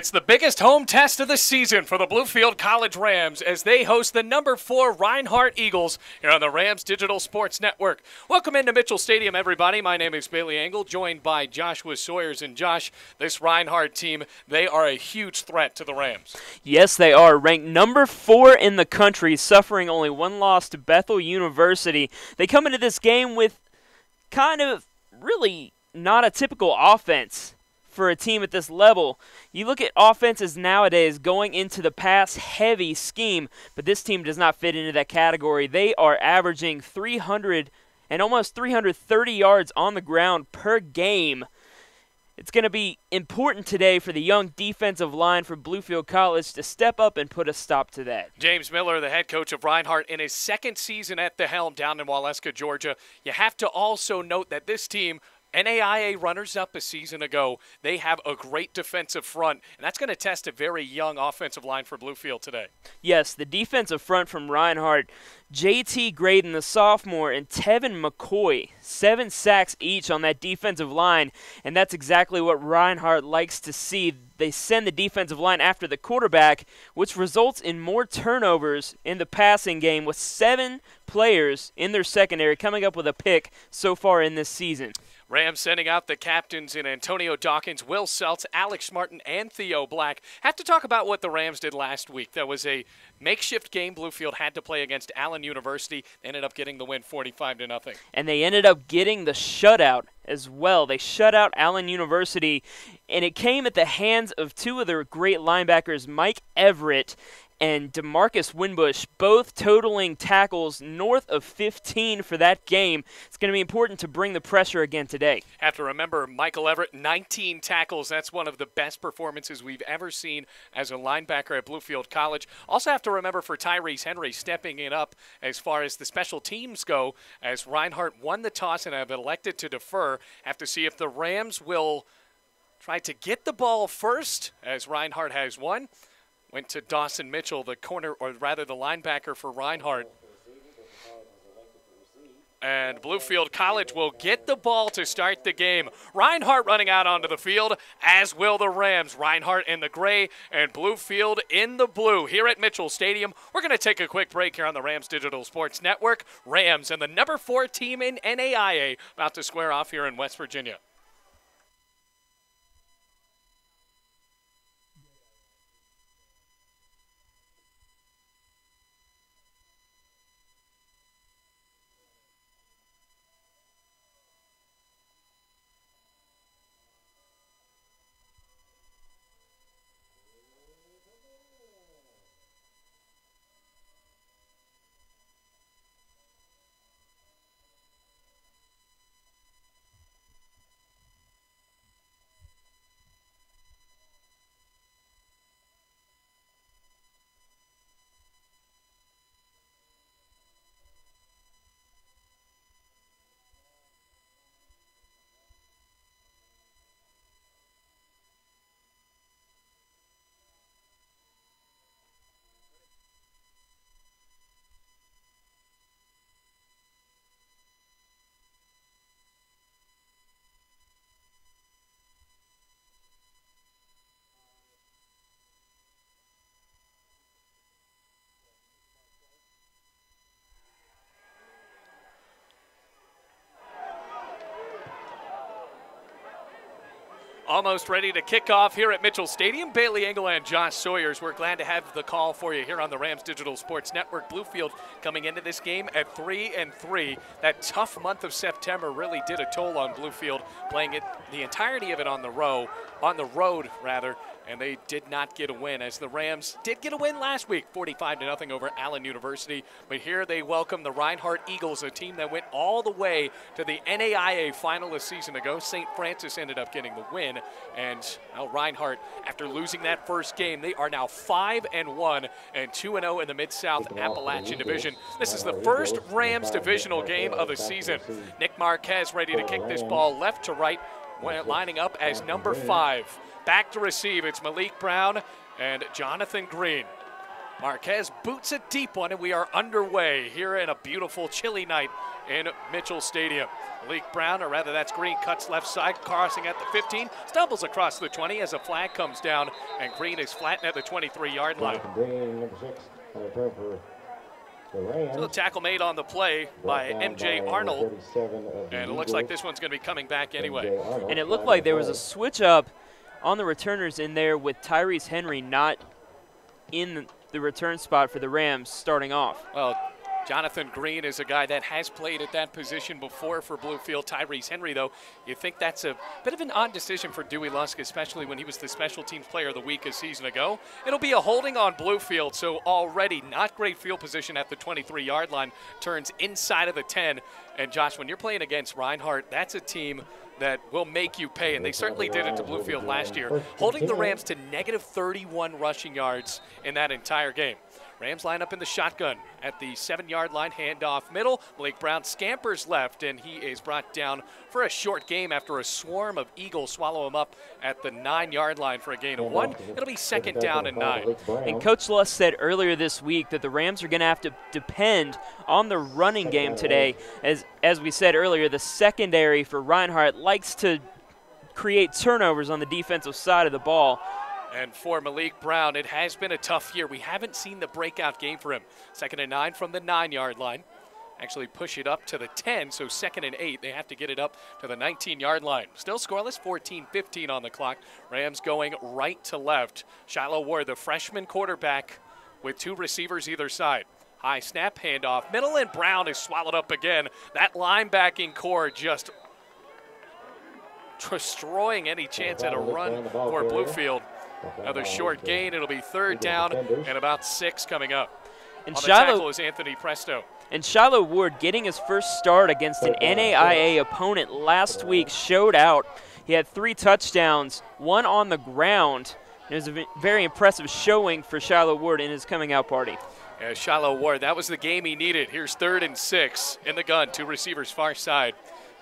It's the biggest home test of the season for the Bluefield College Rams as they host the number 4 Reinhardt Eagles here on the Rams Digital Sports Network. Welcome into Mitchell Stadium, everybody. My name is Bailey Engel, joined by Joshua Sawyers. And Josh, this Reinhardt team, they are a huge threat to the Rams. Yes, they are. Ranked number 4 in the country, suffering only one loss to Bethel University. They come into this game with kind of really not a typical offense for a team at this level. You look at offenses nowadays going into the pass-heavy scheme, but this team does not fit into that category. They are averaging 300 and almost 330 yards on the ground per game. It's going to be important today for the young defensive line for Bluefield College to step up and put a stop to that. James Miller, the head coach of Reinhardt, in his second season at the helm down in Waleska, Georgia. You have to also note that this team, NAIA runners-up a season ago, they have a great defensive front, and that's going to test a very young offensive line for Bluefield today. Yes, the defensive front from Reinhardt, J.T. Graydon, the sophomore, and Tevin McCoy, 7 sacks each on that defensive line, and that's exactly what Reinhardt likes to see. They send the defensive line after the quarterback, which results in more turnovers in the passing game, with 7 players in their secondary coming up with a pick so far in this season. Rams sending out the captains in Antonio Dawkins, Will Seltz, Alex Martin, and Theo Black. Have to talk about what the Rams did last week. That was a makeshift game Bluefield had to play against Allen University. They ended up getting the win 45-0. And they ended up getting the shutout as well. They shut out Allen University, and it came at the hands of 2 of their great linebackers, Mike Everett and DeMarcus Winbush, both totaling tackles north of 15 for that game. It's going to be important to bring the pressure again today. Have to remember, Michael Everett, 19 tackles. That's one of the best performances we've ever seen as a linebacker at Bluefield College. Also have to remember for Tyrese Henry stepping it up as far as the special teams go, as Reinhardt won the toss and have elected to defer. Have to see if the Rams will try to get the ball first, as Reinhardt has won. Went to Dawson Mitchell, the corner, or rather the linebacker for Reinhardt. And Bluefield College will get the ball to start the game. Reinhardt running out onto the field, as will the Rams. Reinhardt in the gray and Bluefield in the blue here at Mitchell Stadium. We're going to take a quick break here on the Rams Digital Sports Network. Rams and the number 4 team in NAIA about to square off here in West Virginia. Almost ready to kick off here at Mitchell Stadium. Bailey Engel and Josh Sawyers, we're glad to have the call for you here on the Rams Digital Sports Network. Bluefield coming into this game at 3-3. That tough month of September really did a toll on Bluefield, playing it the entirety of it on the road, and they did not get a win, as the Rams did get a win last week, 45-0 over Allen University. But here they welcome the Reinhardt Eagles, a team that went all the way to the NAIA final a season ago. St. Francis ended up getting the win, and now Reinhardt, after losing that first game, they are now 5-1 and 2-0 in the Mid-South Appalachian Division. This is the first Rams divisional game of the season. Nick Marquez ready to kick this ball left to right, lining up as number 5. Back to receive, it's Malik Brown and Jonathan Green. Marquez boots a deep one, and we are underway here in a beautiful, chilly night in Mitchell Stadium. Malik Brown, or rather that's Green, cuts left side, crossing at the 15, stumbles across the 20 as a flag comes down, and Green is flattened at the 23-yard line. Green, number 6, on return for the Rams. So the tackle made on the play by MJ Arnold, and it looks like this one's going to be coming back anyway. And it looked like there was a switch up on the returners in there with Tyrese Henry not in the return spot for the Rams starting off. Well, Jonathan Green is a guy that has played at that position before for Bluefield. Tyrese Henry, though, you think that's a bit of an odd decision for Dewey Lusk, especially when he was the special teams player of the week a season ago. It'll be a holding on Bluefield, so already not great field position at the 23-yard line, turns inside of the 10. And Josh, when you're playing against Reinhardt, that's a team that will make you pay, and they certainly did it to Bluefield last year, holding the Rams to negative 31 rushing yards in that entire game. Rams line up in the shotgun at the 7-yard line, handoff middle. Malik Brown scampers left, and he is brought down for a short game after a swarm of Eagles swallow him up at the 9-yard line for a gain of 1. It'll be 2nd down and 9. And Coach Lusk said earlier this week that the Rams are going to have to depend on the running game today. As we said earlier, the secondary for Reinhardt likes to create turnovers on the defensive side of the ball. And for Malik Brown, it has been a tough year. We haven't seen the breakout game for him. 2nd and 9 from the 9-yard line. Actually push it up to the 10, so 2nd and 8. They have to get it up to the 19-yard line. Still scoreless, 14-15 on the clock. Rams going right to left. Shiloh Ward, the freshman quarterback, with 2 receivers either side. High snap, handoff middle, and Brown is swallowed up again. That linebacking core just destroying any chance at a run for Bluefield. Another short gain. It'll be 3rd down and about 6 coming up. And on the tackle is Anthony Presto. And Shiloh Ward getting his first start against an NAIA opponent last week showed out. He had 3 touchdowns, 1 on the ground. It was a very impressive showing for Shiloh Ward in his coming out party. Yeah, Shiloh Ward, that was the game he needed. Here's 3rd and 6 in the gun, 2 receivers far side.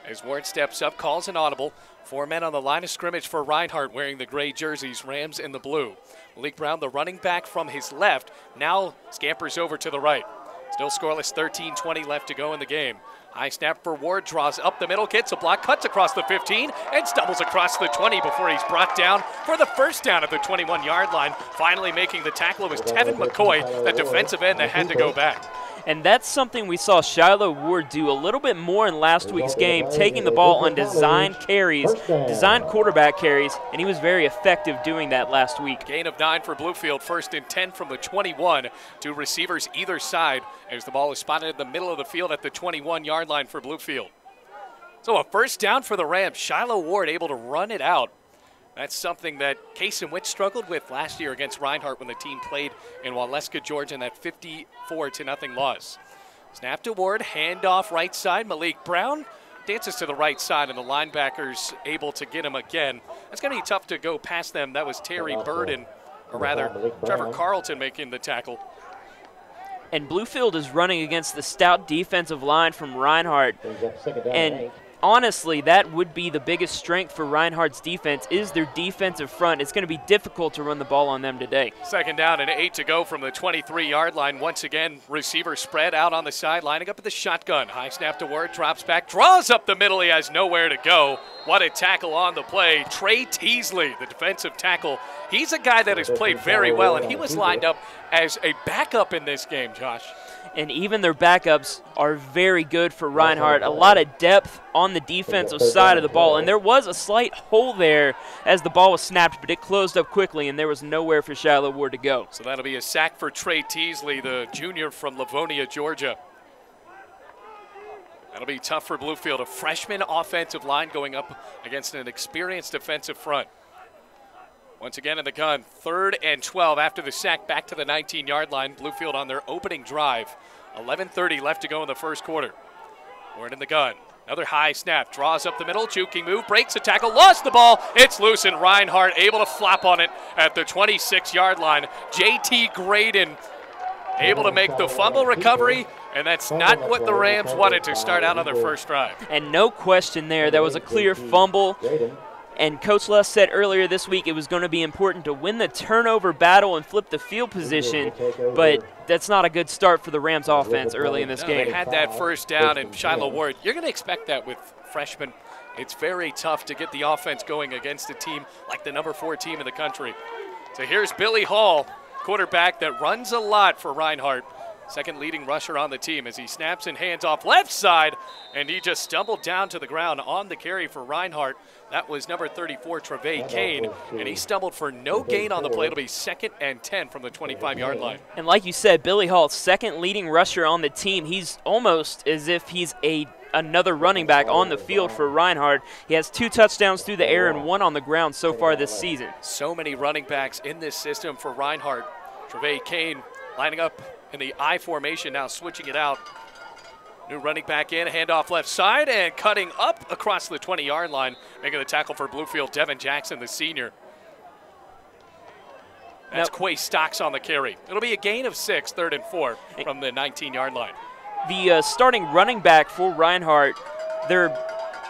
As Ward steps up, calls an audible. 4 men on the line of scrimmage for Reinhardt wearing the gray jerseys, Rams in the blue. Malik Brown, the running back from his left, now scampers over to the right. Still scoreless, 13-20 left to go in the game. High snap for Ward, draws up the middle, gets a block, cuts across the 15, and stumbles across the 20 before he's brought down for the 1st down at the 21-yard line. Finally making the tackle, it was Tevin McCoy, the defensive end that had to go back. And that's something we saw Shiloh Ward do a little bit more in last week's game, taking the ball on design carries, design quarterback carries, and he was very effective doing that last week. Gain of 9 for Bluefield, 1st and 10 from the 21. 2 receivers either side as the ball is spotted in the middle of the field at the 21-yard line for Bluefield. So a 1st down for the Rams. Shiloh Ward able to run it out. That's something that Case and Witt struggled with last year against Reinhardt when the team played in Waleska, Georgia, in that 54-0 loss. Snap to Ward, handoff right side. Malik Brown dances to the right side, and the linebackers able to get him again. That's going to be tough to go past them. That was Terry Burden, or rather Trevor Carlton making the tackle. And Bluefield is running against the stout defensive line from Reinhardt. And honestly, that would be the biggest strength for Reinhardt's defense is their defensive front. It's going to be difficult to run the ball on them today. 2nd down and 8 to go from the 23-yard line. Once again, receiver spread out on the side, lining up at the shotgun. High snap to Ward, drops back, draws up the middle. He has nowhere to go. What a tackle on the play. Trey Teasley, the defensive tackle. He's a guy that has played very well, and he was lined up as a backup in this game, Josh. And even their backups are very good for Reinhardt. A lot of depth on the defensive side of the ball. And there was a slight hole there as the ball was snapped, but it closed up quickly, and there was nowhere for Shiloh Ward to go. So that'll be a sack for Trey Teasley, the junior from Livonia, Georgia. That'll be tough for Bluefield. A freshman offensive line going up against an experienced defensive front. Once again in the gun, 3rd and 12 after the sack, back to the 19-yard line. Bluefield on their opening drive. 11:30 left to go in the 1st quarter. Ward in the gun. Another high snap, draws up the middle, juking move, breaks a tackle, lost the ball. It's loose, and Reinhardt able to flop on it at the 26-yard line. J.T. Graydon able to make the fumble recovery, and that's not what the Rams wanted to start out on their first drive. And no question there, that was a clear fumble. And Coach Les said earlier this week it was going to be important to win the turnover battle and flip the field position, but that's not a good start for the Rams offense early in this game. They had that first down, and Shiloh Ward, you're going to expect that with freshmen. It's very tough to get the offense going against a team like the number 4 team in the country. So here's Billy Hall, quarterback that runs a lot for Reinhardt. Second leading rusher on the team as he snaps and hands off left side, and he just stumbled down to the ground on the carry for Reinhardt. That was number 34, Trevay Kane, and he stumbled for no gain on the play. It'll be 2nd and 10 from the 25-yard line. And like you said, Billy Hall, second leading rusher on the team. He's almost as if he's another running back on the field for Reinhardt. He has 2 touchdowns through the air and 1 on the ground so far this season. So many running backs in this system for Reinhardt. Trevay Kane lining up in the I formation, now switching it out. New running back in, handoff left side, and cutting up across the 20-yard line, making the tackle for Bluefield, Devin Jackson, the senior. That's Quay Stocks on the carry. It'll be a gain of 6, 3rd and 4 from the 19-yard line. The starting running back for Reinhardt, their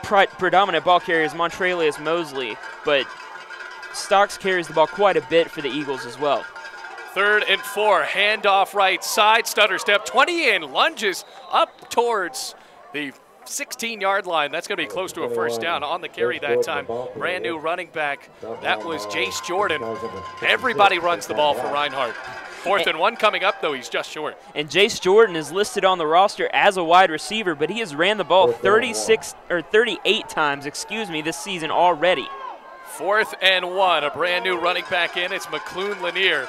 predominant ball carrier is Montrelius Mosley, but Stocks carries the ball quite a bit for the Eagles as well. 3rd and 4, handoff right side, stutter step, 20 and lunges up towards the 16-yard line. That's going to be close to a first down on the carry that time. Brand new running back. That was Jace Jordan. Everybody runs the ball for Reinhardt. 4th and 1 coming up, though. He's just short. And Jace Jordan is listed on the roster as a wide receiver, but he has ran the ball 38 times, this season already. 4th and 1, a brand new running back in. It's McClune Lanier.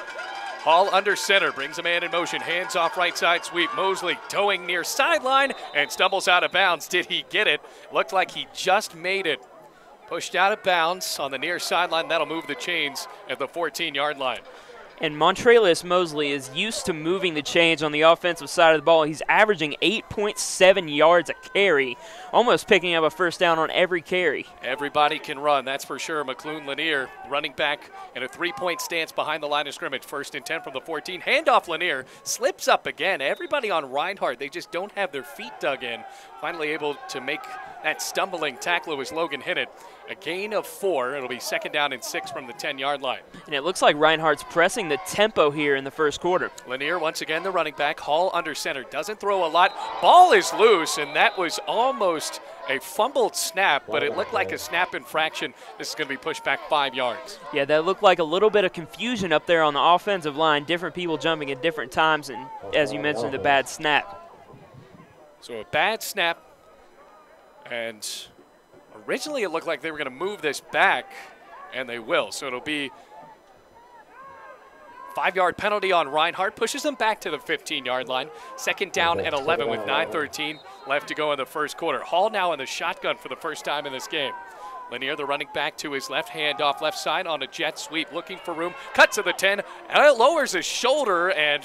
Hall under center, brings a man in motion, hands off right side sweep. Mosley towing near sideline and stumbles out of bounds. Did he get it? Looked like he just made it. Pushed out of bounds on the near sideline. That'll move the chains at the 14-yard line. And Montrelius Mosley is used to moving the chains on the offensive side of the ball. He's averaging 8.7 yards a carry, almost picking up a first down on every carry. Everybody can run, that's for sure. McClune Lanier, running back in a 3-point stance behind the line of scrimmage. 1st and 10 from the 14. Handoff Lanier, slips up again. Everybody on Reinhardt, they just don't have their feet dug in. Finally able to make that stumbling tackle as Logan hit it. A gain of 4. It'll be 2nd down and 6 from the 10-yard line. And it looks like Reinhardt's pressing the tempo here in the first quarter. Lanier, once again, the running back. Hall under center. Doesn't throw a lot. Ball is loose, and that was almost a fumbled snap, but it looked like a snap infraction. This is going to be pushed back 5 yards. Yeah, that looked like a little bit of confusion up there on the offensive line. Different people jumping at different times, and as you mentioned, the bad snap. So a bad snap, and originally it looked like they were going to move this back, and they will. So it'll be 5-yard penalty on Reinhardt, pushes them back to the 15-yard line. 2nd down and 11 with 9:13 left to go in the first quarter. Hall now in the shotgun for the first time in this game. Lanier, the running back, to his left, hand off left side on a jet sweep, looking for room, cuts to the 10, and it lowers his shoulder, and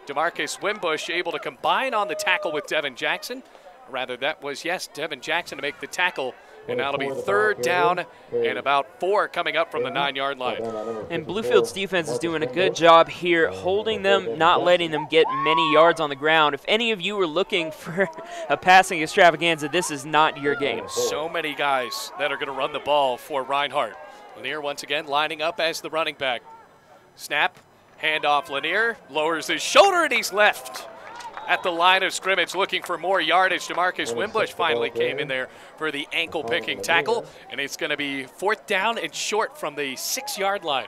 DeMarcus Wimbush able to combine on the tackle with Devin Jackson. Rather, that was, yes, Devin Jackson to make the tackle. And now it'll be 3rd down and about 4 coming up from the 9-yard line. And Bluefield's defense is doing a good job here, holding them, not letting them get many yards on the ground. If any of you were looking for a passing extravaganza, this is not your game. So many guys that are going to run the ball for Reinhardt. Lanier once again lining up as the running back. Snap, handoff Lanier, lowers his shoulder, and he's left at the line of scrimmage looking for more yardage. DeMarcus Wimbush finally came in there for the ankle-picking tackle, and it's going to be 4th down and short from the 6-yard line.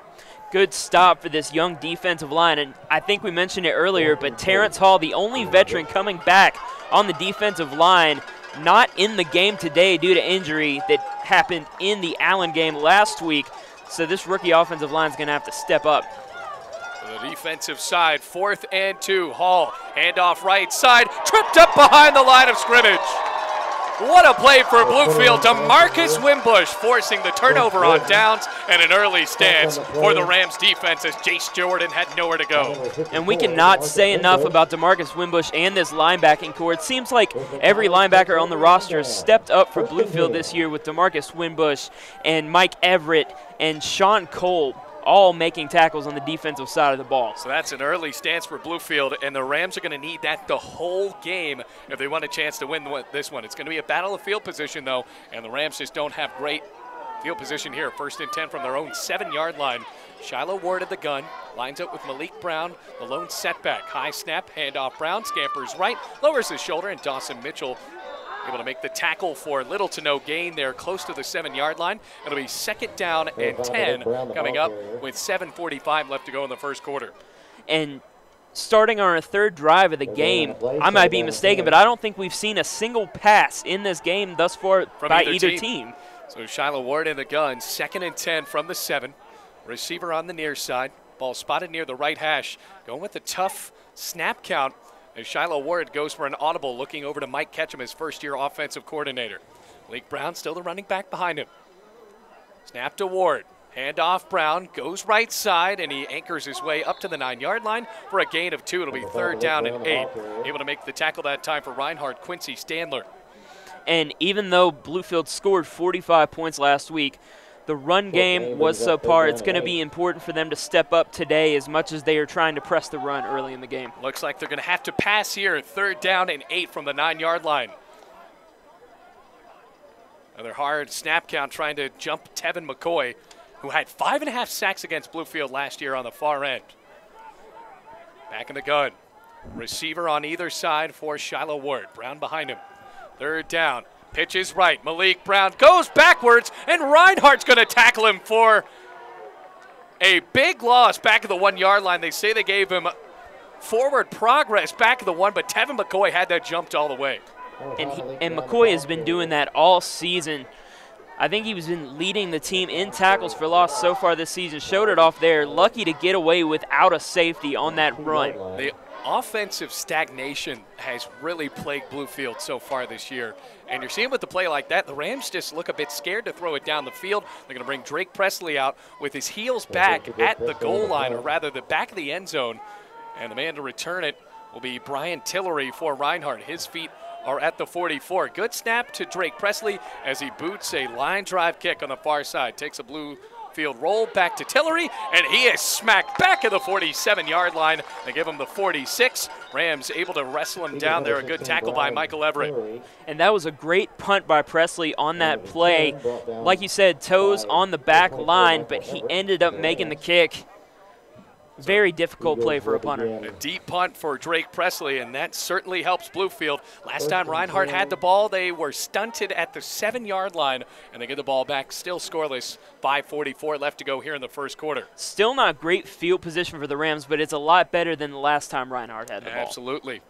Good stop for this young defensive line, and I think we mentioned it earlier, but Terrence Hall, the only veteran coming back on the defensive line, not in the game today due to injury that happened in the Allen game last week, so this rookie offensive line is going to have to step up. The defensive side, 4th and 2. Hall, handoff right side, tripped up behind the line of scrimmage. What a play for Bluefield. DeMarcus Wimbush forcing the turnover on downs and an early stance for the Rams defense as Jace Jordan had nowhere to go. And we cannot say enough about DeMarcus Wimbush and this linebacking core. It seems like every linebacker on the roster has stepped up for Bluefield this year with DeMarcus Wimbush and Mike Everett and Sean Cole, all making tackles on the defensive side of the ball. So that's an early stance for Bluefield, and the Rams are going to need that the whole game if they want a chance to win this one. It's going to be a battle of field position, though, and the Rams just don't have great Field position here, 1st and 10 from their own 7-yard line. Shiloh Ward at the gun, lines up with Malik Brown, the lone setback. High snap, handoff Brown, scampers right, lowers his shoulder, and Dawson Mitchell able to make the tackle for little to no gain there, close to the 7-yard line. It'll be 2nd down and 10 coming up with 7:45 left to go in the first quarter. And starting on our 3rd drive of the game, I might be mistaken, but I don't think we've seen a single pass in this game thus far by either team. So Shiloh Ward in the gun, 2nd and 10 from the 7. Receiver on the near side. Ball spotted near the right hash. Going with the tough snap count as Shiloh Ward goes for an audible, looking over to Mike Ketchum, his first-year offensive coordinator. Malik Brown still the running back behind him. Snap to Ward. Handoff Brown, goes right side, and he anchors his way up to the 9-yard line for a gain of 2. It'll be 3rd down and 8. Able to make the tackle that time for Reinhardt, Quincy Standler. And even though Bluefield scored 45 points last week, the run game was subpar. It's going to be important for them to step up today as much as they are trying to press the run early in the game. Looks like they're going to have to pass here. 3rd down and 8 from the 9-yard line. Another hard snap count trying to jump Tevin McCoy, who had 5.5 sacks against Bluefield last year on the far end. Back in the gun. Receiver on either side for Shiloh Ward. Brown behind him. 3rd down. Pitch is right. Malik Brown goes backwards, and Reinhardt's going to tackle him for a big loss back at the 1-yard line. They say they gave him forward progress back at the 1, but Tevin McCoy had that jumped all the way. And McCoy has been doing that all season. I think he's been leading the team in tackles for loss so far this season. Showed it off there. Lucky to get away without a safety on that run. The offensive stagnation has really plagued Bluefield so far this year. And you're seeing with the play like that, the Rams just look a bit scared to throw it down the field. They're going to bring Drake Presley out with his heels back at the goal line, or rather the back of the end zone. And the man to return it will be Brian Tillery for Reinhardt. His feet are at the 44. Good snap to Drake Presley as he boots a line drive kick on the far side. Takes a Bluefield roll back to Tillery, and he is smacked back at the 47-yard line. They give him the 46. Rams able to wrestle him down there. A good tackle by Michael Everett. And that was a great punt by Presley on that play. Like you said, toes on the back line, but he ended up making the kick. Very difficult play for a punter. A deep punt for Drake Presley, and that certainly helps Bluefield. Last time Reinhardt had the ball, they were stunted at the 7-yard line, and they get the ball back, still scoreless. 5:44 left to go here in the first quarter. Still not great field position for the Rams, but it's a lot better than the last time Reinhardt had the ball. Absolutely.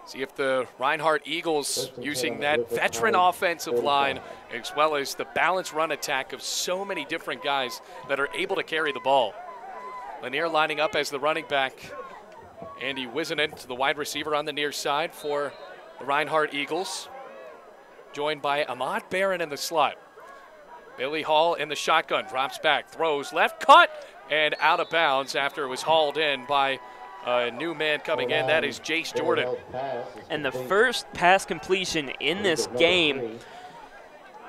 See if the Reinhardt Eagles, using that veteran offensive line, as well as the balanced run attack of so many different guys that are able to carry the ball. Lanier lining up as the running back. Andy Wizenen to the wide receiver on the near side for the Reinhardt Eagles. Joined by Ahmad Barron in the slot. Billy Hall in the shotgun, drops back, throws left, cut, and out of bounds after it was hauled in by a new man coming in. That is Jace Jordan. And the first pass completion in this game.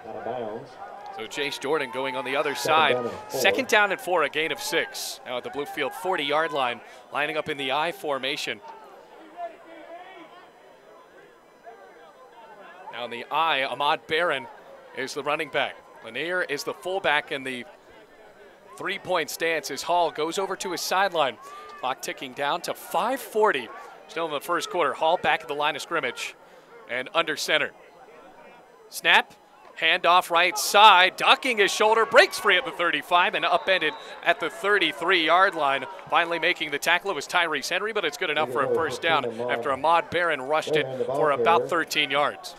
Out of bounds. So Jace Jordan going on the other side. 2nd down and 4, a gain of 6. Now at the Bluefield 40-yard line, lining up in the I formation. Now in the I, Ahmad Barron is the running back. Lanier is the fullback in the 3-point stance as Hall goes over to his sideline. Clock ticking down to 5:40. Still in the first quarter. Hall back at the line of scrimmage and under center. Snap. Handoff right side, ducking his shoulder, breaks free at the 35 and upended at the 33-yard line. Finally making the tackle, it was Tyrese Henry, but it's good enough for a first down after Ahmad Barron rushed it for about 13 yards.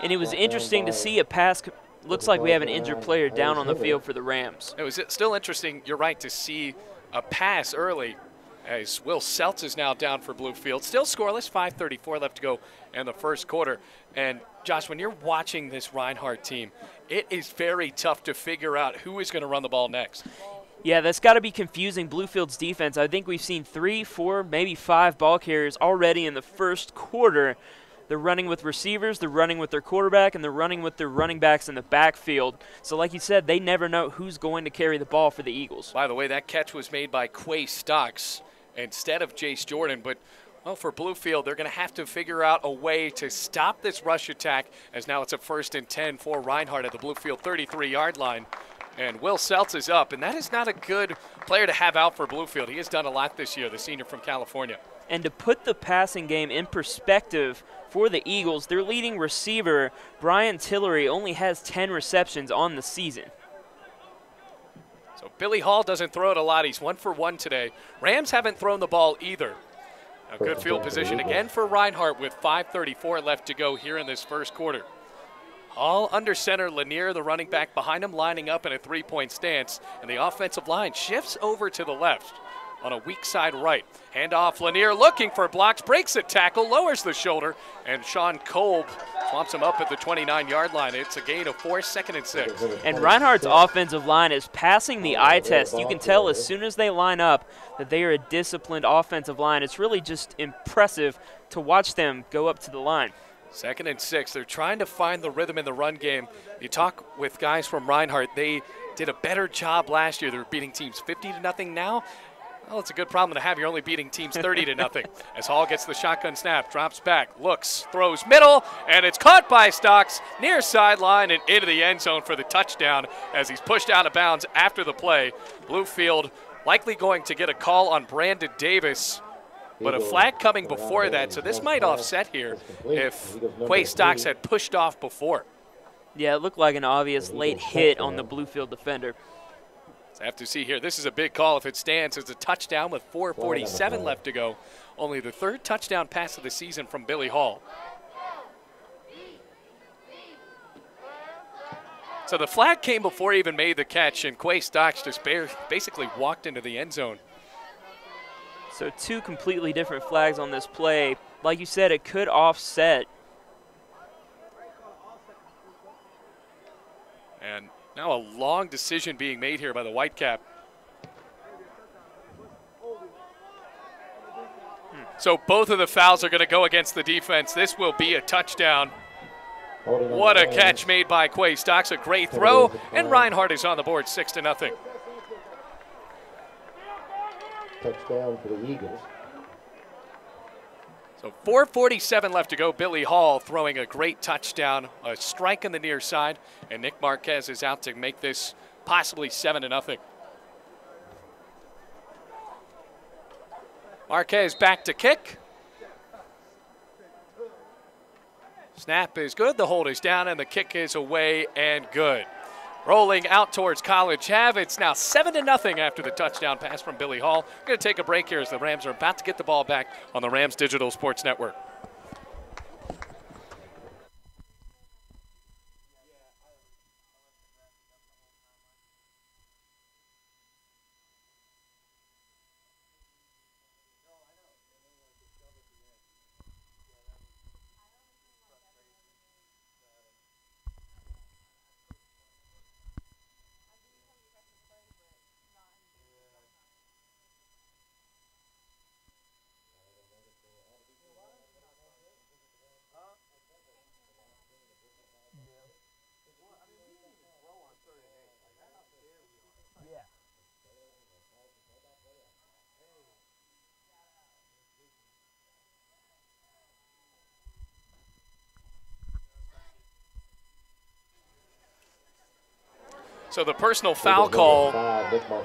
And it was interesting to see a pass. Looks like we have an injured player down on the field for the Rams. It was still interesting, you're right, to see a pass early as Will Seltz is now down for Bluefield. Still scoreless, 5:34 left to go in the first quarter. And Josh, when you're watching this Reinhardt team, it is very tough to figure out who is going to run the ball next. Yeah, that's got to be confusing Bluefield's defense. I think we've seen 3, 4, maybe 5 ball carriers already in the first quarter. They're running with receivers, they're running with their quarterback, and they're running with their running backs in the backfield. So like you said, they never know who's going to carry the ball for the Eagles. By the way, that catch was made by Quay Stocks instead of Jace Jordan, but Well, for Bluefield, they're going to have to figure out a way to stop this rush attack, as now it's a 1st and 10 for Reinhardt at the Bluefield 33-yard line. And Will Seltz is up, and that is not a good player to have out for Bluefield. He has done a lot this year, the senior from California. And to put the passing game in perspective for the Eagles, their leading receiver, Brian Tillery, only has 10 receptions on the season. So Billy Hall doesn't throw it a lot. He's 1 for 1 today. Rams haven't thrown the ball either. A good field position again for Reinhardt with 5:34 left to go here in this first quarter. Hall under center, Lanier, the running back behind him, lining up in a 3-point stance, and the offensive line shifts over to the left on a weak side right. Handoff, Lanier looking for blocks, breaks a tackle, lowers the shoulder, and Sean Kolb swamps him up at the 29-yard line. It's a gain of 4, 2nd and 6. And Reinhardt's offensive line is passing the eye test. You can tell as soon as they line up that they are a disciplined offensive line. It's really just impressive to watch them go up to the line. 2nd and 6. They're trying to find the rhythm in the run game. You talk with guys from Reinhardt, they did a better job last year. They're beating teams 50-0 now. Well, it's a good problem to have. You're only beating teams 30-0. As Hall gets the shotgun snap, drops back, looks, throws middle, and it's caught by Stocks near sideline and into the end zone for the touchdown as he's pushed out of bounds after the play. Bluefield likely going to get a call on Brandon Davis, but a flag coming before that, so this might offset here if Quay Stocks had pushed off before. Yeah, it looked like an obvious late hit on the Bluefield defender. So I have to see here. This is a big call. If it stands, it's a touchdown with 4:47 left to go. Only the 3rd touchdown pass of the season from Billy Hall. So the flag came before he even made the catch, and Quay Stocks just basically walked into the end zone. So 2 completely different flags on this play. Like you said, it could offset. And now a long decision being made here by the Whitecap. So both of the fouls are going to go against the defense. This will be a touchdown. What a catch made by Quay Stocks. A great throw, and Reinhardt is on the board 6-0. Touchdown for the Eagles. So 4:47 left to go. Billy Hall throwing a great touchdown, a strike on the near side, and Nick Marquez is out to make this possibly 7-0. Marquez back to kick. Snap is good, the hold is down, and the kick is away and good. Rolling out towards College Ave. It's now 7-0 after the touchdown pass from Billy Hall. We're going to take a break here as the Rams are about to get the ball back on the Rams Digital Sports Network. So the personal foul call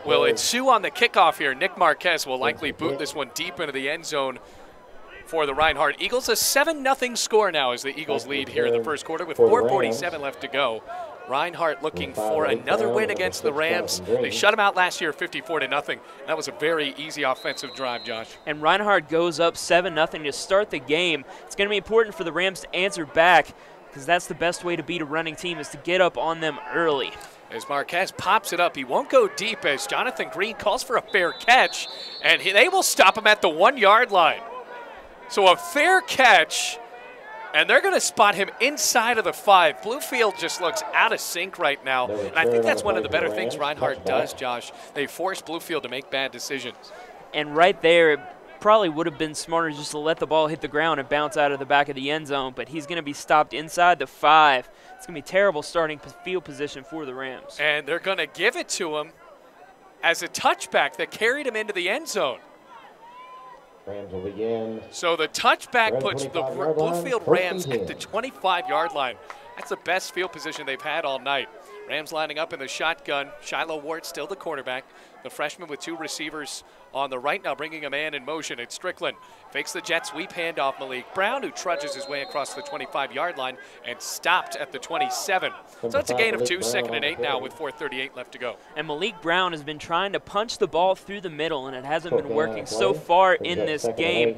will ensue on the kickoff here. Nick Marquez will likely boot this one deep into the end zone for the Reinhardt Eagles. A 7-0 score now as the Eagles lead here in the first quarter with 4:47 left to go. Reinhardt looking for another win against the Rams. They shut them out last year 54-0. That was a very easy offensive drive, Josh. And Reinhardt goes up 7-0 to start the game. It's going to be important for the Rams to answer back because that's the best way to beat a running team is to get up on them early. As Marquez pops it up, he won't go deep as Jonathan Green calls for a fair catch, and they will stop him at the 1-yard line. So a fair catch, and they're going to spot him inside of the 5. Bluefield just looks out of sync right now, and I think that's one of the better things Reinhardt does, Josh. They force Bluefield to make bad decisions. And right there, it probably would have been smarter just to let the ball hit the ground and bounce out of the back of the end zone, but he's going to be stopped inside the 5. It's going to be terrible starting field position for the Rams. And they're going to give it to him as a touchback that carried him into the end zone. Rams will begin. So the touchback Around puts the 25-yard line, Bluefield first Rams and at the 10. 25-yard line. That's the best field position they've had all night. Rams lining up in the shotgun. Shiloh Ward still the quarterback. The freshman with 2 receivers on the right now, bringing a man in motion. It's Strickland. Fakes the jet sweep handoff. Malik Brown, who trudges his way across the 25-yard line and stopped at the 27. So it's a gain of 2, 2nd and 8 now with 4:38 left to go. And Malik Brown has been trying to punch the ball through the middle, and it hasn't been working so far in this game.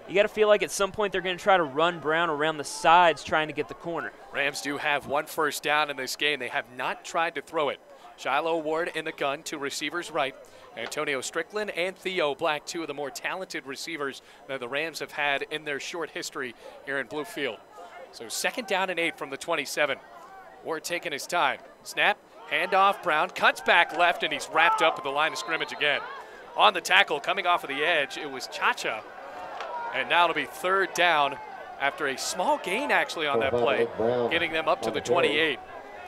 You got to feel like at some point they're going to try to run Brown around the sides trying to get the corner. Rams do have 1 first down in this game. They have not tried to throw it. Shiloh Ward in the gun, 2 receivers right. Antonio Strickland and Theo Black, 2 of the more talented receivers that the Rams have had in their short history here in Bluefield. So 2nd down and 8 from the 27. Ward taking his time. Snap, handoff, Brown cuts back left, and he's wrapped up at the line of scrimmage again. On the tackle, coming off of the edge, it was Chacha. And now it'll be 3rd down after a small gain actually on that play, getting them up to the 28.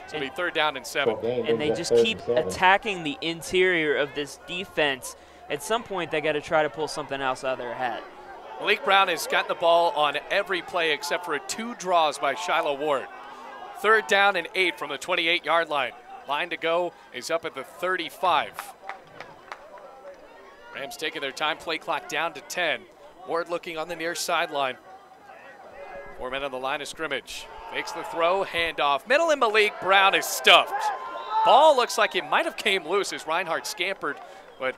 So it'll be 3rd down and 7. And they just keep attacking the interior of this defense. At some point, they got to try to pull something else out of their hat. Malik Brown has gotten the ball on every play except for 2 draws by Shiloh Ward. 3rd down and 8 from the 28-yard line. Line to go is up at the 35. Rams taking their time, play clock down to 10. Ward looking on the near sideline. 4 men on the line of scrimmage. Makes the throw, handoff. Middle, and Malik Brown is stuffed. Ball looks like it might have came loose as Reinhardt scampered, but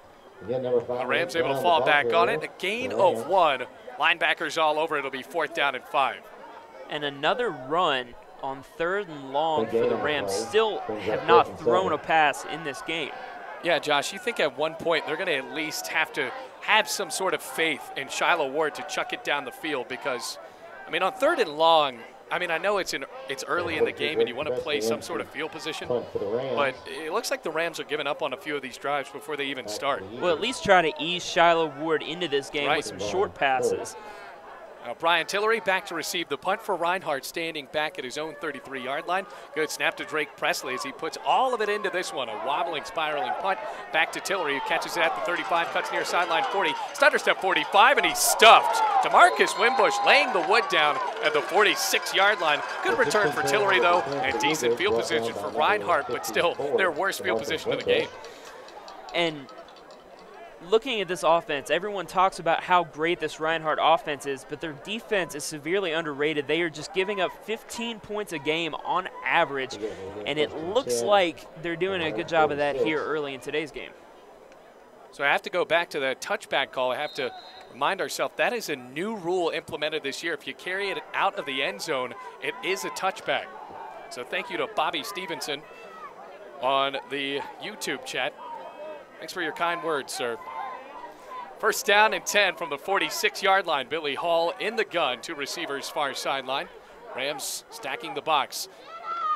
the Rams able to fall back on it. A gain of 1. Linebackers all over. It'll be 4th down and 5. And another run on 3rd and long for the Rams. Still have not thrown a pass in this game. Yeah, Josh, you think at one point they're going to at least have to have some sort of faith in Shiloh Ward to chuck it down the field because, I mean, on 3rd and long, I mean, I know it's early in the game and you want to play some sort of field position, but it looks like the Rams are giving up on a few of these drives before they even start. Well, at least try to ease Shiloh Ward into this game with some short passes. Now Brian Tillery back to receive the punt for Reinhardt, standing back at his own 33-yard line. Good snap to Drake Presley as he puts all of it into this one. A wobbling, spiraling punt back to Tillery, who catches it at the 35, cuts near sideline 40, stutter step 45, and he's stuffed. DeMarcus Wimbush laying the wood down at the 46-yard line. Good return for Tillery, though, and decent field position for Reinhardt, but still their worst field position of the game. And looking at this offense, everyone talks about how great this Reinhardt offense is, but their defense is severely underrated. They are just giving up 15 points a game on average, and it looks like they're doing a good job of that here early in today's game. So I have to go back to the touchback call. I have to remind ourselves that is a new rule implemented this year. If you carry it out of the end zone, it is a touchback. So thank you to Bobby Stevenson on the YouTube chat. Thanks for your kind words, sir. 1st down and 10 from the 46-yard line. Billy Hall in the gun, 2 receivers far sideline. Rams stacking the box.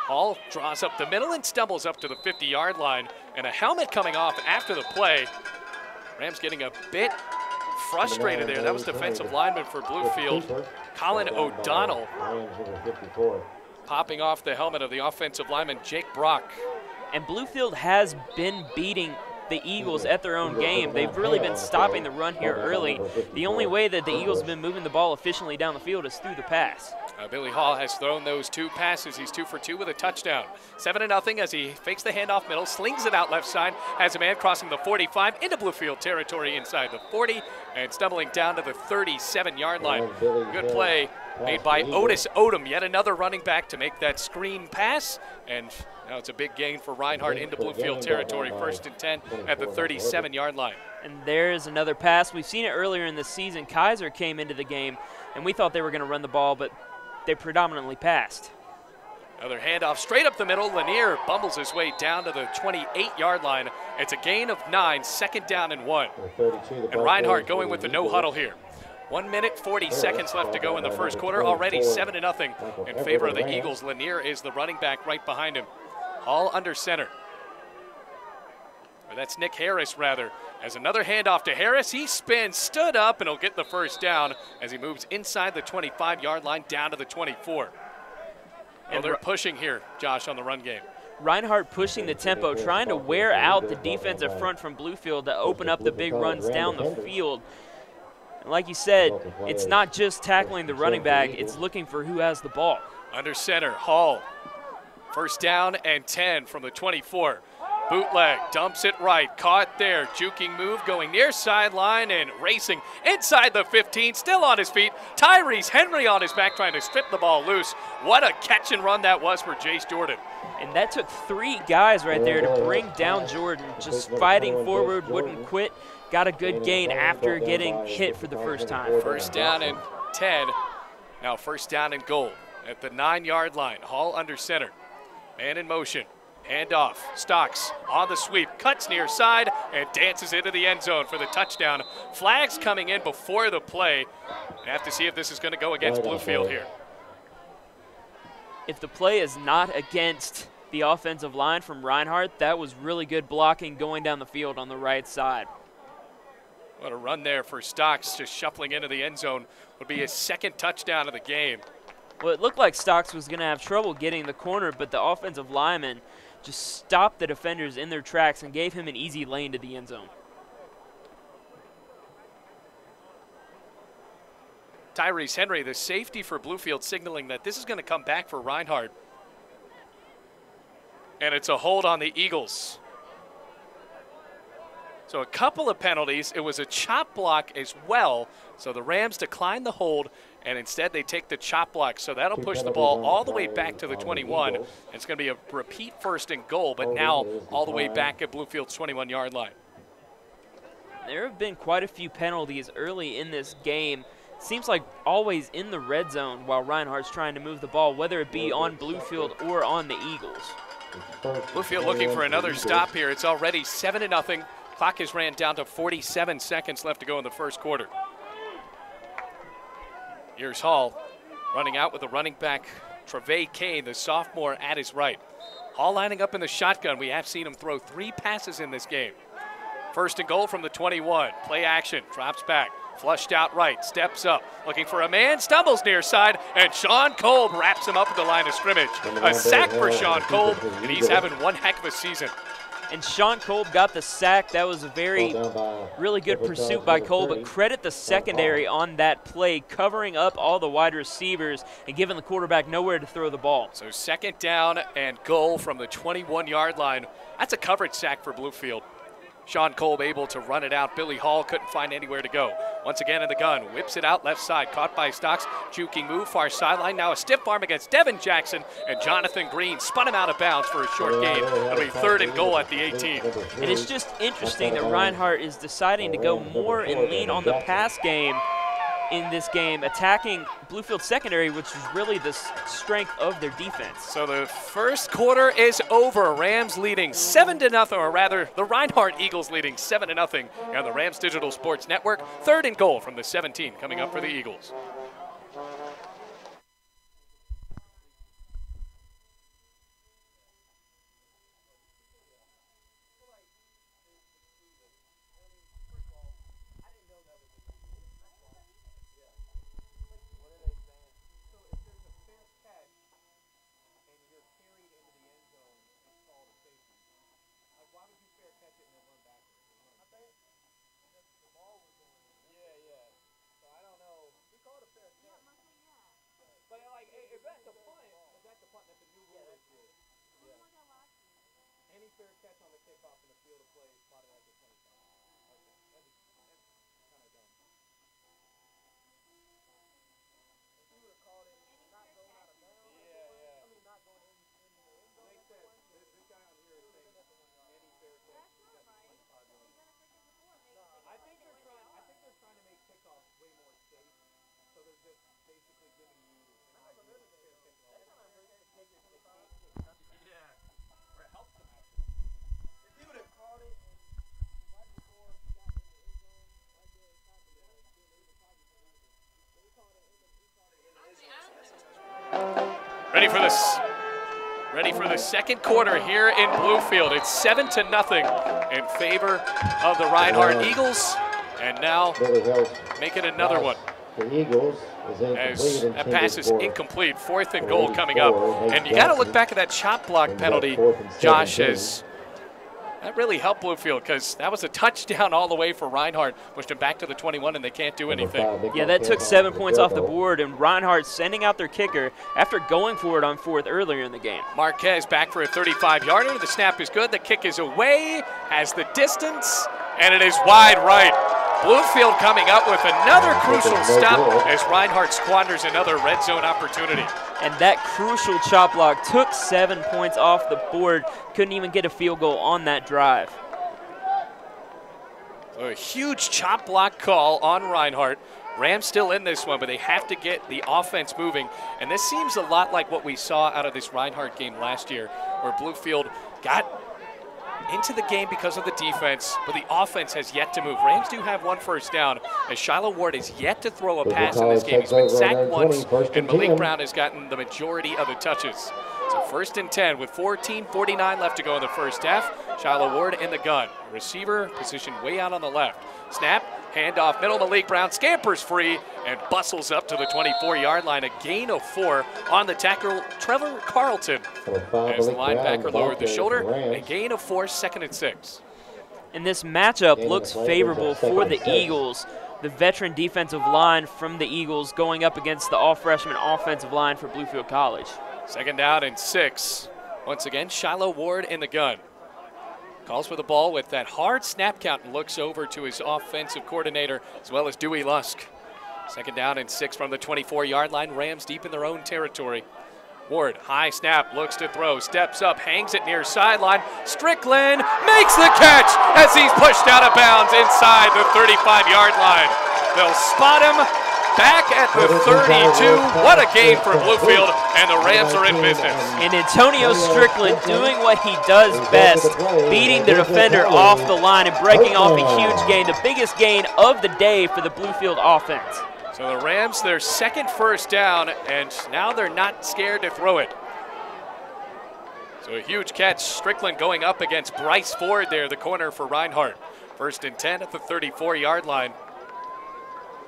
Hall draws up the middle and stumbles up to the 50-yard line. And a helmet coming off after the play. Rams getting a bit frustrated there. That was defensive lineman for Bluefield, Colin O'Donnell, popping off the helmet of the offensive lineman, Jake Brock. And Bluefield has been beating the Eagles at their own game. They've really been stopping the run here early. The only way that the Eagles have been moving the ball efficiently down the field is through the pass. Billy Hall has thrown those 2 passes. He's 2 for 2 with a touchdown. 7-0 as he fakes the handoff middle, slings it out left side, has a man crossing the 45 into Bluefield territory inside the 40, and stumbling down to the 37-yard line. Good play made by Otis Odom, yet another running back to make that screen pass, and now it's a big gain for Reinhardt into Bluefield territory, 1st and 10 at the 37-yard line. And there's another pass. We've seen it earlier in the season. Kaiser came into the game, and we thought they were going to run the ball, but they predominantly passed. Another handoff straight up the middle. Lanier bumbles his way down to the 28-yard line. It's a gain of 9, 2nd down and 1. And Reinhardt going with the no huddle here. 1 minute, 40 seconds left to go in the first quarter. Already 7-0 in favor of the Eagles. Lanier is the running back right behind him. Hall under center. Or that's Nick Harris, rather. As another handoff to Harris, he spins, stood up, and he'll get the 1st down as he moves inside the 25-yard line down to the 24. And they're pushing here, Josh, on the run game. Reinhardt pushing the tempo, trying to wear out the defensive front from Bluefield to open up the big runs down the field. And like you said, it's not just tackling the running back, it's looking for who has the ball. Under center, Hall. First down and 10 from the 24. Bootleg, dumps it right, caught there, juking move, going near sideline and racing inside the 15, still on his feet. Tyrese Henry on his back trying to strip the ball loose. What a catch and run that was for Jace Jordan. And that took 3 guys right there to bring down Jordan, just fighting forward, wouldn't quit. Got a good gain after getting hit for the first time. First down and 10, now first down and goal at the 9-yard line. Hall under center, man in motion. Hand off, Stocks on the sweep, cuts near side, and dances into the end zone for the touchdown. Flags coming in before the play. We have to see if this is going to go against Bluefield here. If the play is not against the offensive line from Reinhardt, that was really good blocking going down the field on the right side. What a run there for Stocks, just shuffling into the end zone. Would be his second touchdown of the game. Well, it looked like Stocks was going to have trouble getting the corner, but the offensive lineman just stopped the defenders in their tracks and gave him an easy lane to the end zone. Tyrese Henry, the safety for Bluefield, signaling that this is going to come back for Reinhardt. And it's a hold on the Eagles. So a couple of penalties. It was a chop block as well. So the Rams declined the hold, and instead they take the chop block. So that'll push the ball all the way back to the 21. And it's going to be a repeat first and goal, but now all the way back at Bluefield's 21-yard line. There have been quite a few penalties early in this game. Seems like always in the red zone while Reinhardt's trying to move the ball, whether it be on Bluefield or on the Eagles. Bluefield looking for another stop here. It's already 7-0. Clock has ran down to 47 seconds left to go in the first quarter. Here's Hall running out with the running back, Trevay Kane, the sophomore, at his right. Hall lining up in the shotgun. We have seen him throw 3 passes in this game. First and goal from the 21. Play action, drops back, flushed out right, steps up, looking for a man, stumbles near side, and Sean Kolb wraps him up at the line of scrimmage. A sack for Sean Kolb, and he's having one heck of a season. And Sean Kolb got the sack. That was a really good pursuit by Kolb, but credit the secondary on that play, covering up all the wide receivers and giving the quarterback nowhere to throw the ball. So second down and goal from the 21-yard line. That's a coverage sack for Bluefield. Sean Kolb able to run it out. Billy Hall couldn't find anywhere to go. Once again in the gun, whips it out left side, caught by Stocks, juking move, far sideline. Now a stiff arm against Devin Jackson, and Jonathan Green spun him out of bounds for a short gain. It'll be third and goal at the 18. And it's just interesting that Reinhardt is deciding to go more and lean on the pass game in this game, attacking Bluefield secondary, which is really the strength of their defense. So the first quarter is over. Rams leading 7-0, or rather, the Reinhardt Eagles leading 7-0 on the Rams Digital Sports Network. Third and goal from the 17 coming up for the Eagles. Any fair catch on the kickoff in the field of play is plotted at the 25. Okay, that's kind of dumb. If you would have called it not going out of bounds, I mean not going in the end zone. Makes sense. This guy on here is saying any fair catch is got to be 25 yards. No, I think they're trying to make kickoffs way more safe. So they're just basically giving you. That's what I'm saying. Take your 25. Yeah. Or it helps them actually. If you would have called it right before he got in the end zone, right there, it's not the then they would probably say they called it in the end zone. Ready for the second quarter here in Bluefield. It's 7-0 in favor of the Reinhardt Eagles, and now make it another one. The Eagles as that pass is incomplete. Fourth and goal coming up. And you got to look back at that chop block penalty, Josh, as That really helped Bluefield because that was a touchdown all the way for Reinhardt. Pushed him back to the 21, and they can't do anything. Yeah, that took 7 points off the board, and Reinhardt sending out their kicker after going for it on fourth earlier in the game. Marquez back for a 35-yarder. The snap is good. The kick is away, has the distance, and it is wide right. Bluefield coming up with another crucial stop as Reinhardt squanders another red zone opportunity. And that crucial chop block took 7 points off the board. Couldn't even get a field goal on that drive. So a huge chop block call on Reinhardt. Rams still in this one, but they have to get the offense moving. And this seems a lot like what we saw out of this Reinhardt game last year, where Bluefield got into the game because of the defense, but the offense has yet to move. Rams do have one first down, as Shiloh Ward has yet to throw a pass in this game. He's been sacked once, and Malik Brown has gotten the majority of the touches. So 1st and 10 with 14:49 left to go in the first half. Shiloh Ward in the gun. Receiver positioned way out on the left. Snap, handoff middle. Malik Brown scampers free and bustles up to the 24-yard line. A gain of 4 on the tackle, Trevor Carlton. As the linebacker lowered the shoulder, a gain of 4, 2nd and 6. And this matchup looks favorable for the Eagles. The veteran defensive line from the Eagles going up against the all-freshman offensive line for Bluefield College. 2nd down and 6. Once again, Shiloh Ward in the gun. Calls for the ball with that hard snap count and looks over to his offensive coordinator as well as Dewey Lusk. 2nd down and 6 from the 24-yard line. Rams deep in their own territory. Ward, high snap, looks to throw, steps up, hangs it near sideline. Strickland makes the catch as he's pushed out of bounds inside the 35-yard line. They'll spot him back at the 32. What a game for Bluefield, and the Rams are in business. And Antonio Strickland doing what he does best, beating the defender off the line and breaking off a huge gain, the biggest gain of the day for the Bluefield offense. So the Rams, their 2nd first down, and now they're not scared to throw it. So a huge catch. Strickland going up against Bryce Ford there, the corner for Reinhardt. 1st and 10 at the 34-yard line.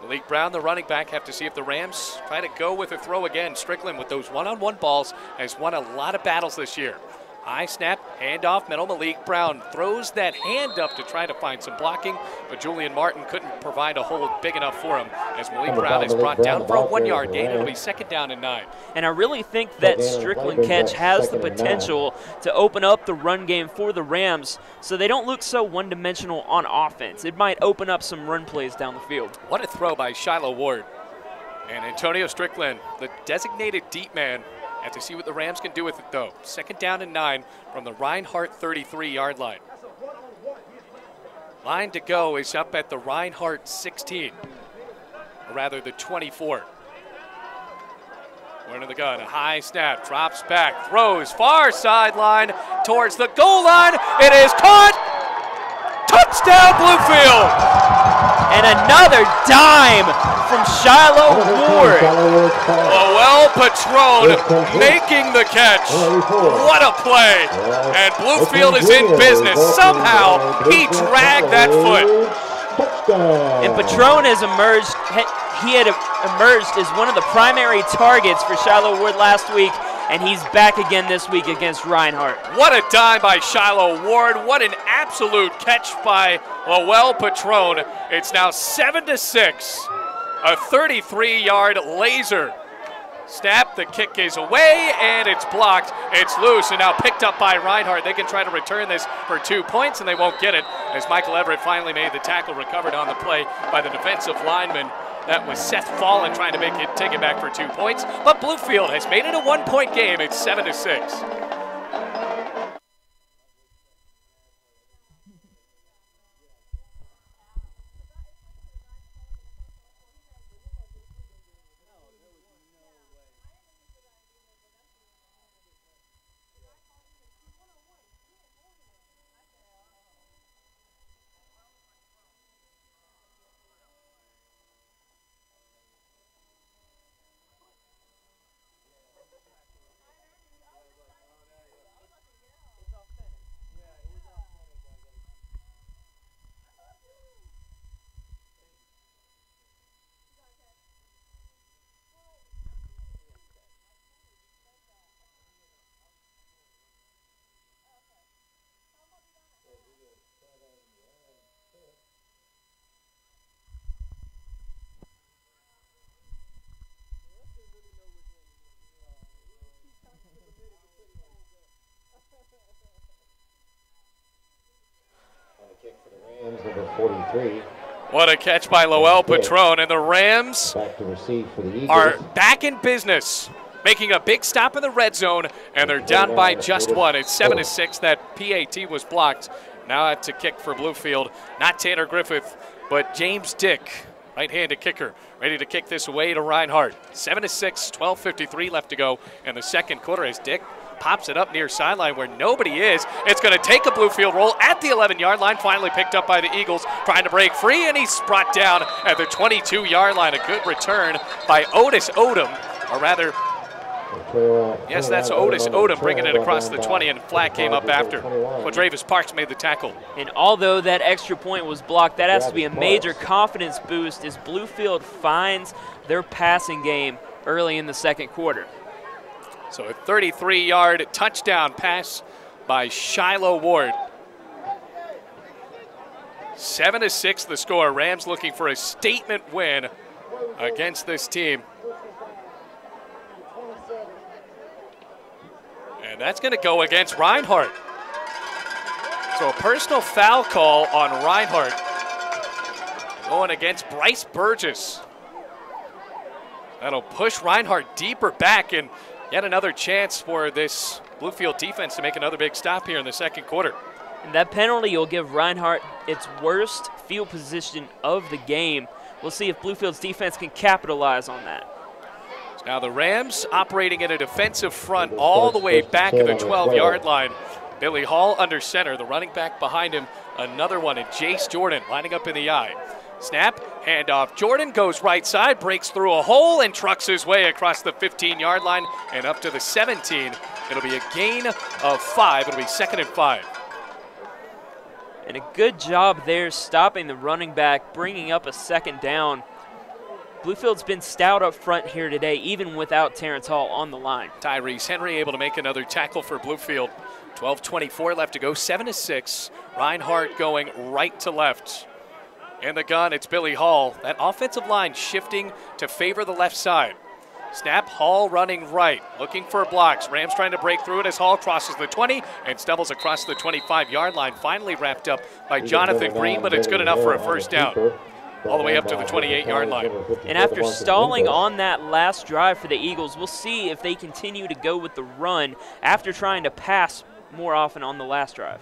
Malik Brown, the running back, have to see if the Rams try to go with a throw again. Strickland with those one-on-one balls has won a lot of battles this year. High snap, handoff, middle. Malik Brown throws that hand up to try to find some blocking, but Julian Martin couldn't provide a hold big enough for him as Malik Brown is brought down for a 1-yard gain. It'll be 2nd down and 9. And I really think that Strickland catch has the potential to open up the run game for the Rams so they don't look so one-dimensional on offense. It might open up some run plays down the field. What a throw by Shiloh Ward. And Antonio Strickland, the designated deep man. Have to see what the Rams can do with it, though. 2nd down and 9 from the Reinhardt 33-yard line. Line to go is up at the Reinhardt 16, or rather the 24. We're in the gun, a high snap, drops back, throws far sideline towards the goal line. It is caught. Touchdown, Bluefield! And another dime from Shiloh Ward. Well, Patron making the catch. What a play. And Bluefield is in business. Somehow he dragged that foot. And Patron has emerged. He had emerged as one of the primary targets for Shiloh Ward last week, and he's back again this week against Reinhardt. What a dime by Shiloh Ward. What an absolute catch by Lowell Patron. It's now 7-6. A 33-yard laser. Snap, the kick is away, and it's blocked. It's loose, and now picked up by Reinhardt. They can try to return this for 2 points, and they won't get it, as Michael Everett finally made the tackle, recovered on the play by the defensive lineman. That was Seth Fallen trying to take it back for 2 points. But Bluefield has made it a 1-point game. It's 7-6. Kick for the Rams, number 43. What a catch by Lowell Patron, and the Rams Back to receive for the Eagles. are back in business, making a big stop in the red zone, and they're down by just one. It's 7-6. That PAT was blocked. Now to kick for Bluefield, not Tanner Griffith, but James Dick, right-handed kicker, ready to kick this away to Reinhardt. 7-6, 12:53 left to go in the second quarter as Dick pops it up near sideline where nobody is. It's going to take a Bluefield roll at the 11-yard line, finally picked up by the Eagles, trying to break free, and he's brought down at the 22-yard line. A good return by Otis Odom, or rather, yes, that's Otis Odom bringing it across the 20, and flag came up after. Quadravis Parks made the tackle. And although that extra point was blocked, that has to be a major confidence boost as Bluefield finds their passing game early in the second quarter. So a 33-yard touchdown pass by Shiloh Ward. 7-6 the score. Rams looking for a statement win against this team. And that's going to go against Reinhardt. So a personal foul call on Reinhardt going against Bryce Burgess. That'll push Reinhardt deeper back, and yet another chance for this Bluefield defense to make another big stop here in the second quarter. And that penalty will give Reinhardt its worst field position of the game. We'll see if Bluefield's defense can capitalize on that. Now the Rams operating in a defensive front all the way back at the 12-yard line. Billy Hall under center, the running back behind him, another one, and Jace Jordan lining up in the eye. Snap, handoff. Jordan goes right side, breaks through a hole, and trucks his way across the 15-yard line and up to the 17. It'll be a gain of 5. It'll be 2nd and 5. And a good job there stopping the running back, bringing up a second down. Bluefield's been stout up front here today, even without Terrence Hall on the line. Tyrese Henry able to make another tackle for Bluefield. 12:24 left to go, 7-6. Reinhardt going right to left. In the gun, it's Billy Hall. That offensive line shifting to favor the left side. Snap, Hall running right, looking for blocks. Rams trying to break through it as Hall crosses the 20 and stumbles across the 25-yard line. Finally wrapped up by Jonathan Green, but it's good enough for a first down. All the way up to the 28-yard line. And after stalling on that last drive for the Eagles, we'll see if they continue to go with the run after trying to pass more often on the last drive.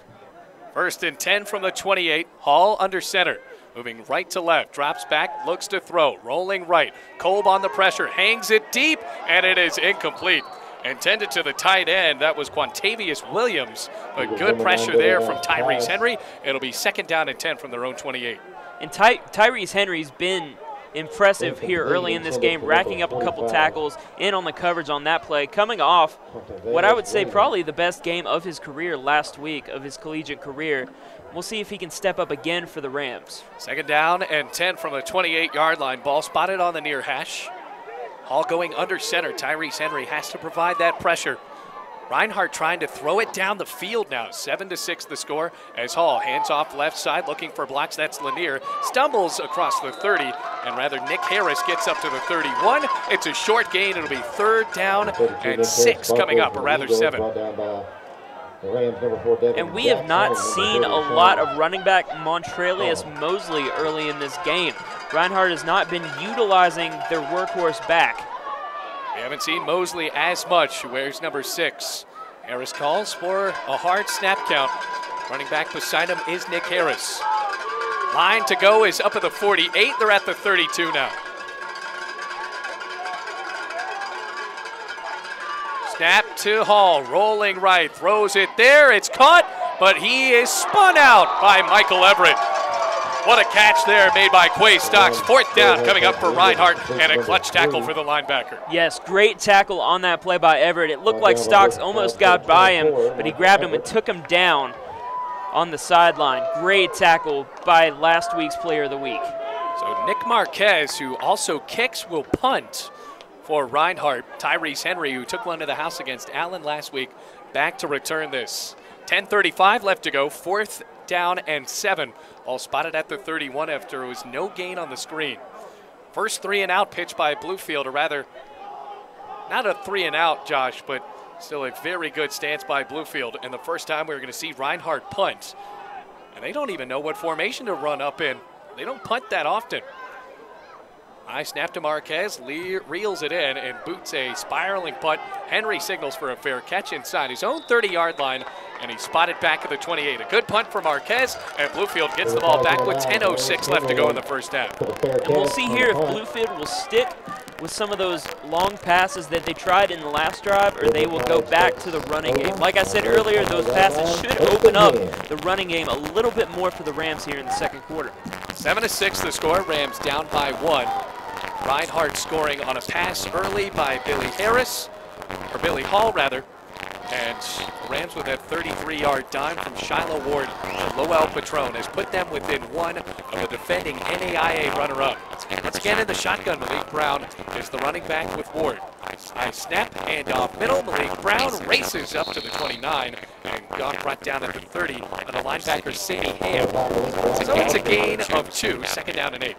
1st and 10 from the 28. Hall under center. Moving right to left, drops back, looks to throw, rolling right. Kolb on the pressure, hangs it deep, and it is incomplete. Intended to the tight end, that was Quantavious Williams, but good pressure there from Tyrese Henry. It'll be 2nd down and 10 from their own 28. And Tyrese Henry's been impressive here early in this game, racking up a couple tackles in on the coverage on that play, coming off what I would say probably the best game of his career last week, of his collegiate career. We'll see if he can step up again for the Rams. 2nd down and 10 from the 28-yard line. Ball spotted on the near hash. Hall going under center. Tyrese Henry has to provide that pressure. Reinhardt trying to throw it down the field now. 7-6 the score as Hall hands off left side looking for blocks. That's Lanier. Stumbles across the 30, and rather Nick Harris gets up to the 31. It's a short gain. It'll be 3rd down and 6 coming up, or rather 7. And we have not seen a lot of running back Montrelius Mosley early in this game. Reinhardt has not been utilizing their workhorse back. We haven't seen Mosley as much. He wears number 6. Harris calls for a hard snap count. Running back beside him is Nick Harris. Line to go is up at the 48. They're at the 32 now. Snap to Hall, rolling right, throws it there. It's caught, but he is spun out by Michael Everett. What a catch there made by Quay Stocks. 4th down coming up for Reinhardt, and a clutch tackle for the linebacker. Yes, great tackle on that play by Everett. It looked like Stocks almost got by him, but he grabbed him and took him down on the sideline. Great tackle by last week's Player of the Week. So Nick Marquez, who also kicks, will punt for Reinhardt. Tyrese Henry, who took one to the house against Allen last week, back to return this. 10:35 left to go, 4th down and 7. All spotted at the 31 after it was no gain on the screen. First 3-and-out pitch by Bluefield, or rather, not a 3-and-out, Josh, but still a very good stance by Bluefield. And the first time we're going to see Reinhardt punt. And they don't even know what formation to run up in. They don't punt that often. High snap to Marquez, reels it in and boots a spiraling punt. Henry signals for a fair catch inside his own 30-yard line, and he's spotted back at the 28. A good punt for Marquez, and Bluefield gets the ball back with 10:06 left to go in the first half. And we'll see here if Bluefield will stick with some of those long passes that they tried in the last drive, or they will go back to the running game. Like I said earlier, those passes should open up the running game a little bit more for the Rams here in the second quarter. 7-6 the score, Rams down by 1. Reinhardt scoring on a pass early by Billy Hall rather. And Rams with that 33-yard dime from Shiloh Ward. Lowell Patron has put them within 1 of the defending NAIA runner-up. Once again in the shotgun, Malik Brown is the running back with Ward. High snap, hand off middle. Malik Brown races up to the 29 and got brought down at the 30 on the linebacker Sammy Ham. So it's a gain of 2, second down and 8.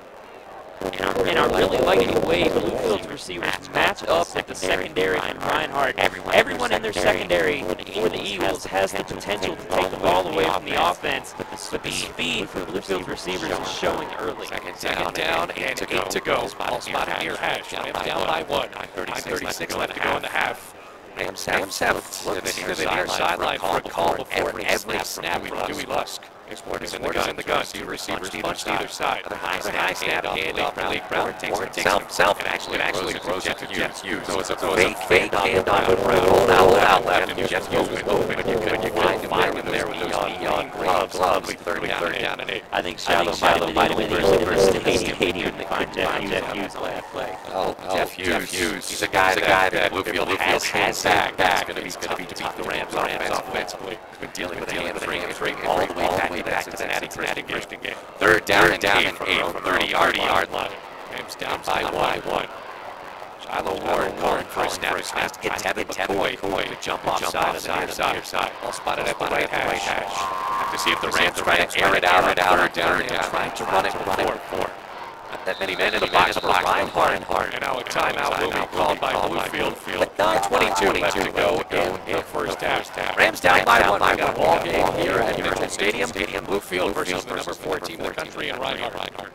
And I really like the way Bluefield's receivers match up with the secondary from Reinhardt. Everyone in their secondary for the Eagles has the potential to take the ball away from the offense, but the speed for Bluefield's receivers is showing early. Second down and 8 to go. Ball spotted near hash. Rams down by 1. 9:36 left to go in the half. Rams have looked to the near sideline for a call before every snap from Dewey Lusk. Is in the gun. Two receivers punched either side. High snap, hand off. Malik Brown takes himself and actually throws it to Jeff Hughes. So it's a fake hand off with Brown. Rolled out left, and Jeff Hughes was open. But you couldn't find him there with those neon gloves. Third down and 8. I think Shiloh might have been the first stadium to find Jeff Hughes on that play. Oh, Jeff Hughes. He's a guy that Bluefield has back. It's going to be tough to beat the Rams offensively. He's been dealing with hamstring all the way back to Cincinnati game. Third down and 8 from the 30-yard line. Rams down by 1. Shiloh Ward calling for a snap. Gets Tevin McCoy to jump offside on the near side. All spotted at the right hash. Have to see if the Rams try to air it out. Third down. Trying to run it before. Not that many men in the box for Reinhardt. And now a timeout will be called by Bluefield. With 9:22 left to go in the first half. Rams down by 1. We got a ball game here at Mitchell Stadium. Bluefield versus the number 4 team in the country in Reinhardt.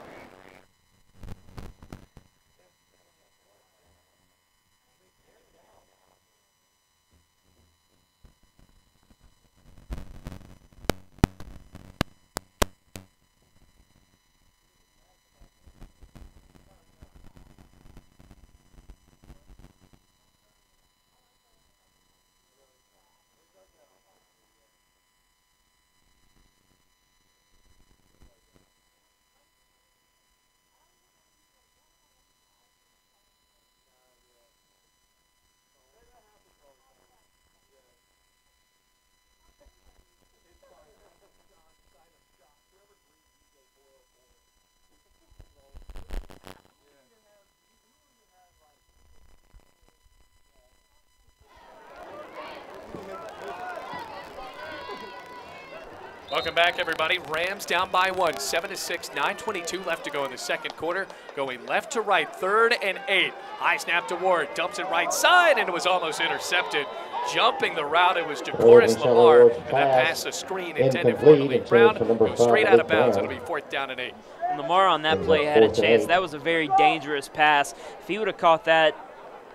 Welcome back, everybody. Rams down by 1, 7-6, 9:22 left to go in the second quarter. Going left to right, 3rd and 8. High snap to Ward, dumps it right side, and it was almost intercepted. Jumping the route, it was Jacoris Lamar, and that pass a screen intended for Malik Brown. Goes straight out of bounds. It'll be 4th down and 8. And Lamar on that play had a chance. That was a very dangerous pass. If he would have caught that,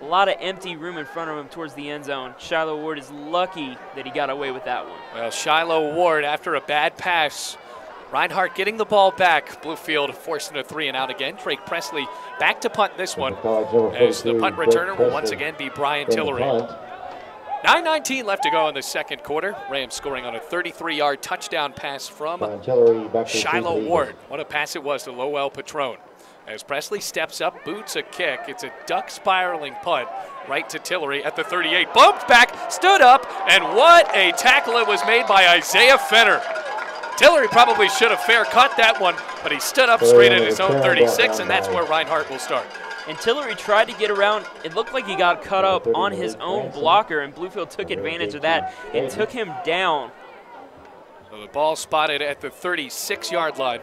a lot of empty room in front of him towards the end zone. Shiloh Ward is lucky that he got away with that one. Well, Shiloh Ward, after a bad pass, Reinhardt getting the ball back. Bluefield forcing a 3 and out again. Drake Presley back to punt this one, as the punt returner will once again be Brian Tillery. 9:19 left to go in the second quarter. Rams scoring on a 33-yard touchdown pass from Shiloh Ward. What a pass it was to Lowell Patron. As Presley steps up, boots a kick. It's a duck spiraling punt right to Tillery at the 38. Bumped back, stood up, and what a tackle it was made by Isaiah Fenner. Tillery probably should have fair caught that one, but he stood up straight at his own 36, and that's where Reinhardt will start. And Tillery tried to get around. It looked like he got cut up on his own blocker, and Bluefield took advantage of that and took him down. So the ball spotted at the 36-yard line.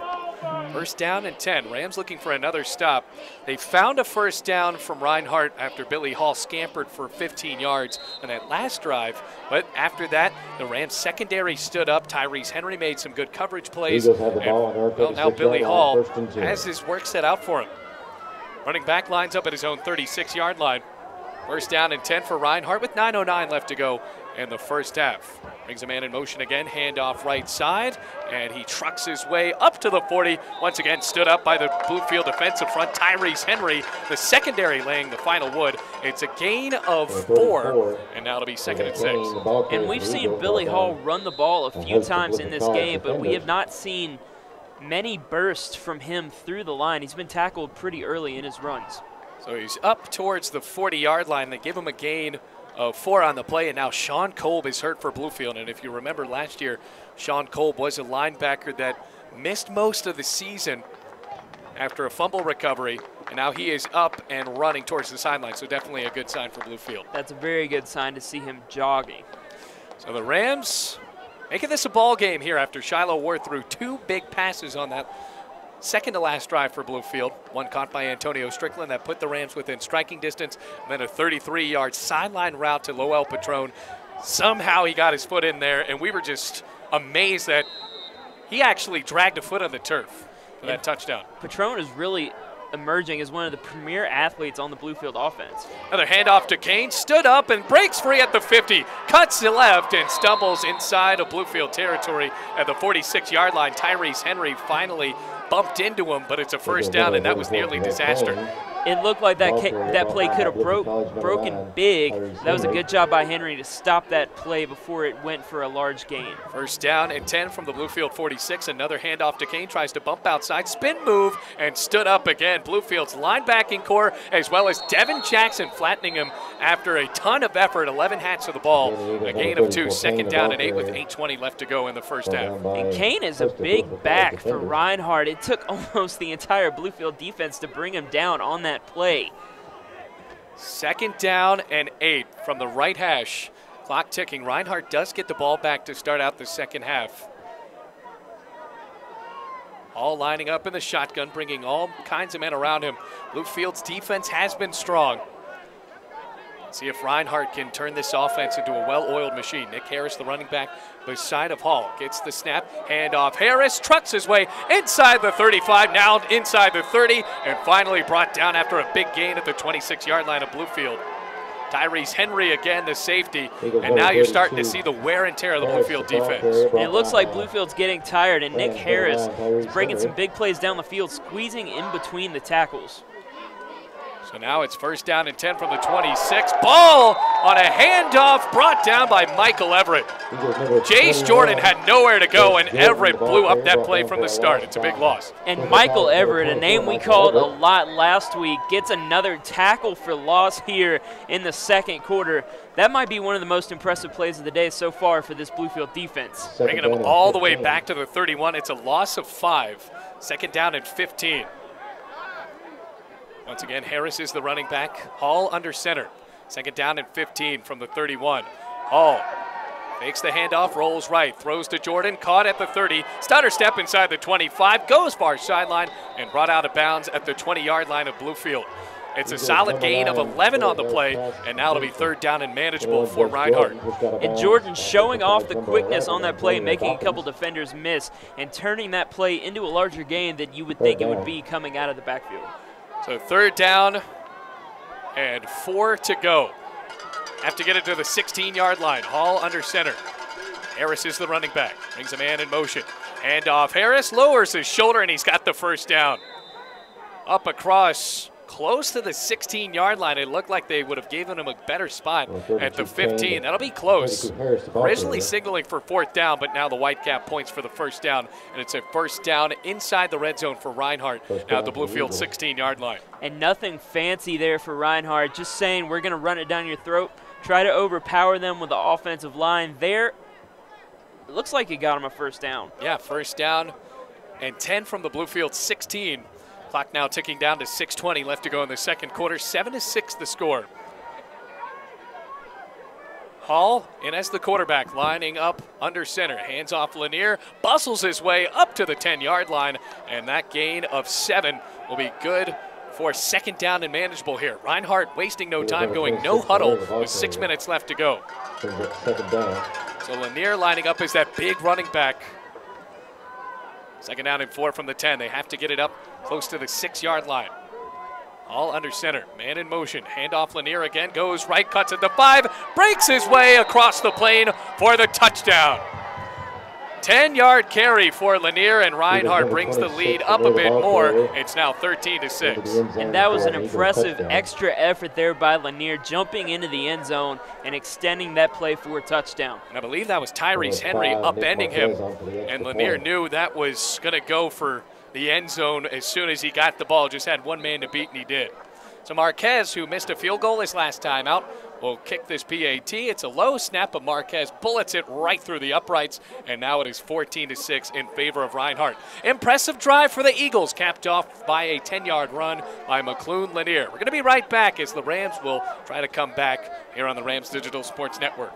First down and 10. Rams looking for another stop. They found a first down from Reinhardt after Billy Hall scampered for 15 yards on that last drive. But after that, the Rams secondary stood up. Tyrese Henry made some good coverage plays. Eagles have the ball on their Well, now Billy Hall 1st and 2. has his work set out for him. Running back lines up at his own 36-yard line. First down and 10 for Reinhardt with 9:09 left to go in the first half. Brings a man in motion again, handoff right side, and he trucks his way up to the 40. Once again, stood up by the Bluefield defensive front, Tyrese Henry, the secondary laying the final wood. It's a gain of 4, and now it'll be 2nd and 6. And we've seen Billy Hall run the ball a few times in this game, but we have not seen many bursts from him through the line. He's been tackled pretty early in his runs. So he's up towards the 40-yard line. They give him a gain of 4 on the play, and now Sean Kolb is hurt for Bluefield. And if you remember last year, Sean Kolb was a linebacker that missed most of the season after a fumble recovery, and now he is up and running towards the sideline, so definitely a good sign for Bluefield. That's a very good sign to see him jogging. So the Rams making this a ball game here after Shiloh Ward threw 2 big passes on that second to last drive for Bluefield. One caught by Antonio Strickland that put the Rams within striking distance, and then a 33-yard sideline route to Lowell Patron. Somehow he got his foot in there, and we were just amazed that he actually dragged a foot on the turf for that touchdown. Patron is really emerging as one of the premier athletes on the Bluefield offense. Another handoff to Kane, stood up and breaks free at the 50, cuts to left and stumbles inside of Bluefield territory at the 46-yard line. Tyrese Henry finally bumped into him, but it's a first down, and that was nearly disaster. It looked like that play could have broken big. That was a good job by Henry to stop that play before it went for a large gain. First down and 10 from the Bluefield 46. Another handoff to Kane, tries to bump outside, spin move, and stood up again. Bluefield's linebacking core, as well as Devin Jackson flattening him after a ton of effort. 11 hats to the ball, a gain of 2. Second down and 8 with 8:20 left to go in the first half. And Kane is a big back for Reinhardt. It took almost the entire Bluefield defense to bring him down on that play. Second down and 8 from the right hash. Clock ticking. Reinhardt does get the ball back to start out the second half. All lining up in the shotgun, bringing all kinds of men around him. Bluefield's defense has been strong. See if Reinhardt can turn this offense into a well-oiled machine. Nick Harris, the running back, beside of Hall. Gets the snap, handoff. Harris trucks his way inside the 35, now inside the 30, and finally brought down after a big gain at the 26-yard line of Bluefield. Tyrese Henry again, the safety, and now you're starting to see the wear and tear of the Bluefield defense. And it looks like Bluefield's getting tired, and Nick Harris is breaking some big plays down the field, squeezing in between the tackles. So now it's first down and 10 from the 26. Ball on a handoff brought down by Michael Everett. Jace Jordan had nowhere to go, and Everett blew up that play from the start. It's a big loss. And Michael Everett, a name we called a lot last week, gets another tackle for loss here in the second quarter. That might be one of the most impressive plays of the day so far for this Bluefield defense. Bringing him all the way back to the 31. It's a loss of 5. Second down and 15. Once again, Harris is the running back. Hall under center. Second down and 15 from the 31. Hall fakes the handoff, rolls right, throws to Jordan, caught at the 30. Stutter step inside the 25, goes far sideline, and brought out of bounds at the 20-yard line of Bluefield. It's a solid gain of 11 on the play, and now it'll be third down and manageable for Reinhardt. And Jordan showing off the quickness on that play, making a couple defenders miss, and turning that play into a larger gain than you would think it would be coming out of the backfield. So third down and 4 to go. Have to get it to the 16-yard line. Hall under center. Harris is the running back. Brings a man in motion. Handoff. Harris lowers his shoulder, and he's got the first down. Up across, close to the 16-yard line. It looked like they would have given him a better spot at the 15. That'll be close. Originally signaling for fourth down, but now the Whitecap points for the first down, and it's a first down inside the red zone for Reinhardt, now at the Bluefield 16-yard line. And nothing fancy there for Reinhardt, just saying we're going to run it down your throat, try to overpower them with the offensive line. There, it looks like it got him a first down. Yeah, first down and 10 from the Bluefield 16. Clock now ticking down to 6:20 left to go in the second quarter. 7-6 the score. Hall in as the quarterback, lining up under center. Hands off Lanier, bustles his way up to the 10-yard line, and that gain of 7 will be good for second down and manageable here. Reinhardt wasting no time, going no huddle with 6 minutes left to go. Second down. So Lanier lining up as that big running back. Second down and 4 from the 10. They have to get it up close to the 6-yard line. All under center, man in motion, handoff Lanier again, goes right, cuts at the 5, breaks his way across the plane for the touchdown. 10-yard carry for Lanier, and Reinhardt brings the lead up a bit more. It's now 13-6. And that was an impressive extra effort there by Lanier, jumping into the end zone and extending that play for a touchdown. And I believe that was Tyrese Henry upending him, and Lanier knew that was going to go for the end zone as soon as he got the ball. Just had one man to beat, and he did. So Marquez, who missed a field goal his last time out, will kick this PAT. It's a low snap, but Marquez bullets it right through the uprights, and now it is 14-6 in favor of Reinhardt. Impressive drive for the Eagles, capped off by a 10-yard run by McClune Lanier. We're going to be right back as the Rams will try to come back here on the Rams Digital Sports Network.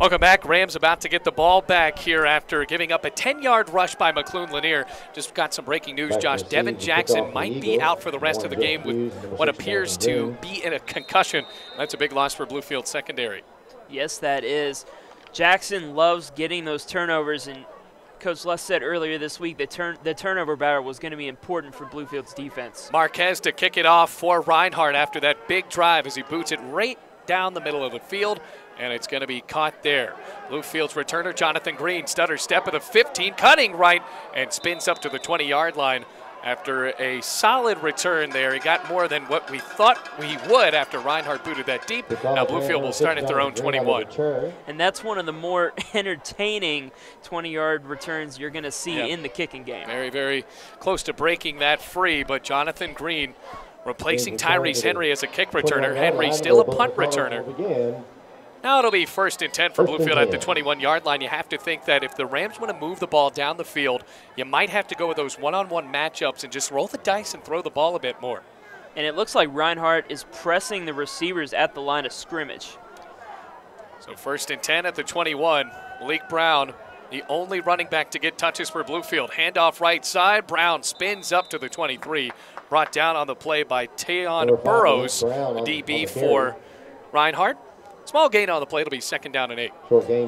Welcome back. Rams about to get the ball back here after giving up a 10-yard rush by McClune Lanier. Just got some breaking news, Josh. Devin Jackson might be out for the rest of the game with what appears to be in a concussion. That's a big loss for Bluefield secondary. Yes, that is. Jackson loves getting those turnovers, and Coach Les said earlier this week that the turnover battle was going to be important for Bluefield's defense. Marquez to kick it off for Reinhardt after that big drive as he boots it right down the middle of the field, and it's going to be caught there. Bluefield's returner, Jonathan Green, stutter step at the 15, cutting right, and spins up to the 20-yard line. After a solid return there, he got more than what we thought we would after Reinhardt booted that deep. Now Bluefield will start at their own 21. And that's one of the more entertaining 20-yard returns you're going to see in the kicking game. Very, very close to breaking that free, but Jonathan Green replacing Tyrese Henry as a kick returner. Henry still a punt returner. Now it'll be 1st and 10 for Bluefield at the 21-yard line. You have to think that if the Rams want to move the ball down the field, you might have to go with those one-on-one matchups and just roll the dice and throw the ball a bit more. And it looks like Reinhardt is pressing the receivers at the line of scrimmage. So 1st and 10 at the 21. Malik Brown, the only running back to get touches for Bluefield. Handoff right side. Brown spins up to the 23. Brought down on the play by Tayon Burrows, the DB for Reinhardt. Small gain on the play. It'll be 2nd down and 8.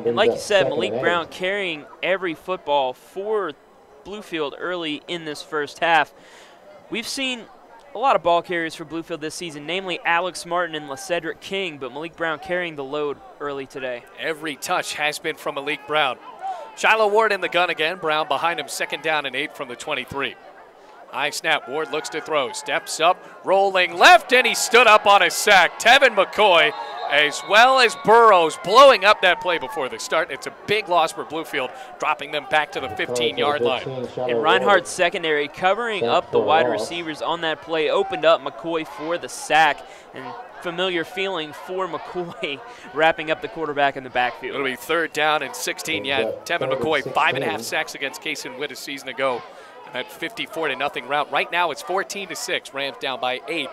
And like you said, Malik Brown carrying every football for Bluefield early in this first half. We've seen a lot of ball carriers for Bluefield this season, namely Alex Martin and LaCedric King, but Malik Brown carrying the load early today. Every touch has been from Malik Brown. Shiloh Ward in the gun again. Brown behind him, 2nd down and 8 from the 23. High snap. Ward looks to throw. Steps up, rolling left, and he stood up on a sack. Tevin McCoy, as well as Burrows, blowing up that play before the start. It's a big loss for Bluefield, dropping them back to the 15-yard line. And Reinhardt's secondary covering up the wide receivers on that play opened up McCoy for the sack. And familiar feeling for McCoy wrapping up the quarterback in the backfield. It'll be 3rd down and 16. Yeah, Tevin McCoy, 5.5 sacks against Cason Witt a season ago. That 54-0 route. Right now it's 14-6. Rams down by 8.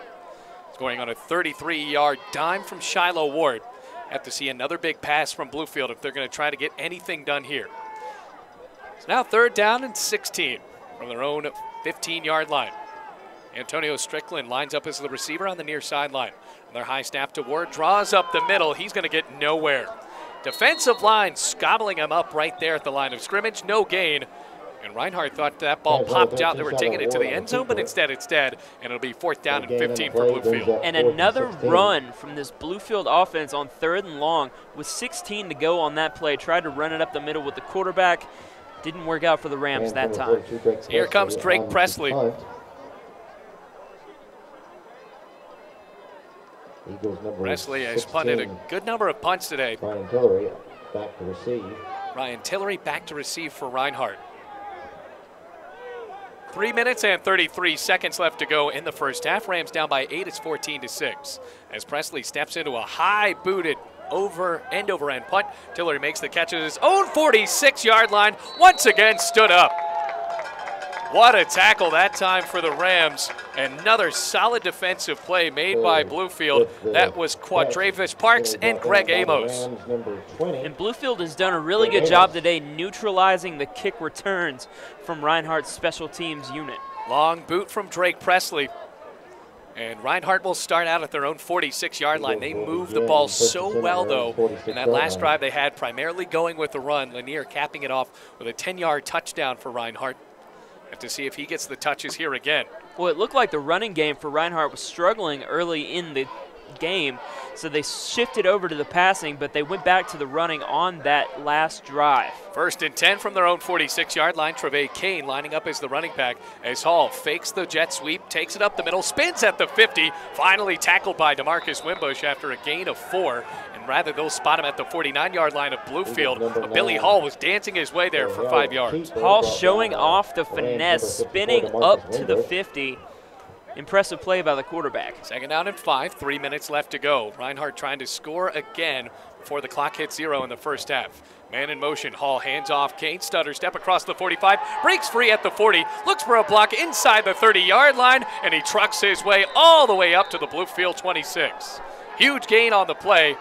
Scoring on a 33-yard dime from Shiloh Ward. Have to see another big pass from Bluefield if they're going to try to get anything done here. It's now 3rd down and 16 from their own 15-yard line. Antonio Strickland lines up as the receiver on the near sideline. Their high snap to Ward, draws up the middle. He's going to get nowhere. Defensive line scobbling him up right there at the line of scrimmage. No gain. And Reinhardt thought that ball popped out. They were taking it to the end zone, but instead it's dead. And it'll be 4th down and 15 for Bluefield. And another run from this Bluefield offense on 3rd and long with 16 to go on that play. Tried to run it up the middle with the quarterback. Didn't work out for the Rams that time. Here comes Drake Presley. Presley has punted a good number of punts today. Ryan Tillery back to receive. Ryan Tillery back to receive for Reinhardt. 3 minutes and 33 seconds left to go in the first half. Rams down by 8. It's 14-6. As Presley steps into a high-booted end-over-end punt. Tillery makes the catch at his own 46-yard line. Once again stood up. What a tackle that time for the Rams. Another solid defensive play made by Bluefield. That was Quadravis Parks and Greg Amos. And Bluefield has done a really good job today neutralizing the kick returns from Reinhardt's special teams unit. Long boot from Drake Presley. And Reinhardt will start out at their own 46-yard line. They moved the ball so well, though, in that last drive they had, primarily going with the run. Lanier capping it off with a 10-yard touchdown for Reinhardt. Have to see if he gets the touches here again. Well, it looked like the running game for Reinhardt was struggling early in the game, so they shifted over to the passing, but they went back to the running on that last drive. 1st and 10 from their own 46-yard line. Trevay Kane lining up as the running back as Hall fakes the jet sweep, takes it up the middle, spins at the 50, finally tackled by DeMarcus Wimbush after a gain of 4. And rather, they'll spot him at the 49-yard line of Bluefield. But Billy Hall was dancing his way there for 5 yards. Hall showing off the finesse, spinning up to the 50. Impressive play by the quarterback. 2nd down and 5, 3 minutes left to go. Reinhardt trying to score again before the clock hits 0 in the first half. Man in motion, Hall hands off, Kane stutter step across the 45, breaks free at the 40, looks for a block inside the 30-yard line, and he trucks his way all the way up to the Bluefield 26. Huge gain on the play,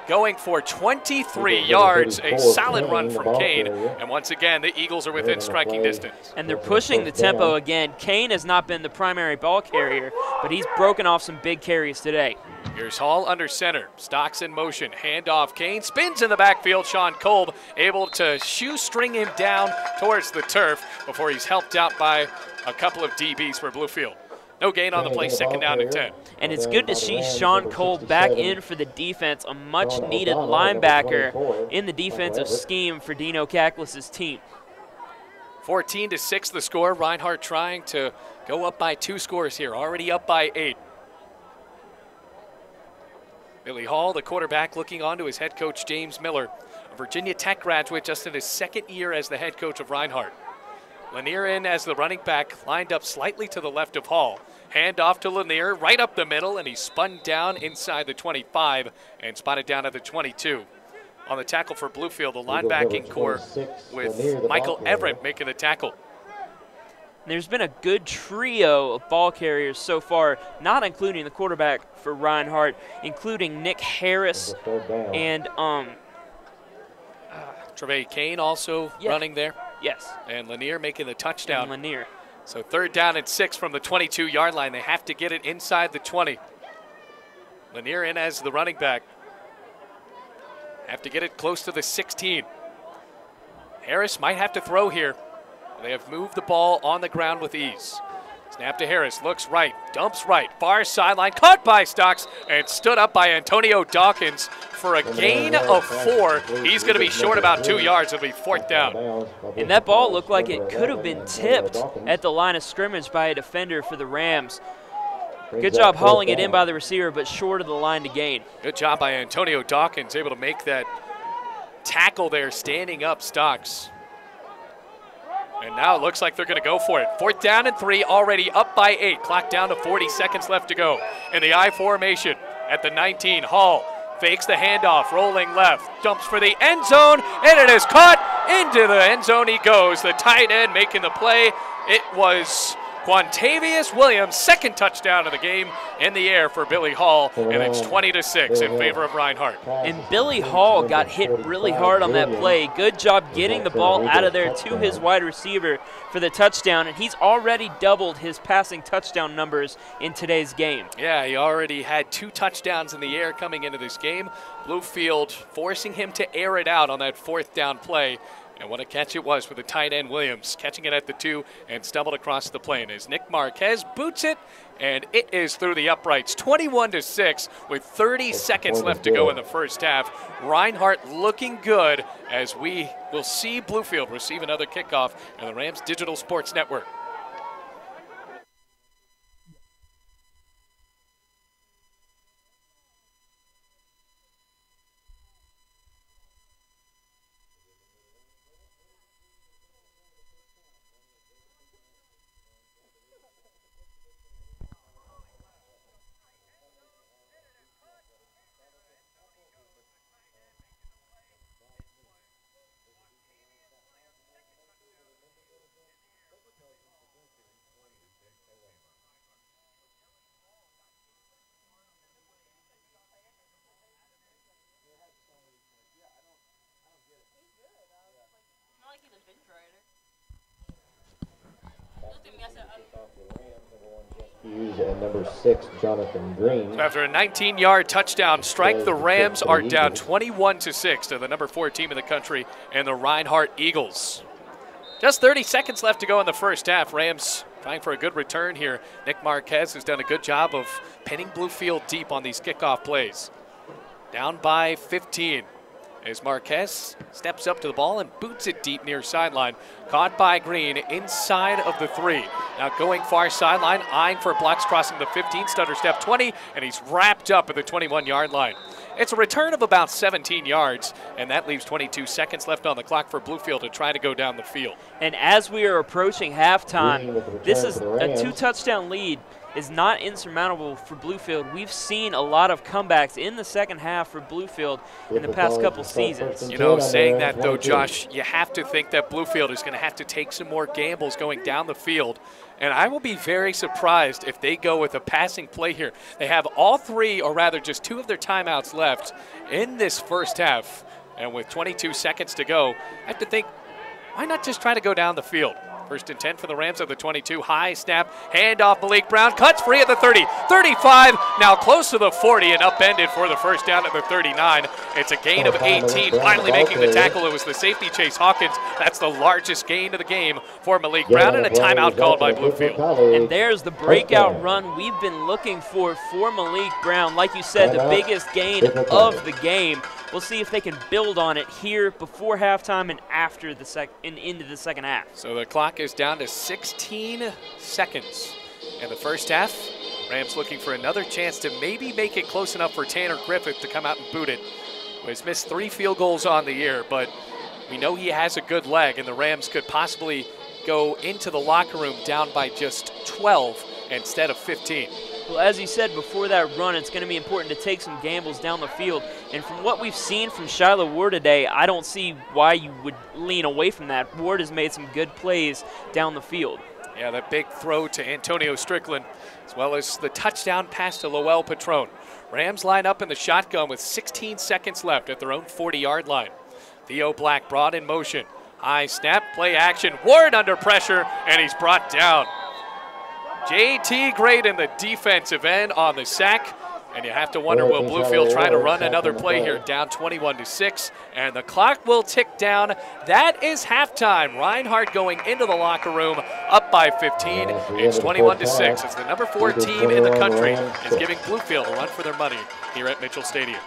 going for 23 yards, a solid run from Kane. And once again, the Eagles are within striking distance. And they're pushing the tempo again. Kane has not been the primary ball carrier, but he's broken off some big carries today. Here's Hall under center, stocks in motion, handoff, Kane spins in the backfield. Sean Kolb able to shoestring him down towards the turf before he's helped out by a couple of DBs for Bluefield. No gain on the play, 2nd down and 10. And it's good to see Sean Kolb back in for the defense, a much-needed linebacker in the defensive scheme for Dino Cackless' team. 14-6 the score. Reinhardt trying to go up by 2 scores here, already up by 8. Billy Hall, the quarterback, looking on to his head coach, James Miller, a Virginia Tech graduate just in his 2nd year as the head coach of Reinhardt. Lanier in as the running back, lined up slightly to the left of Hall. Hand off to Lanier, right up the middle, and he's spun down inside the 25 and spotted down at the 22. On the tackle for Bluefield, the linebacking core with Michael Everett making the tackle. There's been a good trio of ball carriers so far, not including the quarterback for Reinhardt, including Nick Harris and Trevay Kane also running there. Yes. And Lanier making the touchdown. And Lanier. So 3rd down and 6 from the 22-yard line. They have to get it inside the 20. Lanier in as the running back. Have to get it close to the 16. Harris might have to throw here. They have moved the ball on the ground with ease. Snap to Harris, looks right, dumps right, far sideline, caught by Stocks, and stood up by Antonio Dawkins for a gain of 4. He's going to be short about 2 yards. It'll be 4th down. And that ball looked like it could have been tipped at the line of scrimmage by a defender for the Rams. Good job hauling it in by the receiver, but short of the line to gain. Good job by Antonio Dawkins, able to make that tackle there, standing up Stocks. And now it looks like they're going to go for it. 4th down and 3, already up by 8. Clock down to 40 seconds left to go. In the I formation at the 19, Hall fakes the handoff, rolling left, dumps for the end zone, and it is caught. Into the end zone he goes. The tight end making the play. It was Quantavious Williams, second touchdown of the game in the air for Billy Hall, and it's 20-6 in favor of Reinhardt. And Billy Hall got hit really hard on that play. Good job getting the ball out of there to his wide receiver for the touchdown, and he's already doubled his passing touchdown numbers in today's game. Yeah, he already had 2 touchdowns in the air coming into this game. Bluefield forcing him to air it out on that 4th down play. And what a catch it was for the tight end Williams, catching it at the 2 and stumbled across the plane as Nick Marquez boots it, and it is through the uprights, 21-6 with 30 seconds left to go in the first half. Reinhardt looking good as we will see Bluefield receive another kickoff in the Rams Digital Sports Network. And number 6, Jonathan Green. So after a 19-yard touchdown strike, the Rams are down 21-6 to the number 4 team in the country and the Reinhardt Eagles. Just 30 seconds left to go in the first half. Rams trying for a good return here. Nick Marquez has done a good job of pinning Bluefield deep on these kickoff plays. Down by 15 as Marquez steps up to the ball and boots it deep near sideline. Caught by Green inside of the 3. Now going far sideline, eyeing for blocks crossing the 15, stutter step 20, and he's wrapped up at the 21-yard line. It's a return of about 17 yards, and that leaves 22 seconds left on the clock for Bluefield to try to go down the field. And as we are approaching halftime, this is a 2-touchdown lead is not insurmountable for Bluefield. We've seen a lot of comebacks in the second half for Bluefield in the past couple seasons. You know, saying that though, Josh, you have to think that Bluefield is going to have to take some more gambles going down the field. And I will be very surprised if they go with a passing play here. They have all 3, or rather just 2 of their timeouts left in this first half. And with 22 seconds to go, I have to think, why not just try to go down the field? First and 10 for the Rams at the 22. High snap, handoff Malik Brown, cuts free at the 30, 35, now close to the 40 and upended for the first down at the 39. It's a gain of 18, finally making the tackle. It was the safety Chase Hawkins. That's the largest gain of the game for Malik Brown, and a timeout called by Bluefield. And there's the breakout run we've been looking for Malik Brown. Like you said, the biggest gain of the game. We'll see if they can build on it here before halftime and after the into the second half. So the clock is down to 16 seconds in the first half. Rams looking for another chance to maybe make it close enough for Tanner Griffith to come out and boot it. He's missed 3 field goals on the year, but we know he has a good leg, and the Rams could possibly go into the locker room down by just 12 instead of 15. Well, as you said before that run, it's going to be important to take some gambles down the field. And from what we've seen from Shiloh Ward today, I don't see why you would lean away from that. Ward has made some good plays down the field. Yeah, that big throw to Antonio Strickland, as well as the touchdown pass to Lowell Patron. Rams line up in the shotgun with 16 seconds left at their own 40-yard line. Theo Black brought in motion. High snap, play action. Ward under pressure, and he's brought down. JT Great in the defensive end on the sack. And you have to wonder, will Bluefield try to run another play here? Down 21-6, and the clock will tick down. That is halftime. Reinhardt going into the locker room, up by 15. It's 21-6 as the number 4 team in the country is giving Bluefield a run for their money here at Mitchell Stadium.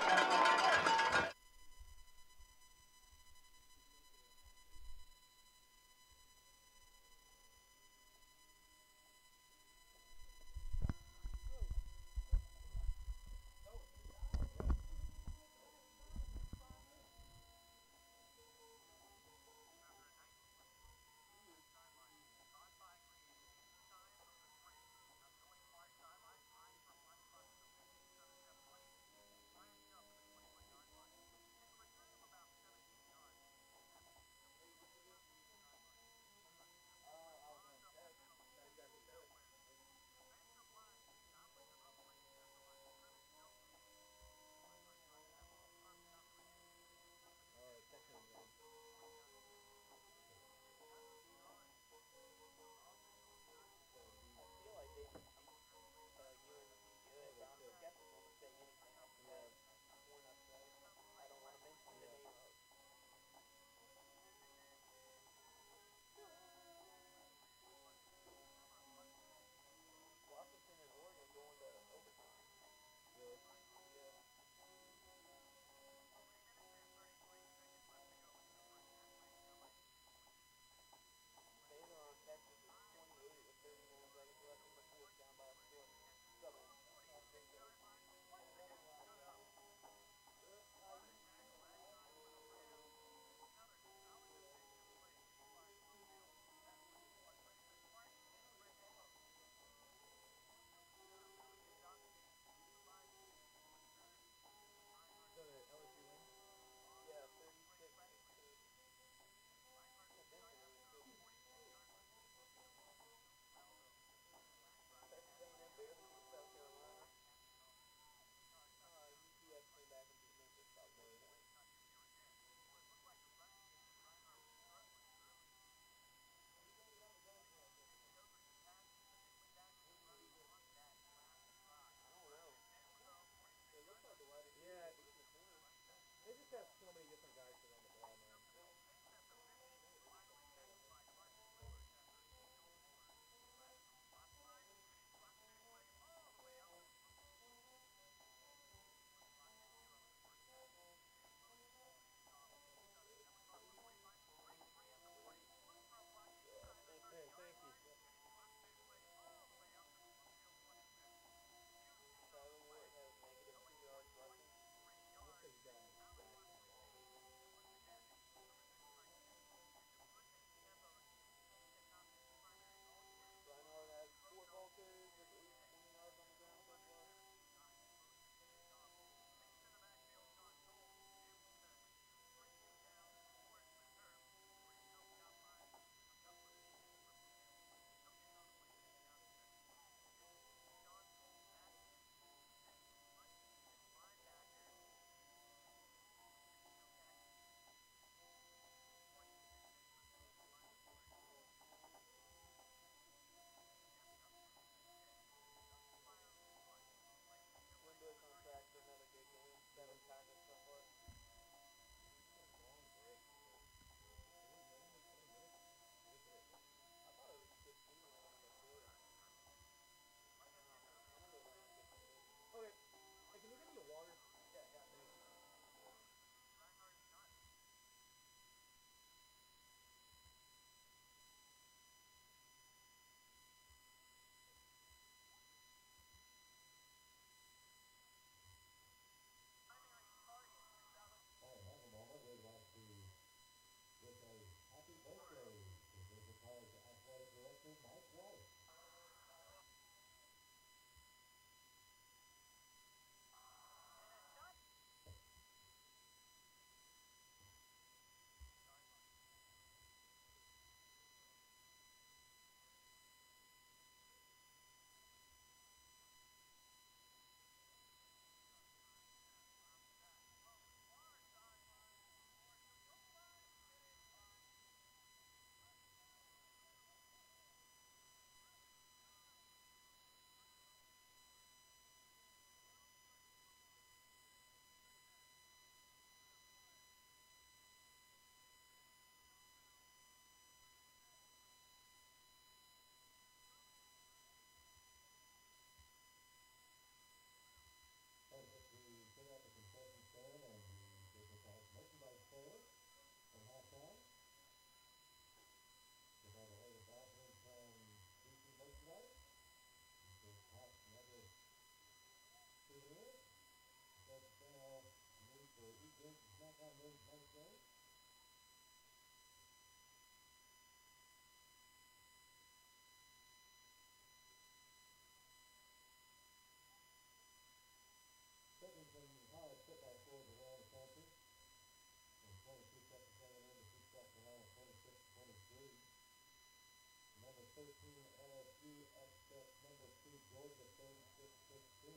LSU upset number 2 Georgia 36-16.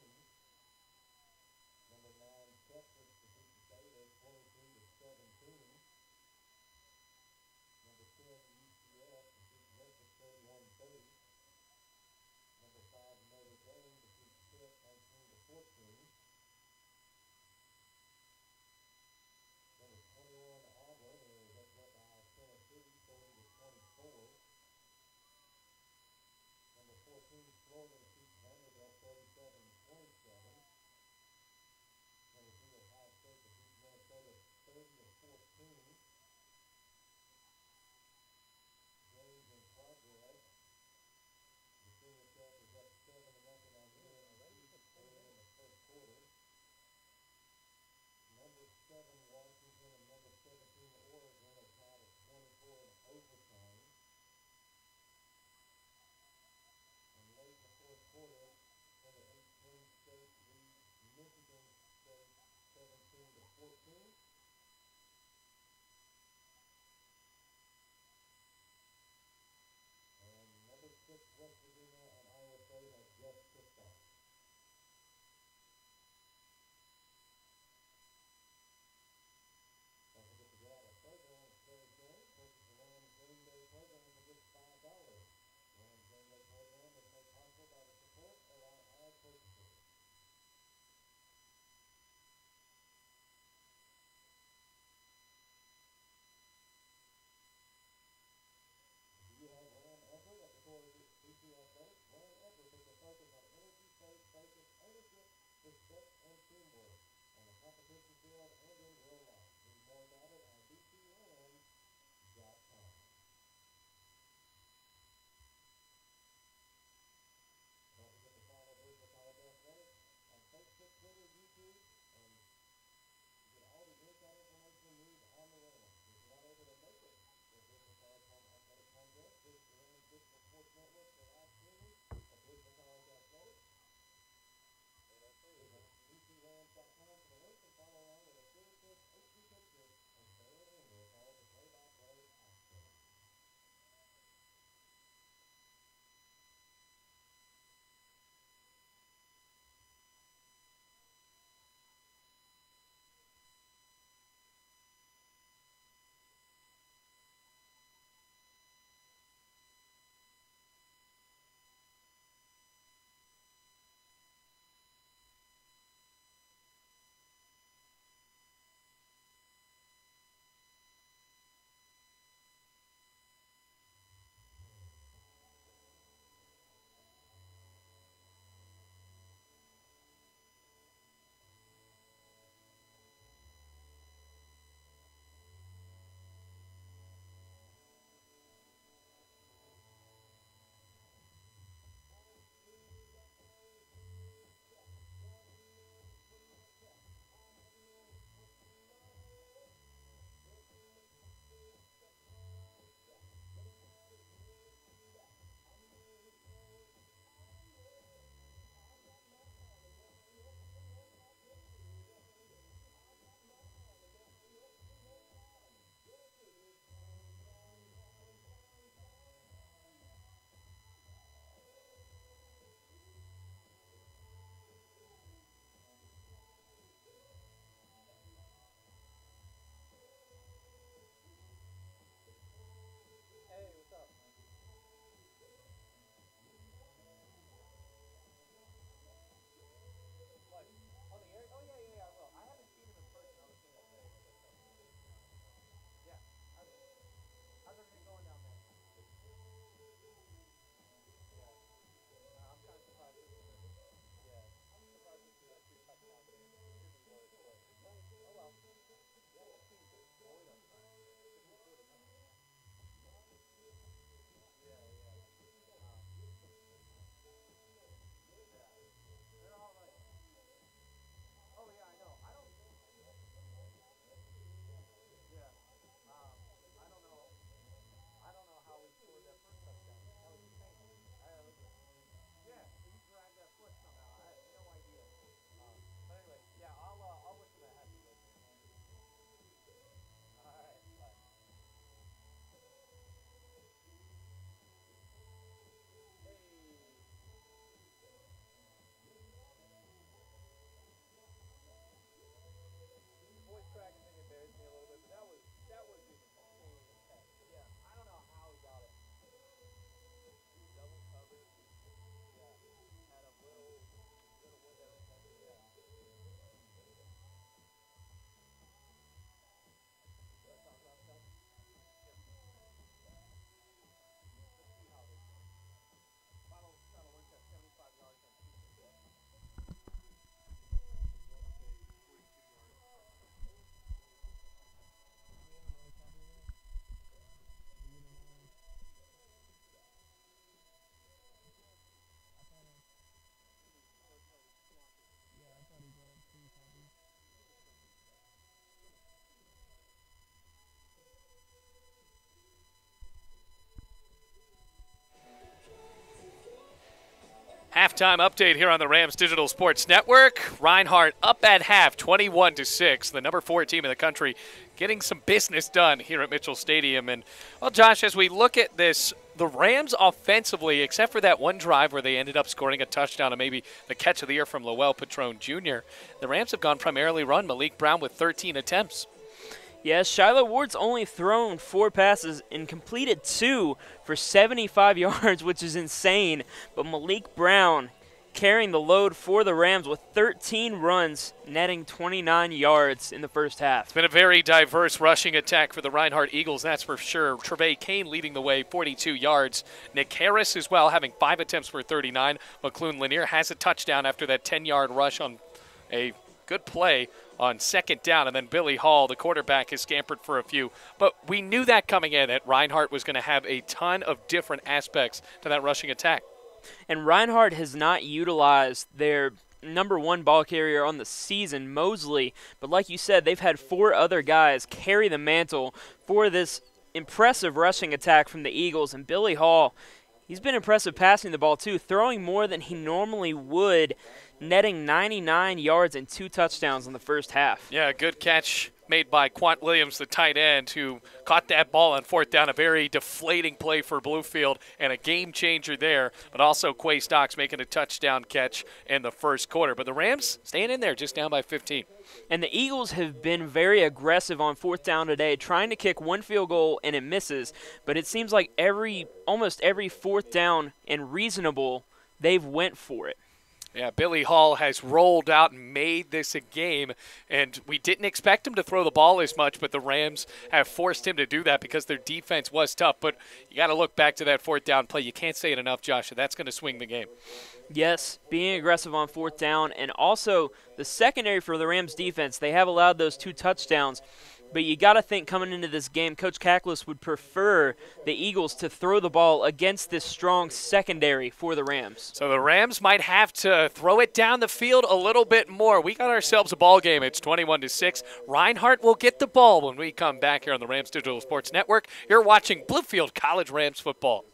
Number 9 Texas defeats Baylor 23-17. Number 10 UCF defeats Memphis 31-30. Number 5 Notre Dame defeats Pitt 19-14. Number 21 Auburn is upset by Tennessee 40-24. Number 14 Florida defeats Vanderbilt 37-27. Number 2 Ohio State defeats Minnesota 30-14. Games in progress. Virginia Tech is up 7-0 on UNLV early in the first quarter. Number 7 Washington and number 17 Oregon are tied at 24 in overtime. And late in the fourth quarter, number 18 State leads Michigan State 17-14. And number 6 West Virginia and Iowa State have just kicked off. Don't forget to get out a program at Cherry County. Purchase the Rams Game Day program for just $5. Rams Game Day program is made possible by the support of our ad purchasers. Do you have Ram effort at the core of BC Athletics? Ram effort is a focus on energy, faith, focus, ownership, respect, and teamwork on the competition field and in real life. Read more about it on bcrams.com. Don't forget to follow Bluefield College Athletics on Facebook, Twitter, YouTube, and get all the inside information you need on the Rams. If you're not able to make it to the Bluefield College Athletic Congress, visit the Rams Digital Sports Network for live streaming of Bluefield College Athletics. Visit bcrams.com for the link and follow along with a clear-cut HD picture of Taylor Ingram with all the play-by-play action. halftime update here on the Rams Digital Sports Network. Reinhardt up at half, 21-6. The number 4 team in the country getting some business done here at Mitchell Stadium. And, well, Josh, as we look at this, the Rams offensively, except for that one drive where they ended up scoring a touchdown and maybe the catch of the year from Lowell Patron Jr., the Rams have gone primarily run. Malik Brown with 13 attempts. Yes, Shiloh Ward's only thrown 4 passes and completed 2 for 75 yards, which is insane. But Malik Brown carrying the load for the Rams with 13 runs, netting 29 yards in the first half. It's been a very diverse rushing attack for the Reinhardt Eagles, that's for sure. Trevay Kane leading the way, 42 yards. Nick Harris as well, having 5 attempts for 39. McClune Lanier has a touchdown after that 10-yard rush on a good play on second down, and then Billy Hall, the quarterback, has scampered for a few. But we knew that coming in, that Reinhardt was going to have a ton of different aspects to that rushing attack. And Reinhardt has not utilized their number 1 ball carrier on the season, Mosley. But like you said, they've had 4 other guys carry the mantle for this impressive rushing attack from the Eagles. And Billy Hall, he's been impressive passing the ball too, throwing more than he normally would, netting 99 yards and 2 touchdowns in the first half. Yeah, good catch made by Quant Williams, the tight end, who caught that ball on 4th down, a very deflating play for Bluefield and a game changer there, but also Quay Stocks making a touchdown catch in the first quarter. But the Rams staying in there, just down by 15. And the Eagles have been very aggressive on 4th down today, trying to kick 1 field goal and it misses, but it seems like almost every 4th down and reasonable, they've went for it. Yeah, Billy Hall has rolled out and made this a game, and we didn't expect him to throw the ball as much, but the Rams have forced him to do that because their defense was tough. But you got to look back to that 4th down play. You can't say it enough, Josh, that's going to swing the game. Yes, being aggressive on 4th down, and also the secondary for the Rams defense, they have allowed those 2 touchdowns. But you got to think coming into this game, Coach Kaklis would prefer the Eagles to throw the ball against this strong secondary for the Rams. So the Rams might have to throw it down the field a little bit more. We got ourselves a ball game. It's 21-6. Reinhardt will get the ball when we come back here on the Rams Digital Sports Network. You're watching Bluefield College Rams football.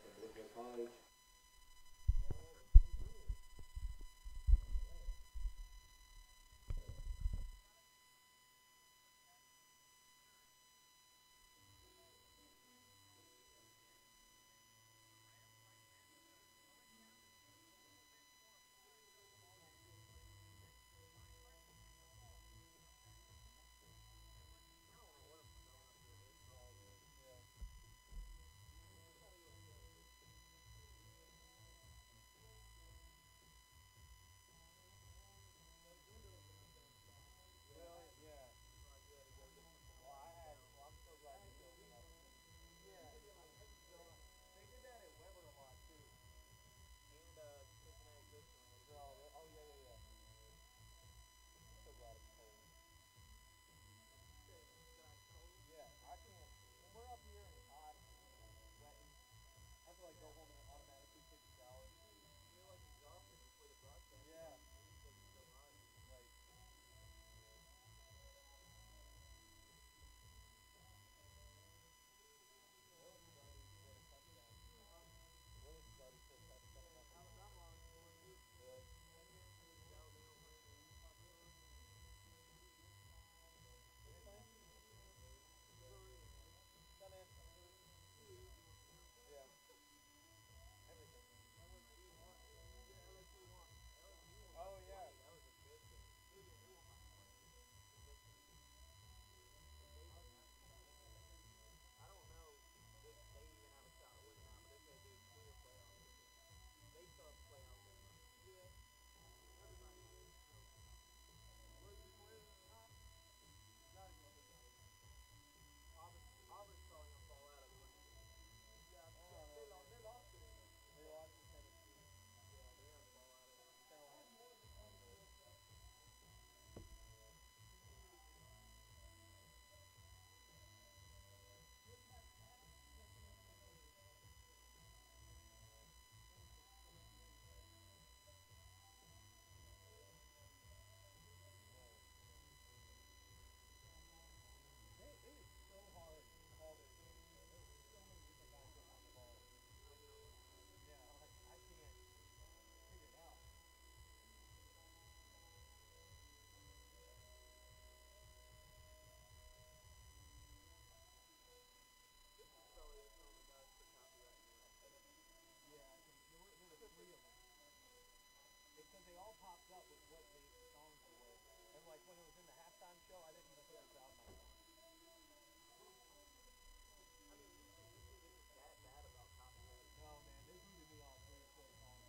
like when it was in the halftime show, I didn't even put the crowd mic on. No, man, they booted me off 3 or 4 times.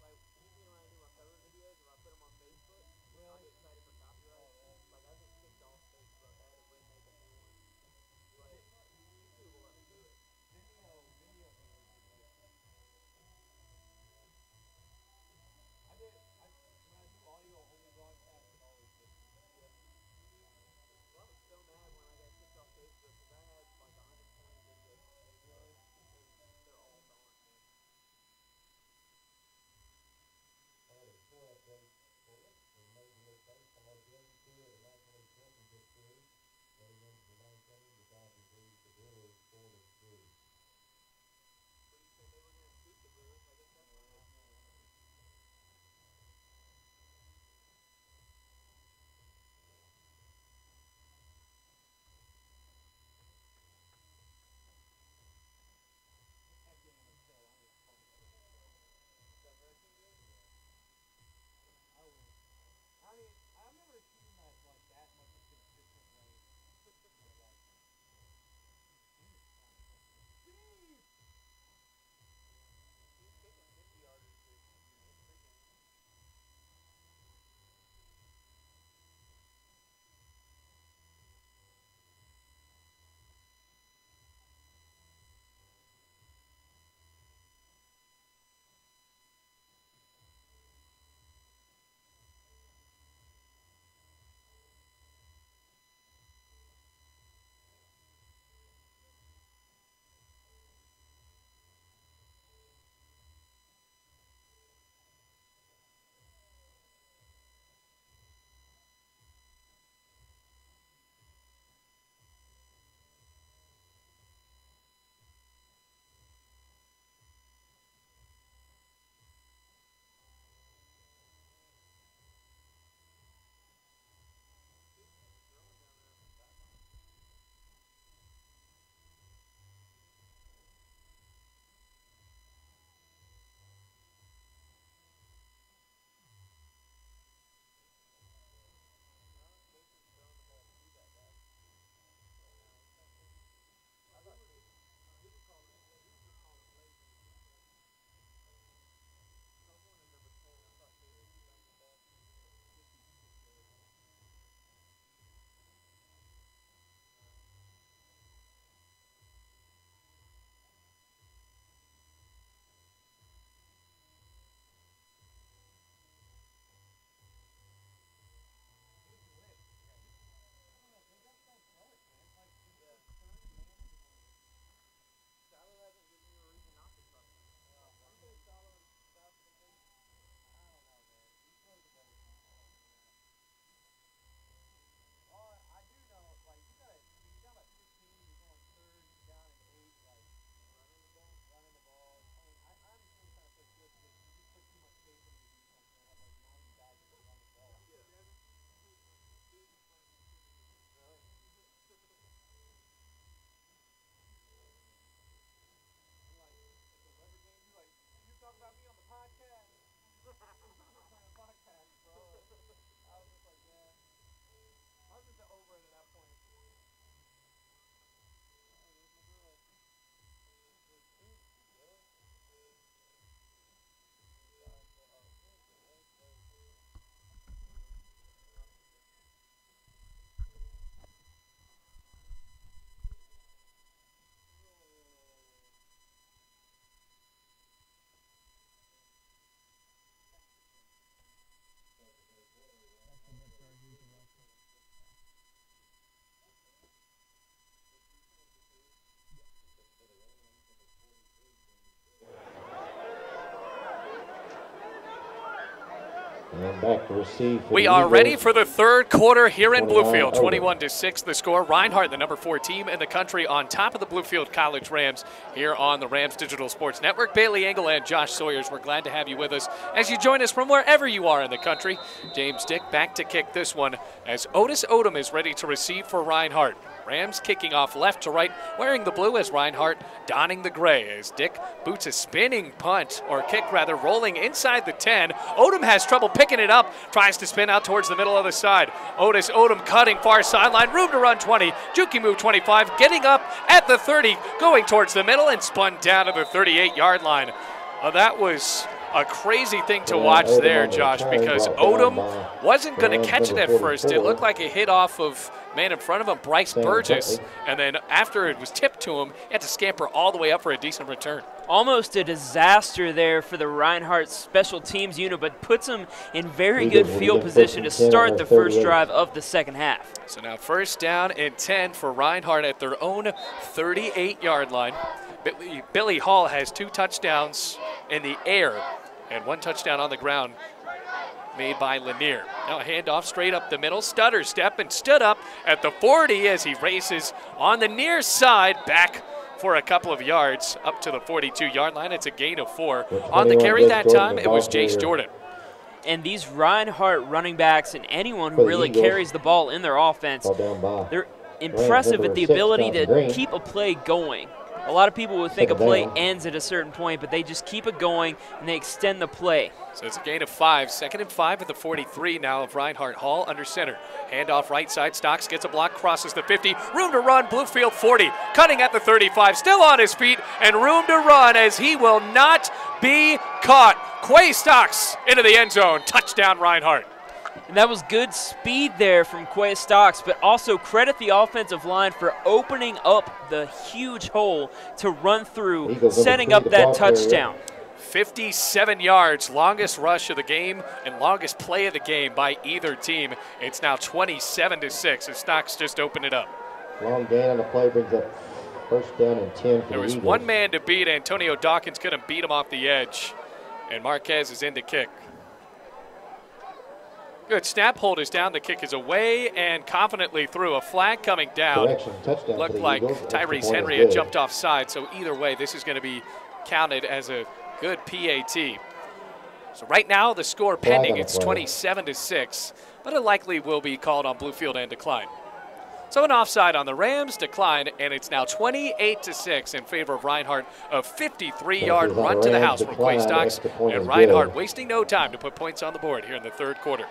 Like, usually when I do my cover videos, if I put them on Facebook, I'll get cited for copyright. Like, I get kicked off Facebook. I had to remake a new one. Like, YouTube will let me do it. Vimeo is ridiculous. When I do audio only broadcast, it always gets me. Well, I was so mad when I got kicked off Facebook because I had like 120 videos on Facebook, and they're all gone, man. I had a score update for it. We made the League Baseball Junior Tour, the National Championship Series. Going into the 9th inning, the Dodgers lead the Brewers 4-3. But you said they were going to sweep the Brewers. I guess that's what happened. That game was so unresponsive. That Hurricane game? I've never seen that like that much of consistent rain in my life. Jeez! He's kicking 50-yarders this year. It's freaking. Shallow hasn't given you a reason not to trust him. I'm saying Shallow and faster than me. I don't know, man. He throws a better football than that. All I do know, like, you got about 15, you're going third, you're down at 8, like, running the ball. I mean, I understand kind of play good because you just put too much faith in your defense, man. Like, knowing you guys are going to run the ball. Yeah. Really? I'm like, the Weber game, you talk about me on the podcast. I'm playing a podcast, bro. I was just like, yeah. I was just over it at that point. Oh, there's my girl. There's pink, bro. And back to receive for We the are Eagles. ready for the third quarter here in 29 Bluefield. over. 21-6 the score. Reinhardt, the number 4 team in the country, on top of the Bluefield College Rams here on the Rams Digital Sports Network. Bailey Engel and Josh Sawyers, we're glad to have you with us as you join us from wherever you are in the country. James Dick back to kick this one as Otis Odom is ready to receive for Reinhardt. Rams kicking off left to right, wearing the blue as Reinhardt donning the gray as Dick boots a spinning punt, or kick rather, rolling inside the 10. Odom has trouble picking it up, tries to spin out towards the middle of the side. Otis Odom cutting far sideline, room to run 20, Juki move 25, getting up at the 30, going towards the middle and spun down to the 38-yard line. That was a crazy thing to watch there, Josh, because Odom wasn't going to catch it at first. It looked like a hit off of man in front of him, Bryce Burgess, and then after it was tipped to him, he had to scamper all the way up for a decent return. Almost a disaster there for the Reinhardt special teams unit, but puts them in very good field position to start the first drive of the second half. So now first down and 10 for Reinhardt at their own 38-yard line. Billy Hall has 2 touchdowns in the air and 1 touchdown on the ground made by Lanier. Now a handoff straight up the middle, stutter step, and stood up at the 40 as he races on the near side back for a couple of yards up to the 42-yard line. It's a gain of 4. On the carry that time, it was Jace Jordan. And these Reinhardt running backs and anyone who really carries the ball in their offense, they're impressive at the ability to keep a play going. A lot of people would think a play ends at a certain point, but they just keep it going and they extend the play. So it's a gain of 5. 2nd and 5 at the 43 now of Reinhardt. Hall under center. Handoff right side. Stocks gets a block, crosses the 50. Room to run, Bluefield 40. Cutting at the 35. Still on his feet and room to run as he will not be caught. Quay Stocks into the end zone. Touchdown, Reinhardt. And that was good speed there from Quay Stocks, but also credit the offensive line for opening up the huge hole to run through, setting up that touchdown. 57 yards, longest rush of the game and longest play of the game by either team. It's now 27-6 as Stocks just opened it up. Long gain on the play brings up first down and 10 for There was the one man to beat. Antonio Dawkins couldn't beat him off the edge, and Marquez is in to kick. Good snap, hold is down, the kick is away, and confidently through. A flag coming down. Looked like Tyrese Henry had jumped offside, so either way, this is going to be counted as a good PAT. So right now, the score pending, it's 27-6, but it likely will be called on Bluefield and decline. So an offside on the Rams, decline, and it's now 28-6 in favor of Reinhardt. A 53-yard run to the house from Quay Stocks, and Reinhardt wasting no time to put points on the board here in the third quarter.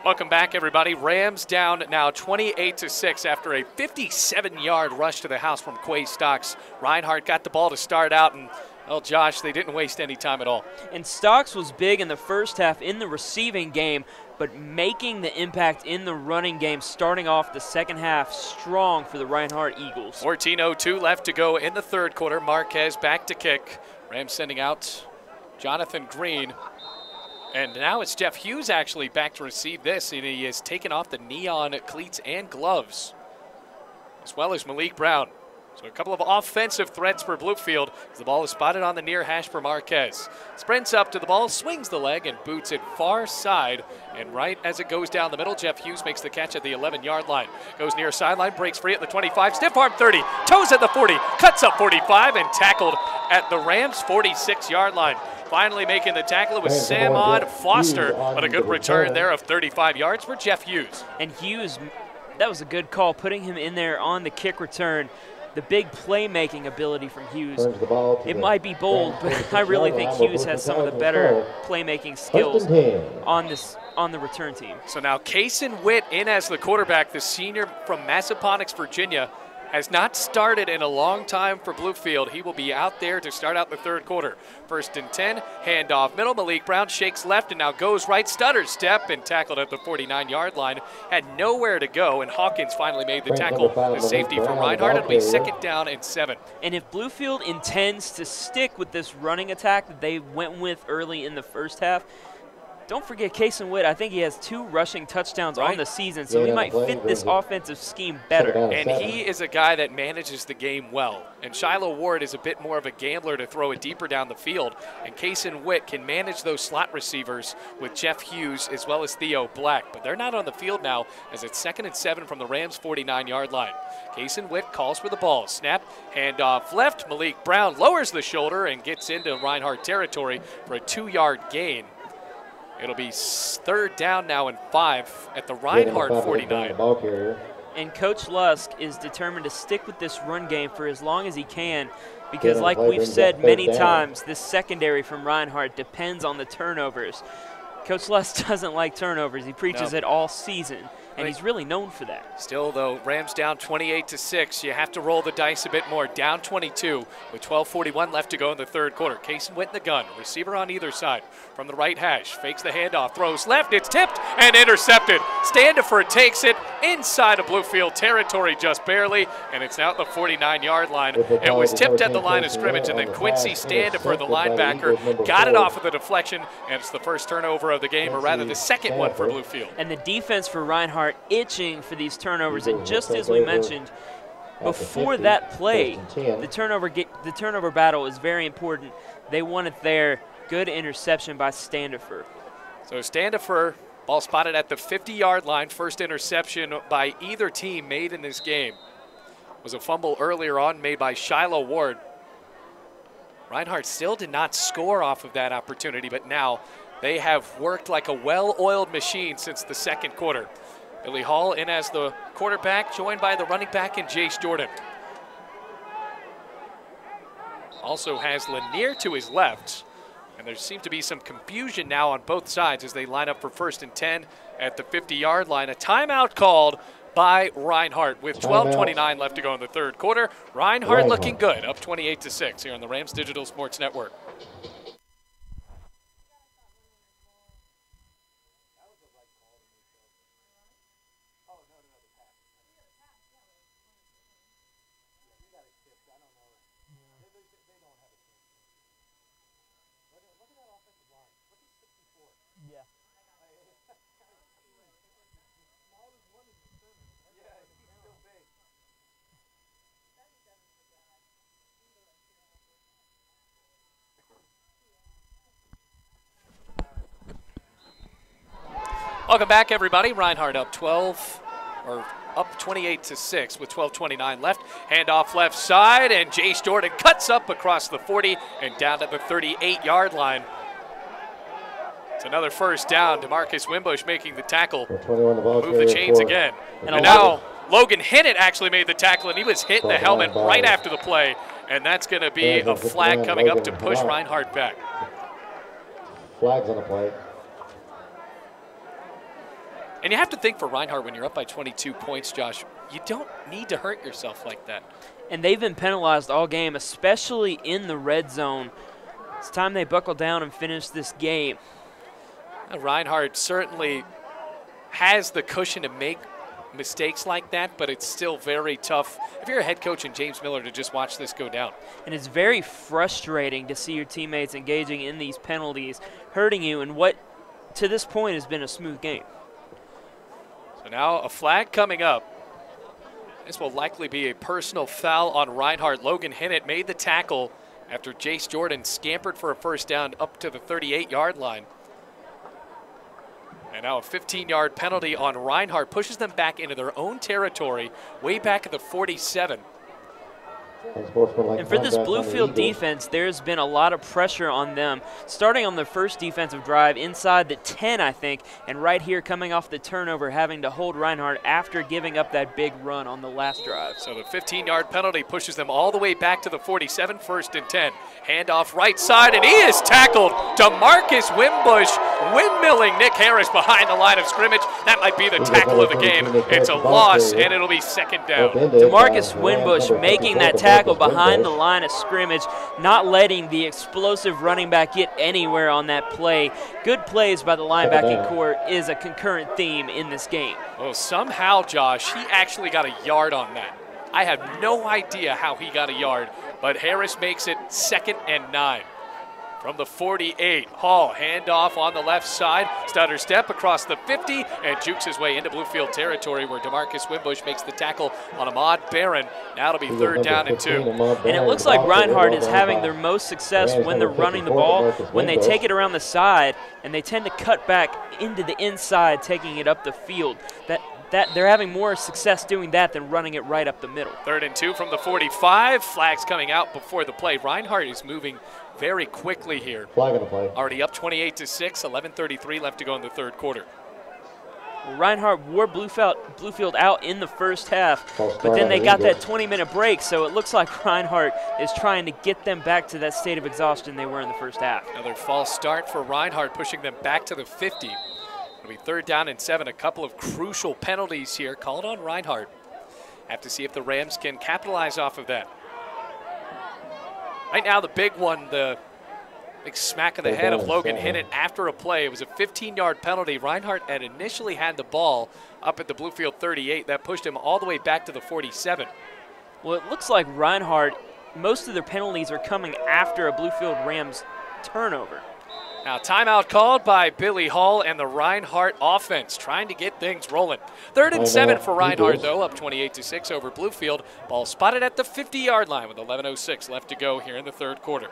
Welcome back, everybody. Rams down now 28-6 after a 57-yard rush to the house from Quay Stocks. Reinhardt got the ball to start out, and, well, Josh, they didn't waste any time at all. And Stocks was big in the first half in the receiving game, but making the impact in the running game, starting off the second half strong for the Reinhardt Eagles. 14:02 left to go in the third quarter. Marquez back to kick. Rams sending out Jonathan Green. And now it's Jeff Hughes actually back to receive this, and he has taken off the neon cleats and gloves, as well as Malik Brown. So a couple of offensive threats for Bluefield as the ball is spotted on the near hash for Marquez. Sprints up to the ball, swings the leg, and boots it far side. And right as it goes down the middle, Jeff Hughes makes the catch at the 11-yard line. Goes near sideline, breaks free at the 25, stiff arm 30, toes at the 40, cuts up 45, and tackled at the Rams' 46-yard line. Finally making the tackle, it was Samad Foster, but a good return there of 35 yards for Jeff Hughes. And Hughes, that was a good call, putting him in there on the kick return. The big playmaking ability from Hughes. It might be bold, but I really think Hughes has some of the better playmaking skills on the return team. So now Kason Witt in as the quarterback, the senior from Massaponax, Virginia. has not started in a long time for Bluefield. He will be out there to start out the third quarter. 1st and 10, handoff middle. Malik Brown shakes left and now goes right, stutters step and tackled at the 49-yard line. Had nowhere to go, and Hawkins finally made the tackle. The safety for Reinhardt. It'll be 2nd down and 7. And if Bluefield intends to stick with this running attack that they went with early in the first half, don't forget Kason Witt. I think he has 2 rushing touchdowns on the season, so he might fit this offensive scheme better. And he is a guy that manages the game well. And Shiloh Ward is a bit more of a gambler to throw it deeper down the field. And Kason Witt can manage those slot receivers with Jeff Hughes as well as Theo Black. But they're not on the field now, as it's 2nd and 7 from the Rams' 49-yard line. Kason Witt calls for the ball. Snap, handoff left. Malik Brown lowers the shoulder and gets into Reinhardt territory for a 2-yard gain. It'll be 3rd down now and 5 at the Reinhardt 49. And Coach Lusk is determined to stick with this run game for as long as he can, because like we've said many times, this secondary from Reinhardt depends on the turnovers. Coach Lusk doesn't like turnovers. He preaches it all season, and he's really known for that. Still, though, Rams down 28-6. You have to roll the dice a bit more. Down 22 with 12:41 left to go in the third quarter. Kason Witt in the gun. Receiver on either side. From the right hash. Fakes the handoff. Throws left. It's tipped and intercepted. Standifer takes it inside of Bluefield territory just barely, and it's now at the 49-yard line. It was tipped at the line of scrimmage, and then Quincy Standifer, the linebacker, got it off of the deflection, and it's the first turnover of the game, or rather the second one for Bluefield. And the defense for Reinhardt itching for these turnovers, and just as we mentioned before that play, the turnover battle is very important. They won it there. Good interception by Standifer. So Standifer, ball spotted at the 50-yard line. First interception by either team made in this game. Was a fumble earlier on made by Shiloh Ward. Reinhardt still did not score off of that opportunity, but now they have worked like a well-oiled machine since the second quarter. Billy Hall in as the quarterback, joined by the running back and Jace Jordan. Also has Lanier to his left. And there seems to be some confusion now on both sides as they line up for 1st and 10 at the 50-yard line. A timeout called by Reinhardt with 12:29 left to go in the third quarter. Reinhardt looking good, up 28-6 here on the Rams Digital Sports Network. Welcome back, everybody. Reinhardt up 28-6 with 12:29 left. Handoff left side, and Jace Jordan cuts up across the 40 and down at the 38-yard line. It's another first down. DeMarcus Wimbush making the tackle. Move the chains again. And now Logan Hinnett actually made the tackle, and he was hit in the helmet right after the play. And that's going to be a flag coming up to push Reinhardt back. Flags on the play. And you have to think for Reinhardt, when you're up by 22 points, Josh, you don't need to hurt yourself like that. And they've been penalized all game, especially in the red zone. It's time they buckle down and finish this game. Reinhardt certainly has the cushion to make mistakes like that, but it's still very tough if you're a head coach and James Miller to just watch this go down. And it's very frustrating to see your teammates engaging in these penalties, hurting you in what to this point has been a smooth game. So now a flag coming up. This will likely be a personal foul on Reinhardt. Logan Hinnett made the tackle after Jace Jordan scampered for a first down up to the 38-yard line. And now a 15-yard penalty on Reinhardt pushes them back into their own territory, way back at the 47. And for this Bluefield defense, there's been a lot of pressure on them, starting on the first defensive drive inside the 10, I think, and right here coming off the turnover, having to hold Reinhardt after giving up that big run on the last drive. So the 15-yard penalty pushes them all the way back to the 47, 1st and 10. Handoff right side, and he is tackled. DeMarcus Wimbush windmilling Nick Harris behind the line of scrimmage. That might be the tackle of the game. It's a loss, and it'll be second down. DeMarcus Winbush making that tackle behind the line of scrimmage, not letting the explosive running back get anywhere on that play. Good plays by the linebacking core is a concurrent theme in this game. Well, somehow, Josh, he actually got a yard on that. I have no idea how he got a yard, but Harris makes it 2nd and 9. From the 48, Hall, handoff on the left side, stutter step across the 50, and jukes his way into Bluefield territory where DeMarcus Winbush makes the tackle on Ahmad Barron. Now it'll be 3rd down and 2. And it looks like Reinhardt is having their most success when they're running the ball, when they take it around the side, and they tend to cut back into the inside, taking it up the field. That they're having more success doing that than running it right up the middle. 3rd and 2 from the 45. Flags coming out before the play. Reinhardt is moving very quickly here. Flag on the play. Already up 28-6, 11:33 left to go in the 3rd quarter. Well, Reinhardt wore Bluefield out in the first half, but then they got that 20-minute break, so it looks like Reinhardt is trying to get them back to that state of exhaustion they were in the first half. Another false start for Reinhardt, pushing them back to the 50. It'll be 3rd down and 7. A couple of crucial penalties here called on Reinhardt. Have to see if the Rams can capitalize off of that. Right now, the big one, the big smack of the head of Logan Hinnant after a play. It was a 15-yard penalty. Reinhardt had initially had the ball up at the Bluefield 38. That pushed him all the way back to the 47. Well, it looks like Reinhardt, most of their penalties are coming after a Bluefield Rams turnover. Now, timeout called by Billy Hall and the Reinhardt offense, trying to get things rolling. 3rd and 7 for Reinhardt, though, up 28-6 over Bluefield. Ball spotted at the 50-yard line with 11:06 left to go here in the 3rd quarter.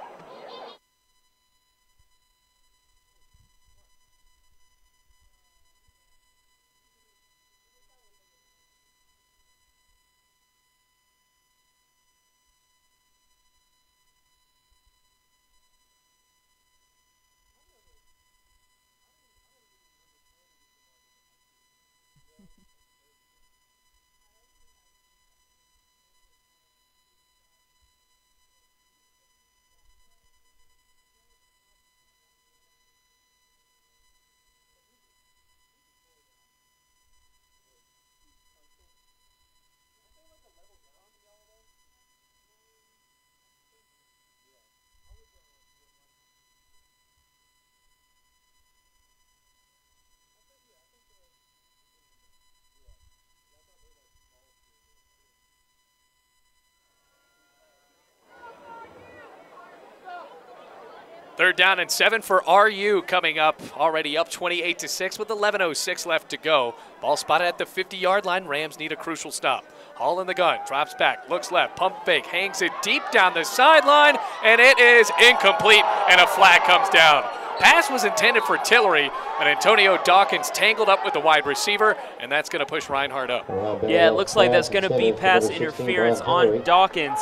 Third down and 7 for RU coming up, already up 28-6 with 11:06 left to go. Ball spotted at the 50-yard line. Rams need a crucial stop. Hall in the gun, drops back, looks left, pump fake, hangs it deep down the sideline, and it is incomplete, and a flag comes down. Pass was intended for Tillery, but Antonio Dawkins tangled up with the wide receiver, and that's going to push Reinhardt up. Yeah, it looks like that's going to be pass interference on Dawkins.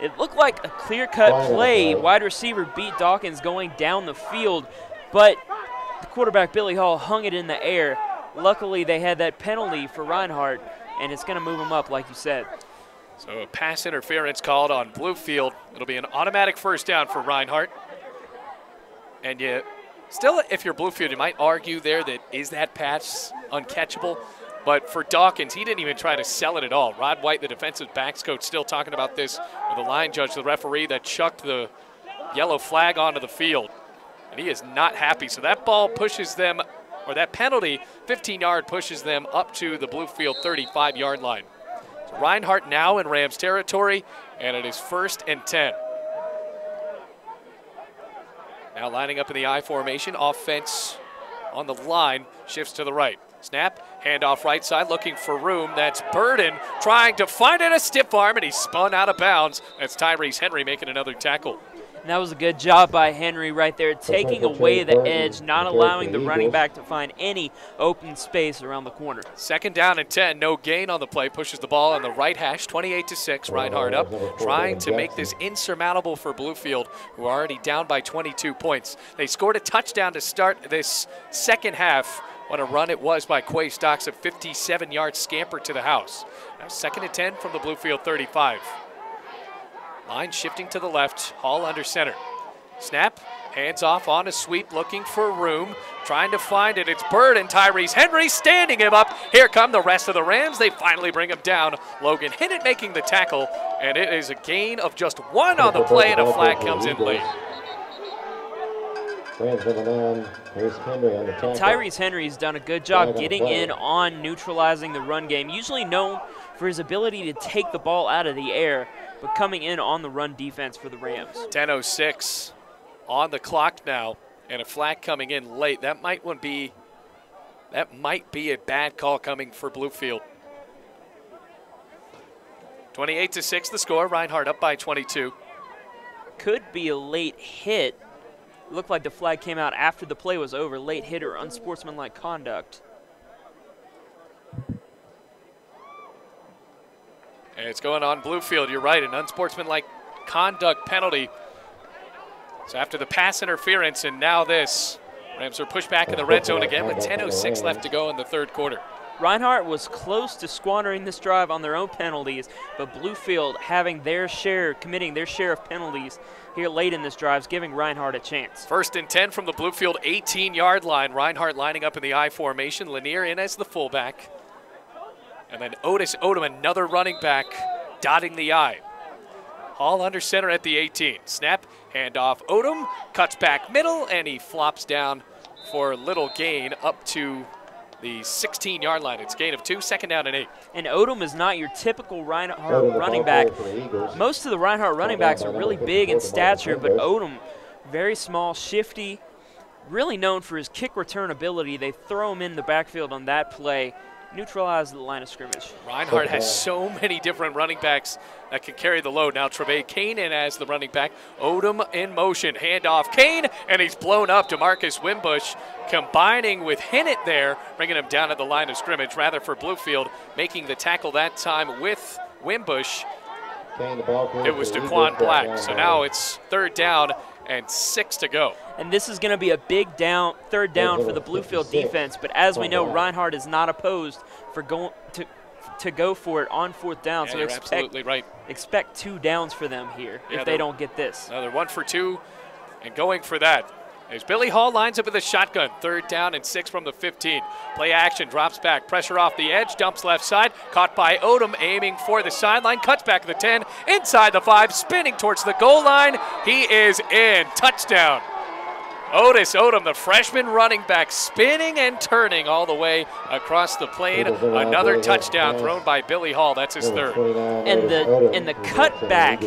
It looked like a clear-cut play. Wide receiver beat Dawkins going down the field, but the quarterback, Billy Hall, hung it in the air. Luckily, they had that penalty for Reinhardt, and it's going to move him up, like you said. So a pass interference called on Bluefield. It'll be an automatic first down for Reinhardt. And you still, if you're Bluefield, you might argue there that is that pass uncatchable. But for Dawkins, he didn't even try to sell it at all. Rod White, the defensive backs coach, still talking about this with the line judge, the referee that chucked the yellow flag onto the field. And he is not happy. So that ball pushes them, or that penalty, 15-yard, pushes them up to the Bluefield 35-yard line. So Reinhardt now in Rams territory, and it is 1st and 10. Now lining up in the I formation, offense on the line, shifts to the right. Snap, handoff right side, looking for room. That's Burden trying to find it, a stiff arm, and he spun out of bounds. That's Tyrese Henry making another tackle. And that was a good job by Henry right there, taking away the edge, not allowing the running back to find any open space around the corner. 2nd down and 10, no gain on the play, pushes the ball on the right hash, 28-6, Reinhardt up, trying to make this insurmountable for Bluefield, who are already down by 22 points. They scored a touchdown to start this second half. What a run it was by Quay Stocks, a 57-yard scamper to the house. Now 2nd and 10 from the Bluefield 35. Line shifting to the left, Hall under center. Snap, hands off on a sweep, looking for room, trying to find it. It's Bird and Tyrese Henry standing him up. Here come the rest of the Rams. They finally bring him down. Logan Hinnant making the tackle, and it is a gain of just 1 on the play, and a flag comes in late. Rams number 9, here's Henry on the tackle. Tyrese Henry's done a good job getting in on neutralizing the run game, usually known for his ability to take the ball out of the air, but coming in on the run defense for the Rams. 10:06 on the clock now, and a flag coming in late. That might be a bad call coming for Bluefield. 28-6 the score. Reinhardt up by 22. Could be a late hit. Looked like the flag came out after the play was over. Late hit or unsportsmanlike conduct. And it's going on Bluefield. You're right, an unsportsmanlike conduct penalty. So after the pass interference and now this, Rams are pushed back in the red zone again with 10:06 left to go in the third quarter. Reinhardt was close to squandering this drive on their own penalties, but Bluefield having their share, committing their share of penalties here late in this drive is giving Reinhardt a chance. 1st and 10 from the Bluefield 18-yard line. Reinhardt lining up in the I formation. Lanier in as the fullback. And then Otis Odom, another running back, dotting the I. Hall under center at the 18. Snap, handoff. Odom cuts back middle, and he flops down for a little gain up to the 16-yard line. It's gain of 2, 2nd down and 8. And Odom is not your typical Reinhardt running back. Most of the Reinhardt running backs are really big in stature, but Odom, very small, shifty, really known for his kick return ability. They throw him in the backfield on that play, neutralize the line of scrimmage. Reinhardt has so many different running backs that can carry the load. Now Trevay Kane in as the running back. Odom in motion, handoff Kane, and he's blown up. DeMarcus Wimbush combining with Hinnant there, bringing him down at the line of scrimmage. Rather for Bluefield, making the tackle that time with Wimbush. It was Daquan Black. So now it's 3rd down and 6 to go. And this is going to be a big third down for the Bluefield defense, but as we know, Reinhardt is not opposed for going to go for it on 4th down. Yeah, so you're absolutely right. Expect 2 downs for them here if they don't get this. Another 1 for 2 and going for that. As Billy Hall lines up with a shotgun, 3rd down and 6 from the 15. Play action, drops back, pressure off the edge, dumps left side, caught by Odom, aiming for the sideline, cuts back to the 10, inside the 5, spinning towards the goal line. He is in. Touchdown. Otis Odom, the freshman running back, spinning and turning all the way across the plane. Another touchdown thrown by Billy Hall. That's his 3rd. And the cutback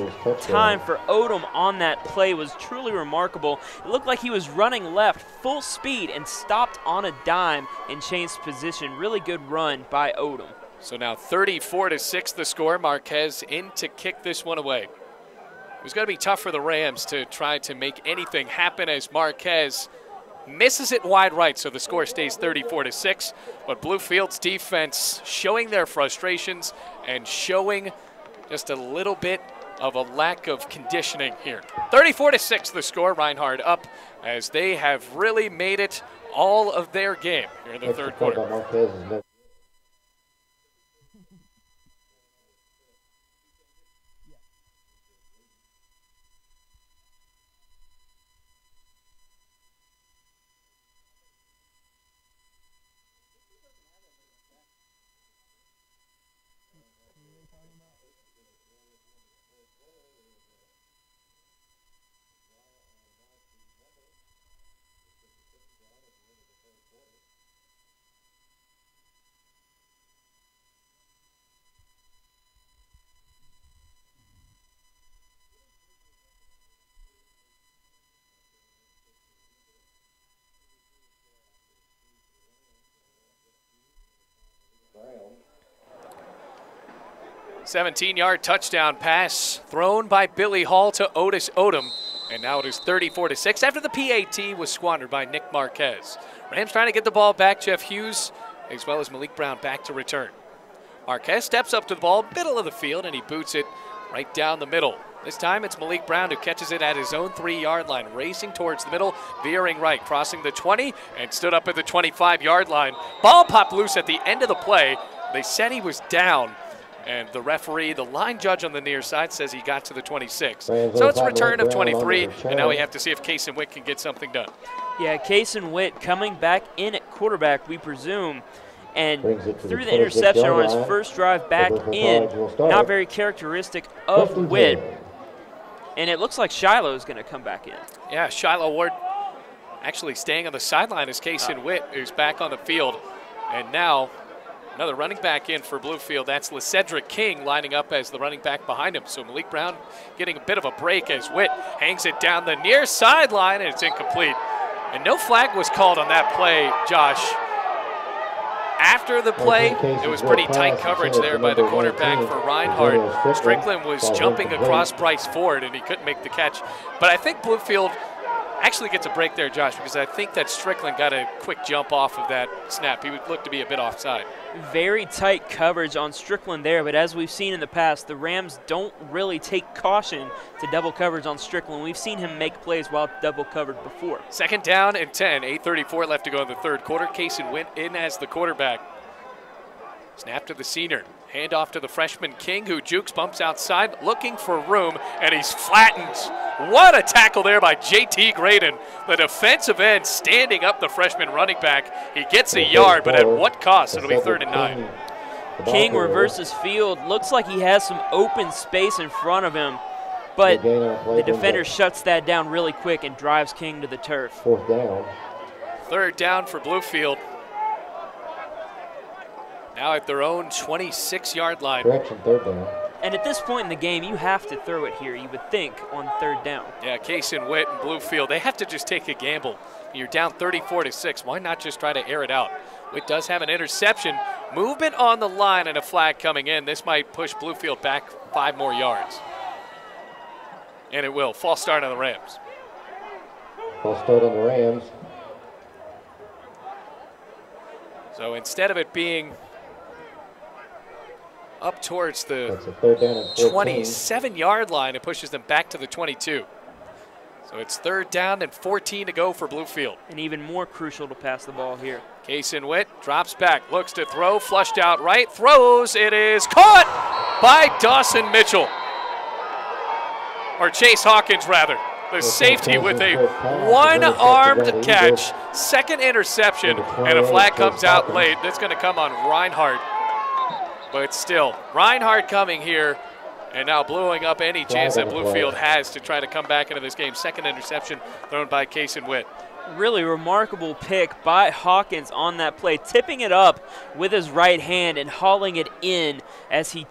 time for Odom on that play was truly remarkable. It looked like he was running left full speed and stopped on a dime and changed position. Really good run by Odom. So now 34-6 the score. Marquez in to kick this one away. It was going to be tough for the Rams to try to make anything happen as Marquez misses it wide right, so the score stays 34-6. But Bluefield's defense showing their frustrations and showing just a little bit of a lack of conditioning here. 34-6 the score. Reinhardt up as they have really made it all of their game here in the third quarter. Brown. 17-yard touchdown pass thrown by Billy Hall to Otis Odom. And now it is 34-6 after the PAT was squandered by Nick Marquez. Rams trying to get the ball back. Jeff Hughes as well as Malik Brown back to return. Marquez steps up to the ball, middle of the field, and he boots it right down the middle. This time it's Malik Brown who catches it at his own 3-yard line, racing towards the middle, veering right, crossing the 20, and stood up at the 25-yard line. Ball popped loose at the end of the play. They said he was down, And the referee, the line judge on the near side, says he got to the 26. Rams So on it's a top return of left, Brown on 23, the and now we return. have to see if Kason Witt can get something done. Yeah, Kason Witt coming back in at quarterback, we presume, and Brings it to threw the the interception 26-yard on his line. first drive back Bluefield in. College will start. Not very characteristic of First and Witt, 10. and it looks like Shiloh's going to come back in. Yeah, Shiloh Ward actually staying on the sideline is Kason Witt, who's back on the field. And now another running back in for Bluefield. That's LeCedric King lining up as the running back behind him. So Malik Brown getting a bit of a break as Witt hangs it down the near sideline, and it's incomplete. And no flag was called on that play, Josh. After the play, it was pretty tight coverage there by the cornerback for Reinhardt. Strickland was jumping across Bryce Ford, and he couldn't make the catch. But I think Bluefield actually gets a break there, Josh, because I think that Strickland got a quick jump off of that snap. He would look to be a bit offside. Very tight coverage on Strickland there, but as we've seen in the past, the Rams don't really take caution to double coverage on Strickland. We've seen him make plays while double covered before. Second down and 10, 8:34 left to go in the third quarter. Kason went in as the quarterback. Snap to the senior. Hand off to the freshman King, who jukes, bumps outside, looking for room, and he's flattened. What a tackle there by J.T. Graydon, the defensive end standing up the freshman running back. He gets a yard, but at what cost? It'll be 3rd and 9. King reverses field. Looks like he has some open space in front of him, but the defender shuts that down really quick and drives King to the turf. 4th down. 3rd down for Bluefield. Now at their own 26-yard line. Correction, 3rd down. And at this point in the game, you have to throw it here, you would think, on 3rd down. Yeah, Kason Witt and Bluefield, they have to just take a gamble. You're down 34-6. Why not just try to air it out? Witt does have an interception. Movement on the line and a flag coming in. This might push Bluefield back 5 more yards. And it will. False start on the Rams. False start on the Rams. So instead of it being up towards the That's a 3rd down and 14. 27-yard line, it pushes them back to the 22. So it's 3rd down and 14 to go for Bluefield. And even more crucial to pass the ball here. Kason Witt drops back, looks to throw, flushed out right, throws. It is caught by Dawson Mitchell. Or Chase Hawkins, rather. The safety with a one-armed catch. Second interception, and a flag comes out late. That's going to come on Reinhardt. But still, Reinhardt coming here and now blowing up any chance that Bluefield has to try to come back into this game. Second interception thrown by Kason Witt. Really remarkable pick by Hawkins on that play, tipping it up with his right hand and hauling it in as he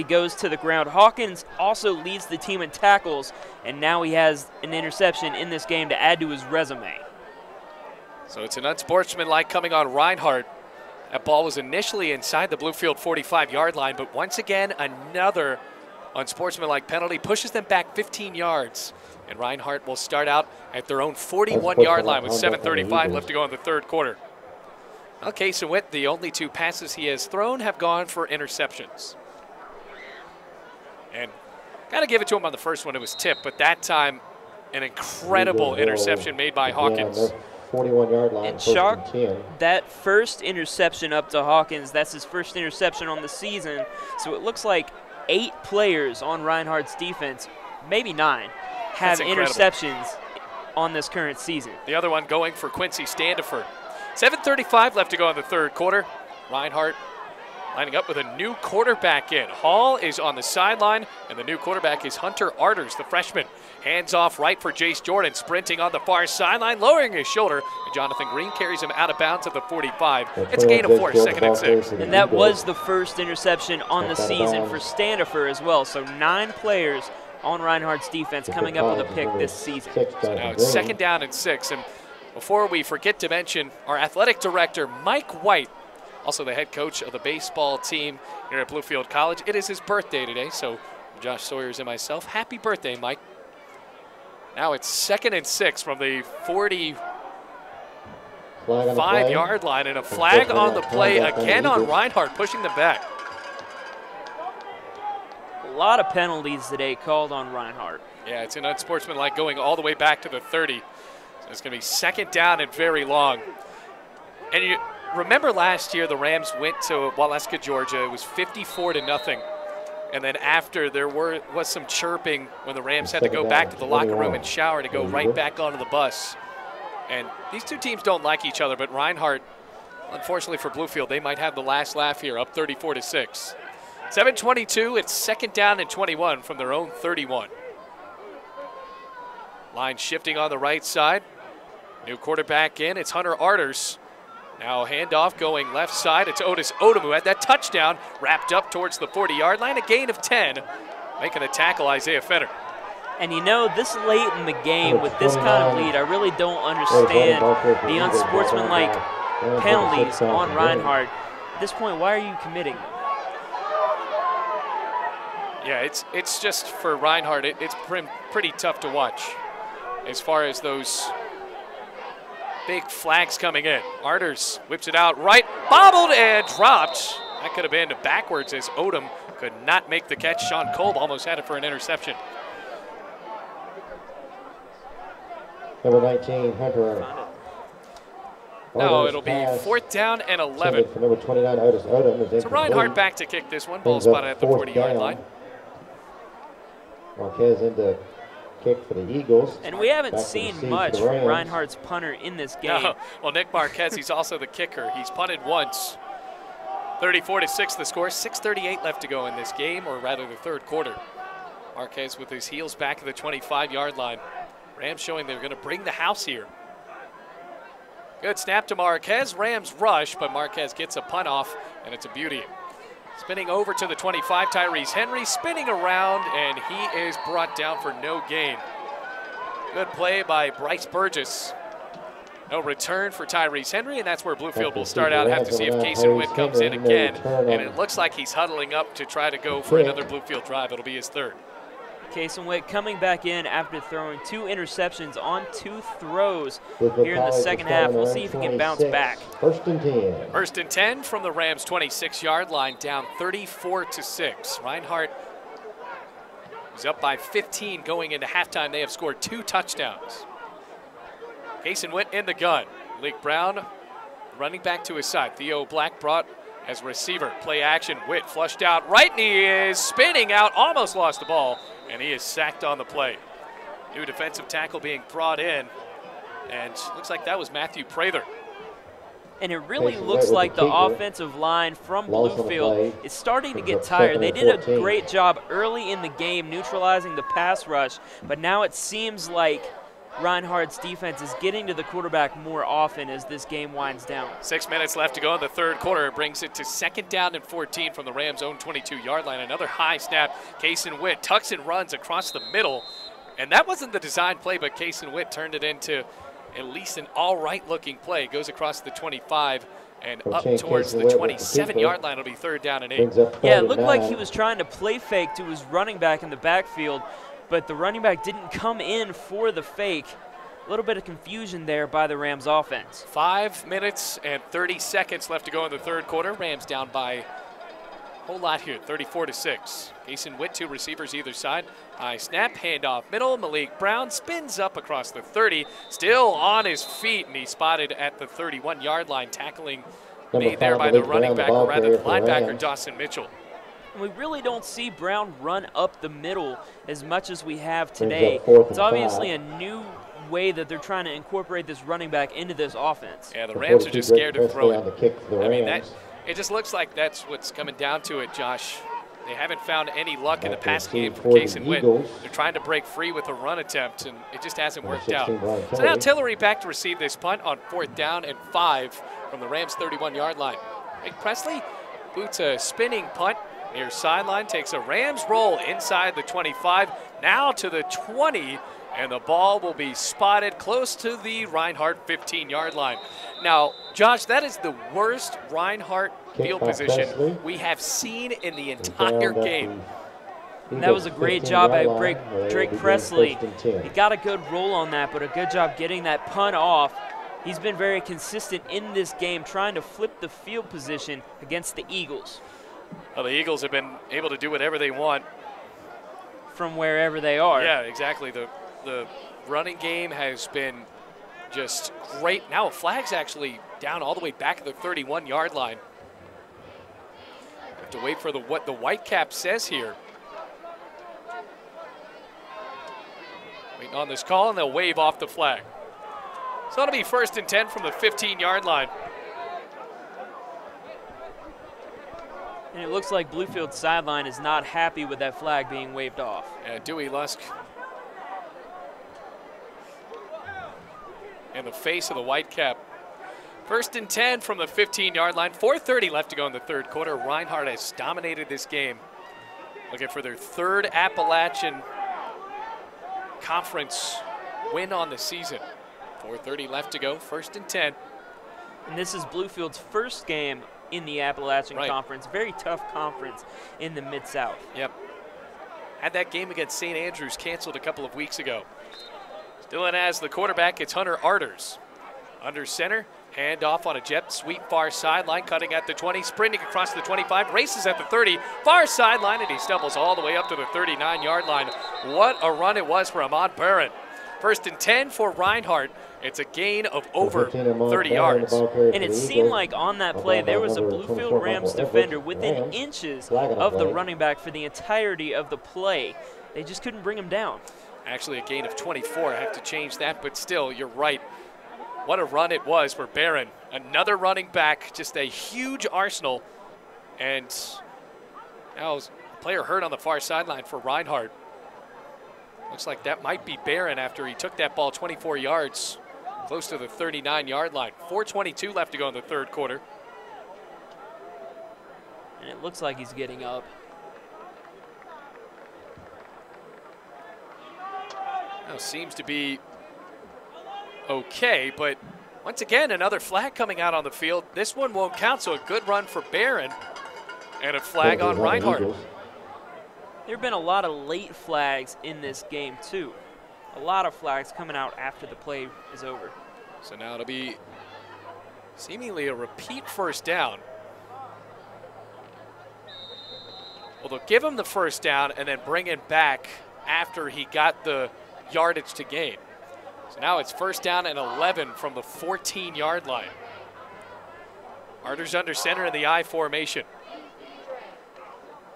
goes to the ground. Hawkins also leads the team in tackles, and now he has an interception in this game to add to his resume. So it's an unsportsmanlike coming on Reinhardt. That ball was initially inside the Bluefield 45-yard line, but once again, another unsportsmanlike penalty pushes them back 15 yards. And Reinhardt will start out at their own 41-yard line with 7:35 left to go in the third quarter. Well, Kason Witt, the only 2 passes he has thrown have gone for interceptions. And got to give it to him on the first one. It was tipped, but that time an incredible interception made by Hawkins. 41-yard line, And 1st Shock, and 10. that first interception up to Hawkins, that's his first interception on the season. So it looks like 8 players on Reinhardt's defense, maybe 9, have interceptions on this current season. The other one going for Quincy Standiford. 7:35 left to go in the third quarter. Reinhardt lining up with a new quarterback in. Hall is on the sideline, and the new quarterback is Hunter Arters, the freshman. Hands off right for Jace Jordan, sprinting on the far sideline, lowering his shoulder, and Jonathan Green carries him out of bounds at the 45. It's a gain of 4, 2nd and 6. And that was the first interception on the season for Standifer as well. So 9 players on Reinhardt's defense coming up with a pick this season. So now it's 2nd down and 6. And before we forget to mention our athletic director, Mike White, also the head coach of the baseball team here at Bluefield College. It is his birthday today, so Josh Sawyers and myself, happy birthday, Mike. Now it's 2nd and 6 from the 45-yard line, and a flag on the play again on Reinhardt, pushing them back. A lot of penalties today called on Reinhardt. Yeah, it's an unsportsmanlike going all the way back to the 30. So it's going to be 2nd down and very long. And remember last year the Rams went to Waleska, Georgia. It was 54-0. And then after, there was some chirping when the Rams had to go back to the locker room and shower to go right back onto the bus. And these two teams don't like each other, but Reinhardt, unfortunately for Bluefield, they might have the last laugh here, up 34-6. 7:22, it's 2nd down and 21 from their own 31. Line shifting on the right side. New quarterback in, it's Hunter Arters. Now handoff going left side. It's Otis Odom who had that touchdown wrapped up towards the 40-yard line. A gain of 10. Making the tackle, Isaiah Fenner. And you know, this late in the game with this kind of lead, I really don't understand the unsportsmanlike penalties on Reinhardt. At this point, why are you committing them? Yeah, it's just for Reinhardt, it's pretty tough to watch as far as those big flags coming in. Arters whips it out right, bobbled and dropped. That could have been backwards as Odom could not make the catch. Sean Kolb almost had it for an interception. Number 19, Hunter. No, it'll be 4th down and 11. For number 29, Otis Odom. Is so Reinhardt back to kick this one. Ball spotted at the 40-yard line. Marquez into kick for the Eagles. And we haven't seen much from Reinhardt's punter in this game. No. Well, Nick Marquez, he's also the kicker. He's punted once. 34-6 the score. 6:38 left to go in this game, or rather the third quarter. Marquez with his heels back at the 25-yard line. Rams showing they're going to bring the house here. Good snap to Marquez. Rams rush, but Marquez gets a punt off, and it's a beauty. Spinning over to the 25, Tyrese Henry spinning around, and he is brought down for no gain. Good play by Bryce Burgess. No return for Tyrese Henry, and that's where Bluefield will start out. Have to see if Kason Witt comes in again, and it looks like he's huddling up to try to go for another Bluefield drive. It'll be his third. Kason Witt coming back in after throwing 2 interceptions on 2 throws here in the second half. We'll see if he can bounce back. 1st and 10. 1st and 10 from the Rams' 26-yard line, down 34-6. Reinhardt is up by 15 going into halftime. They have scored 2 touchdowns. Kason Witt in the gun. Malik Brown running back to his side. Theo Black brought as receiver. Play action. Witt flushed out right, and he is spinning out. Almost lost the ball, and he is sacked on the play. New defensive tackle being brought in, and looks like that was Matthew Prather. And it really looks like the offensive line from Bluefield is starting to get tired. They did a great job early in the game neutralizing the pass rush, but now it seems like Reinhardt's defense is getting to the quarterback more often as this game winds down. 6 minutes left to go in the third quarter. It brings it to 2nd down and 14 from the Rams' own 22-yard line. Another high snap. Kason Witt tucks and runs across the middle. And that wasn't the design play, but Kason Witt turned it into at least an all-right-looking play. Goes across the 25 and up towards the 27-yard line. It'll be 3rd down and 8. Yeah, it looked like he was trying to play fake to his running back in the backfield, but the running back didn't come in for the fake. A little bit of confusion there by the Rams offense. 5 minutes and 30 seconds left to go in the third quarter. Rams down by a whole lot here, 34-6. Kason Witt, 2 receivers either side. High snap, handoff middle. Malik Brown spins up across the 30, still on his feet, and he's spotted at the 31-yard line, tackling made there by the running back, or rather the linebacker, Dawson Mitchell. We really don't see Brown run up the middle as much as we have today. It's obviously a new way that they're trying to incorporate this running back into this offense. Yeah, the Rams are just scared to throw it. I mean, it just looks like that's what's coming down to it, Josh. They haven't found any luck in the pass game for Kason Witt. They're trying to break free with a run attempt, and it just hasn't worked out. So now Tillery back to receive this punt on 4th down and 5 from the Rams' 31-yard line. Rick Presley boots a spinning punt near sideline, takes a Rams roll inside the 25, now to the 20, and the ball will be spotted close to the Reinhardt 15-yard line. Now, Josh, that is the worst Reinhardt field position we have seen in the entire game. And that was a great job by Drake Presley. He got a good roll on that, but a good job getting that punt off. He's been very consistent in this game, trying to flip the field position against the Eagles. Well, the Eagles have been able to do whatever they want from wherever they are. Yeah, exactly. The running game has been just great. Now a flag's actually down all the way back at the 31-yard line. Have to wait for what the white cap says here. Waiting on this call, and they'll wave off the flag. So it'll be 1st and 10 from the 15-yard line. And it looks like Bluefield's sideline is not happy with that flag being waved off. And Dewey Lusk in the face of the white cap. 1st and 10 from the 15-yard line. 4:30 left to go in the third quarter. Reinhardt has dominated this game. Looking for their 3rd Appalachian Conference win on the season. 4:30 left to go. 1st and 10. And this is Bluefield's first game in the Appalachian Conference. Very tough conference in the Mid-South. Yep. Had that game against St. Andrews canceled a couple of weeks ago. Still in as the quarterback, it's Hunter Arders. Under center, hand off on a jet sweep far sideline, cutting at the 20, sprinting across the 25, races at the 30, far sideline, and he stumbles all the way up to the 39-yard line. What a run it was for Ahmad Barron. 1st and 10 for Reinhardt. It's a gain of over 30 yards. And it seemed like on that play there was a Bluefield Rams defender within inches of the running back for the entirety of the play. They just couldn't bring him down. Actually a gain of 24. I have to change that, but still, you're right. What a run it was for Barron. Another running back, just a huge arsenal. And now a player hurt on the far sideline for Reinhardt. Looks like that might be Barron after he took that ball 24 yards, close to the 39-yard line. 4:22 left to go in the third quarter. And it looks like he's getting up. Now seems to be okay, but once again, another flag coming out on the field. This one won't count, so a good run for Barron and a flag on Reinhardt. There have been a lot of late flags in this game, too. A lot of flags coming out after the play is over. So now it'll be seemingly a repeat 1st down. Well, they'll give him the 1st down and then bring him back after he got the yardage to gain. So now it's 1st down and 11 from the 14-yard line. Arders under center in the I formation.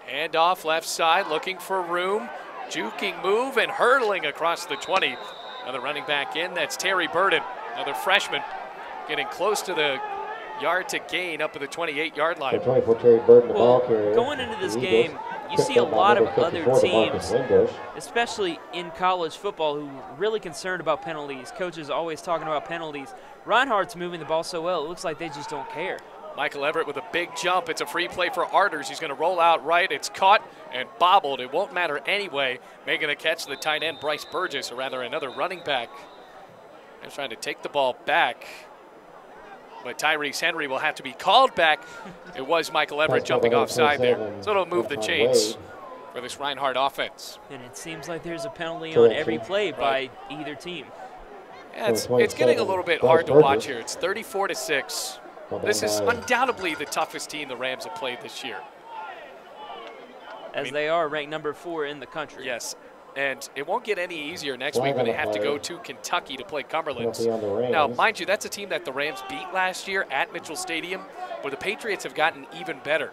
Hand off left side, looking for room. Juking move and hurtling across the 20. Another running back in, that's Terry Burden, another freshman, getting close to the yard to gain up at the 28-yard line. Well, going into this game, you see a lot of other teams, especially in college football, who are really concerned about penalties. Coaches always talking about penalties. Reinhardt's moving the ball so well, it looks like they just don't care. Michael Everett with a big jump. It's a free play for Arders. He's going to roll out right. It's caught and bobbled. It won't matter anyway. Making a catch, the tight end, Bryce Burgess, or rather another running back. They're trying to take the ball back. But Tyrese Henry will have to be called back. It was Michael Everett jumping offside there. So it'll move the chains for this Reinhardt offense. And it seems like there's a penalty on every play by either team. Yeah, it's getting a little bit hard to watch here. It's 34-6. This is undoubtedly the toughest team the Rams have played this year. As they are ranked number 4 in the country. Yes, and it won't get any easier next week when they have to go to Kentucky to play Cumberland. Now, mind you, that's a team that the Rams beat last year at Mitchell Stadium, but the Patriots have gotten even better.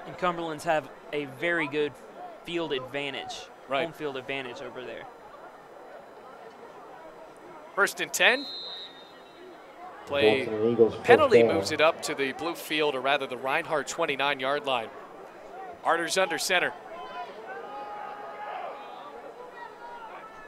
And Cumberlands have a very good field advantage, home field advantage over there. 1st and 10. Penalty moves it up to the Bluefield, or rather the Reinhardt 29-yard line. Arders under center.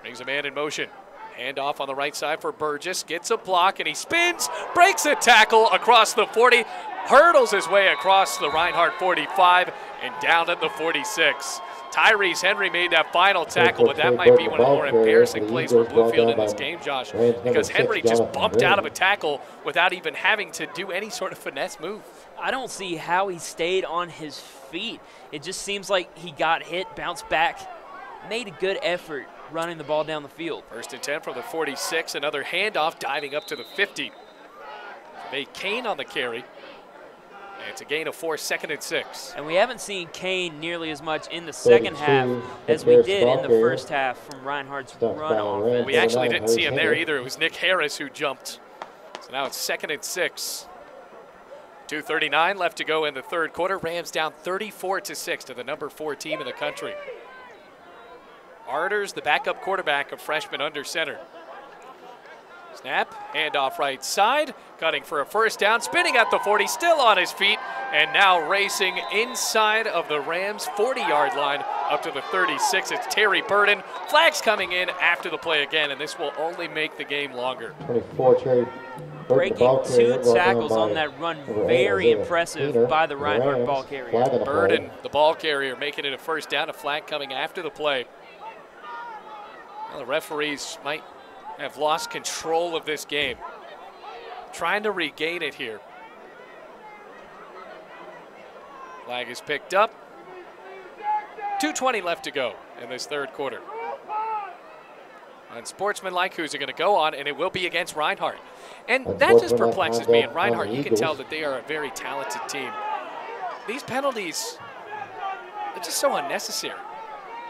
Brings a man in motion. Hand off on the right side for Burgess. Gets a block and he spins, breaks a tackle across the 40, hurdles his way across the Reinhardt 45 and down at the 46. Tyrese Henry made that final tackle, but that might be one of the more embarrassing plays for Bluefield in this game, Josh, because Henry just bumped out of a tackle without even having to do any sort of finesse move. I don't see how he stayed on his feet. It just seems like he got hit, bounced back, made a good effort running the ball down the field. 1st and 10 from the 46, another handoff diving up to the 50. May Kane on the carry. And it's a gain of 4, 2nd and 6. And we haven't seen Kane nearly as much in the second 32, half as we Harris did in the Barker. first half from Reinhardt's Stuffed run by offense. Rand. We actually didn't see him there Harris either. It was Nick Harris who jumped. So now it's 2nd and 6. 2:39 left to go in the third quarter. Rams down 34-6 to the number 4 team in the country. Arders, the backup quarterback, a freshman under center. Snap, handoff right side, cutting for a first down, spinning at the 40, still on his feet, and now racing inside of the Rams' 40-yard line up to the 36. It's Terry Burden. Flags coming in after the play again, and this will only make the game longer. 24, Terry. Breaking 2 tackles on that run, very impressive by the Reinhardt ball carrier. Burden, the ball carrier, making it a first down, a flag coming after the play. Well, the referees might have lost control of this game. Trying to regain it here. Flag is picked up. 2:20 left to go in this third quarter. Unsportsmanlike, who's it going to go on, and it will be against Reinhardt. And that just perplexes me. And Reinhardt, you can tell that they are a very talented team. These penalties, they're just so unnecessary.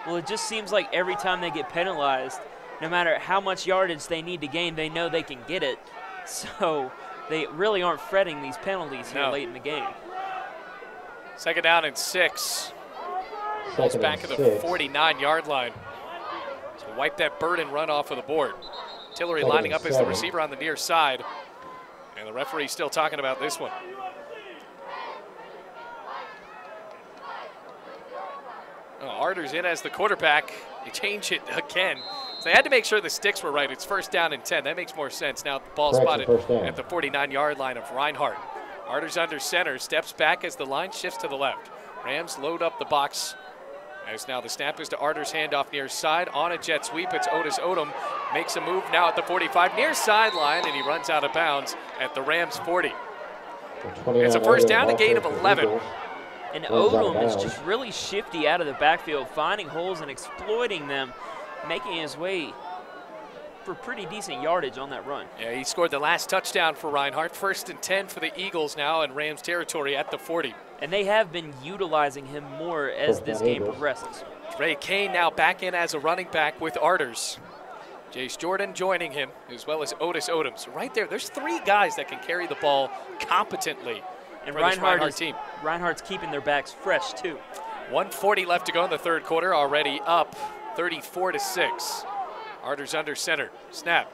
Well, it just seems like every time they get penalized, no matter how much yardage they need to gain, they know they can get it. So they really aren't fretting these penalties here late in the game. 2nd down and 6. Balls back at the 49-yard line. So wipe that Burden run off of the board. Tillery lining up as the receiver on the near side. And the referee still talking about this one. Arders in as the quarterback. They change it again. So they had to make sure the sticks were right. It's 1st down and 10. That makes more sense. Now the ball spotted at the 49-yard line of Reinhardt. Arders under center, steps back as the line shifts to the left. Rams load up the box. As now the snap is to Arders, handoff near side. On a jet sweep, it's Otis Odom. Makes a move now at the 45, near sideline, and he runs out of bounds at the Rams 40. It's a first down, a gain of 11. And Odom is just really shifty out of the backfield, finding holes and exploiting them, making his way for pretty decent yardage on that run. Yeah, he scored the last touchdown for Reinhardt. 1st and 10 for the Eagles now in Rams territory at the 40. And they have been utilizing him more as this game progresses. Trey Kane now back in as a running back with Arders. Jace Jordan joining him, as well as Otis Odom. So right there, there's 3 guys that can carry the ball competently. And for this Reinhardt team. Reinhardt's keeping their backs fresh, too. 1:40 left to go in the third quarter, already up 34-6. Arders under center, snap,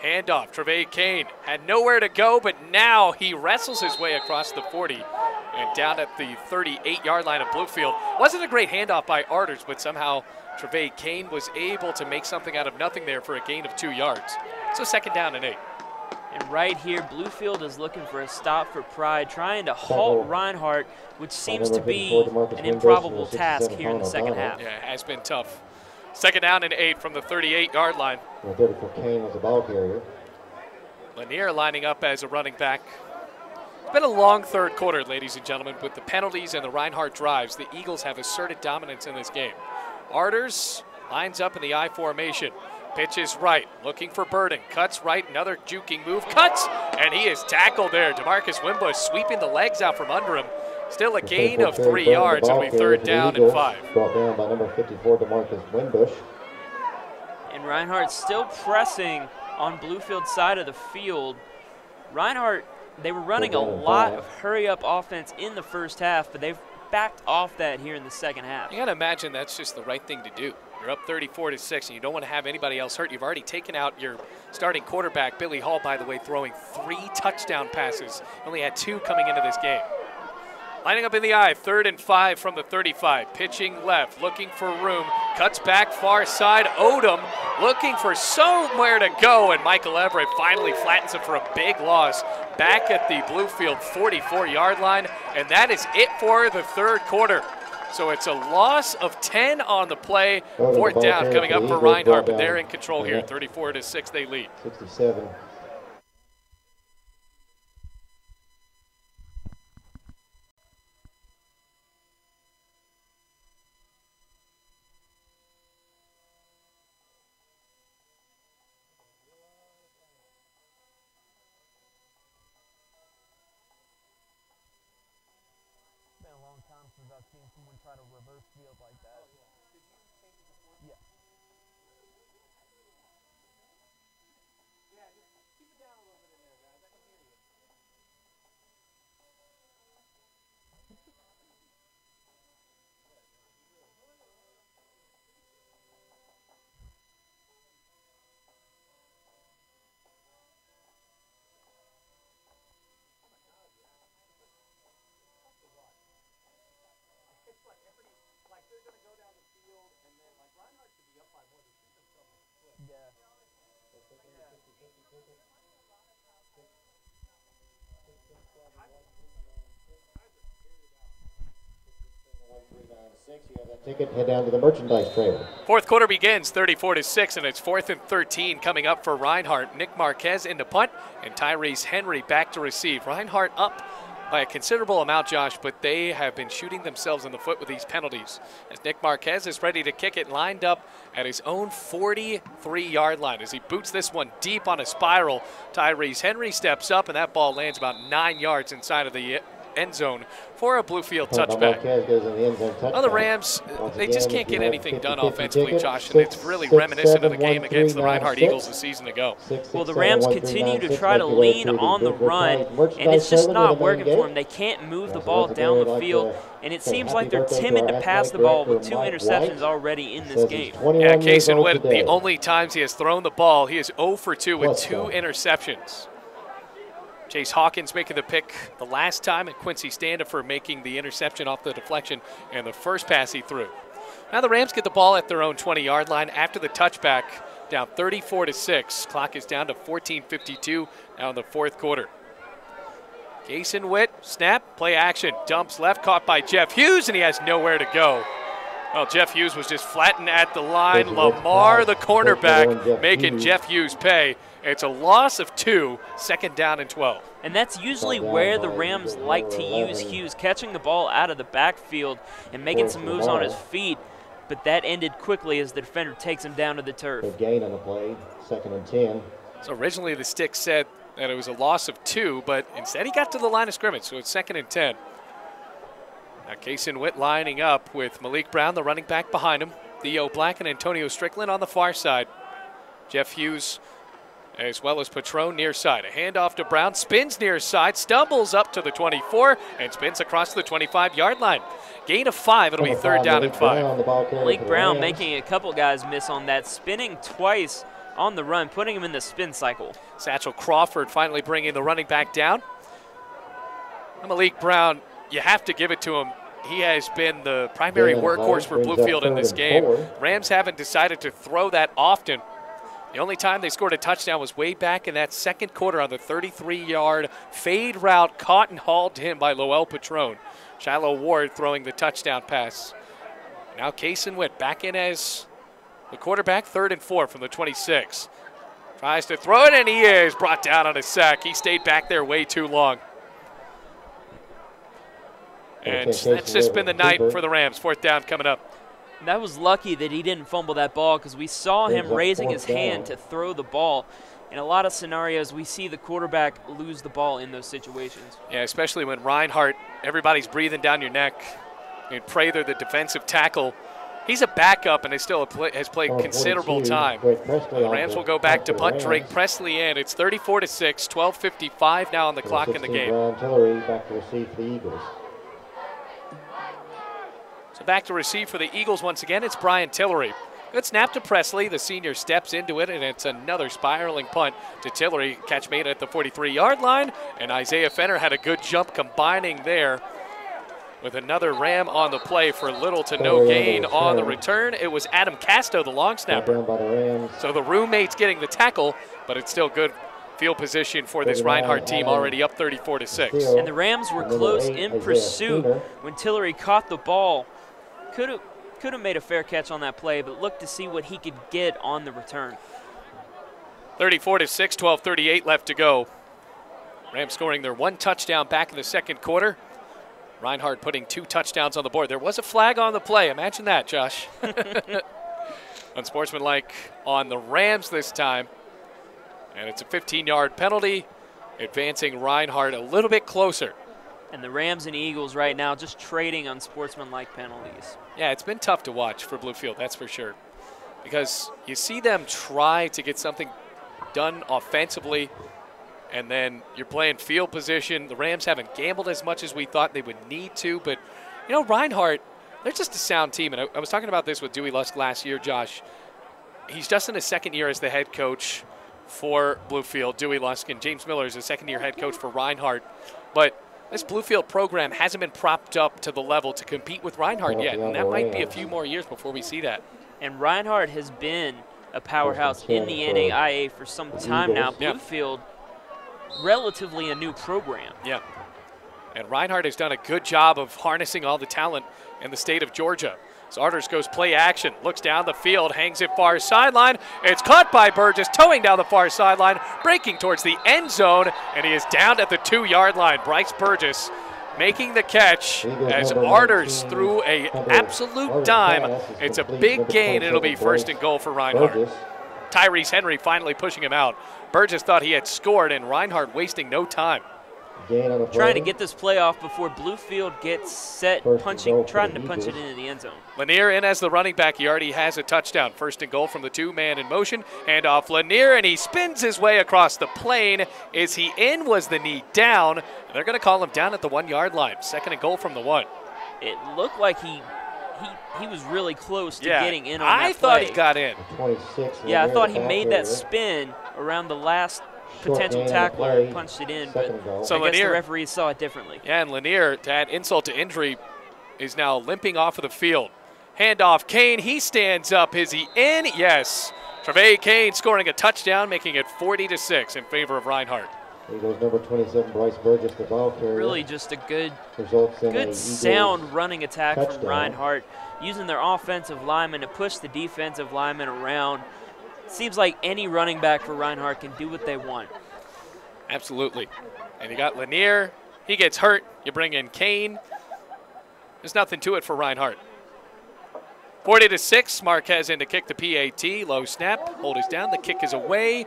handoff. Trey Kane had nowhere to go, but now he wrestles his way across the 40 and down at the 38-yard line of Bluefield. Wasn't a great handoff by Arders, but somehow Trey Kane was able to make something out of nothing there for a gain of 2 yards. So 2nd down and 8. And right here, Bluefield is looking for a stop for pride, trying to halt Reinhardt, which seems to be an improbable task here in the second half. Yeah, it has been tough. 2nd down and 8 from the 38-yard line. 34, Kane was the ball carrier. Lanier lining up as a running back. It's been a long third quarter, ladies and gentlemen. With the penalties and the Reinhardt drives, the Eagles have asserted dominance in this game. Arders lines up in the I formation. Pitches right, looking for Burden. Cuts right, another juking move. Cuts, and he is tackled there. DeMarcus Wimbush sweeping the legs out from under him. Still a gain of 3 yards. It'll be 3rd down and 5. Brought down by number 54, DeMarcus Wimbush. And Reinhardt still pressing on Bluefield's side of the field. Reinhardt, they were running a lot of hurry-up offense in the first half, but they've backed off that here in the second half. You got to imagine that's just the right thing to do. You're up 34-6, and you don't want to have anybody else hurt. You've already taken out your starting quarterback, Billy Hall, by the way, throwing 3 touchdown passes. Only had 2 coming into this game. Lining up in the I, 3rd and 5 from the 35. Pitching left, looking for room. Cuts back far side. Odom looking for somewhere to go, and Michael Everett finally flattens him for a big loss back at the Bluefield 44-yard line, and that is it for the third quarter. So it's a loss of 10 on the play. 4th down coming up for Reinhardt, but they're in control here. 34-6 they lead. 67. I've seen someone try to reverse field like that. Yeah. It's like they're going to go down the field, and then like Reinhardt should be up by more than shoot himself in the foot. Yeah. You have that ticket, head down to the merchandise trailer. Fourth quarter begins 34-6, and it's 4th and 13 coming up for Reinhardt. Nick Marquez in the punt, and Tyrese Henry back to receive. Reinhardt up by a considerable amount, Josh, but they have been shooting themselves in the foot with these penalties. As Nick Marquez is ready to kick it, lined up at his own 43-yard line. As he boots this one deep on a spiral, Tyrese Henry steps up, and that ball lands about 9 yards inside of the end zone for a Bluefield touchback. Well, the Rams, they just can't get anything done offensively, Josh, and it's really reminiscent of the game against the Reinhardt Eagles a season ago. Well, the Rams continue to try to lean on the run, and it's just not working for them. They can't move the ball down the field, and it seems like they're timid to pass the ball with 2 interceptions already in this game. Yeah, Kaysen Witt, the only times he has thrown the ball, he is 0 for 2 with 2 interceptions. Chase Hawkins making the pick the last time, and Quincy Standifer making the interception off the deflection and the first pass he threw. Now the Rams get the ball at their own 20-yard line after the touchback, down 34-6. Clock is down to 14:52 now in the fourth quarter. Kaysen Witt, snap, play action, dumps left, caught by Jeff Hughes, and he has nowhere to go. Well, Jeff Hughes was just flattened at the line. Lamar, the cornerback, making Jeff Hughes pay. It's a loss of 2, 2nd down and 12. And that's usually where the Rams like to use Hughes, catching the ball out of the backfield and making some moves on his feet. But that ended quickly as the defender takes him down to the turf. Good gain on the play, 2nd and 10. So originally the stick said that it was a loss of 2, but instead he got to the line of scrimmage, so it's 2nd and 10. Now Kaysen Witt lining up with Malik Brown, the running back behind him, Theo Black and Antonio Strickland on the far side. Jeff Hughes as well as Patron near side. A handoff to Brown, spins near side, stumbles up to the 24, and spins across the 25-yard line. Gain of 5, it'll be 3rd down and 5. Malik Brown making a couple guys miss on that, spinning twice on the run, putting him in the spin cycle. Satchel Crawford finally bringing the running back down. And Malik Brown, you have to give it to him. He has been the primary workhorse for Bluefield in this game. Rams haven't decided to throw that often. The only time they scored a touchdown was way back in that second quarter on the 33-yard fade route caught and hauled to him by Lowell Patron. Shiloh Ward throwing the touchdown pass. Now Kaysen Witt back in as the quarterback, 3rd and 4 from the 26. Tries to throw it, and he is brought down on a sack. He stayed back there way too long. And that's just been the night for the Rams. 4th down coming up. That was lucky that he didn't fumble that ball, because we saw him raising his hand to throw the ball. In a lot of scenarios, we see the quarterback lose the ball in those situations. Yeah, especially when Reinhardt, everybody's breathing down your neck. And Prather, the defensive tackle, he's a backup and has played considerable time. The Rams will go back to punt. Drake Presley in. It's 34-6, 12:55 now on the clock in the game. Tillery back to receive for the Eagles. So back to receive for the Eagles once again. It's Brian Tillery. Good snap to Presley. The senior steps into it, and it's another spiraling punt to Tillery. Catch made at the 43-yard line, and Isaiah Fenner had a good jump combining there with another Ram on the play for little to no gain on the return. It was Adam Casto, the long snapper. So the roommate's getting the tackle, but it's still good field position for this Reinhardt team, already up 34-6. And the Rams were close in pursuit when Tillery caught the ball. Could have made a fair catch on that play, but looked to see what he could get on the return. 34-6, 12:38 left to go. Rams scoring their 1 touchdown back in the second quarter. Reinhardt putting 2 touchdowns on the board. There was a flag on the play. Imagine that, Josh. Unsportsmanlike on the Rams this time. And it's a 15-yard penalty, advancing Reinhardt a little bit closer And the Rams and Eagles right now just trading unsportsmanlike penalties. Yeah, it's been tough to watch for Bluefield, that's for sure. Because you see them try to get something done offensively, and then you're playing field position. The Rams haven't gambled as much as we thought they would need to, but, you know, Reinhardt, they're just a sound team. And I was talking about this with Dewey Lusk last year, Josh. He's just in his second year as the head coach for Bluefield, Dewey Lusk, and James Miller is a second-year head coach for Reinhardt. But this Bluefield program hasn't been propped up to the level to compete with Reinhardt yet, and that might be a few more years before we see that. And Reinhardt has been a powerhouse in the NAIA for some time now. Bluefield, relatively a new program. Yeah. And Reinhardt has done a good job of harnessing all the talent in the state of Georgia. Sarders goes play action, looks down the field, hangs it far sideline. It's caught by Burgess, towing down the far sideline, breaking towards the end zone, and he is down at the 2-yard line. Bryce Burgess making the catch as Arders threw a absolute dime. It's a big gain. It'll be first and goal for Reinhardt. Tyrese Henry finally pushing him out. Burgess thought he had scored, and Reinhardt wasting no time. Trying to get this play off before Bluefield gets set, trying to punch it into the end zone. Lanier in as the running back. He already has a touchdown. First and goal from the 2-man in motion. Hand off Lanier, and he spins his way across the plane. Is he in? Was the knee down? And they're going to call him down at the 1-yard line. Second and goal from the 1. It looked like he was really close to getting in on that I thought play. he got in. 26. Yeah, I thought he made that spin around the last potential tackler and punched it in, but so I guess the Lanier, referee saw it differently. Yeah, and Lanier, to add insult to injury, is now limping off of the field. Handoff, Kane, he stands up. Is he in? Yes. Trevay Kane scoring a touchdown, making it 40-6 in favor of Reinhardt. Eagles number 27, Bryce Burgess, the ball carrier. Really just a good a sound running attack touchdown from Reinhardt, using their offensive linemen to push the defensive linemen around. Seems like any running back for Reinhardt can do what they want. Absolutely. And you got Lanier. He gets hurt. You bring in Kane. There's nothing to it for Reinhardt. 40-6. Marquez in to kick the PAT. Low snap. Hold is down. The kick is away.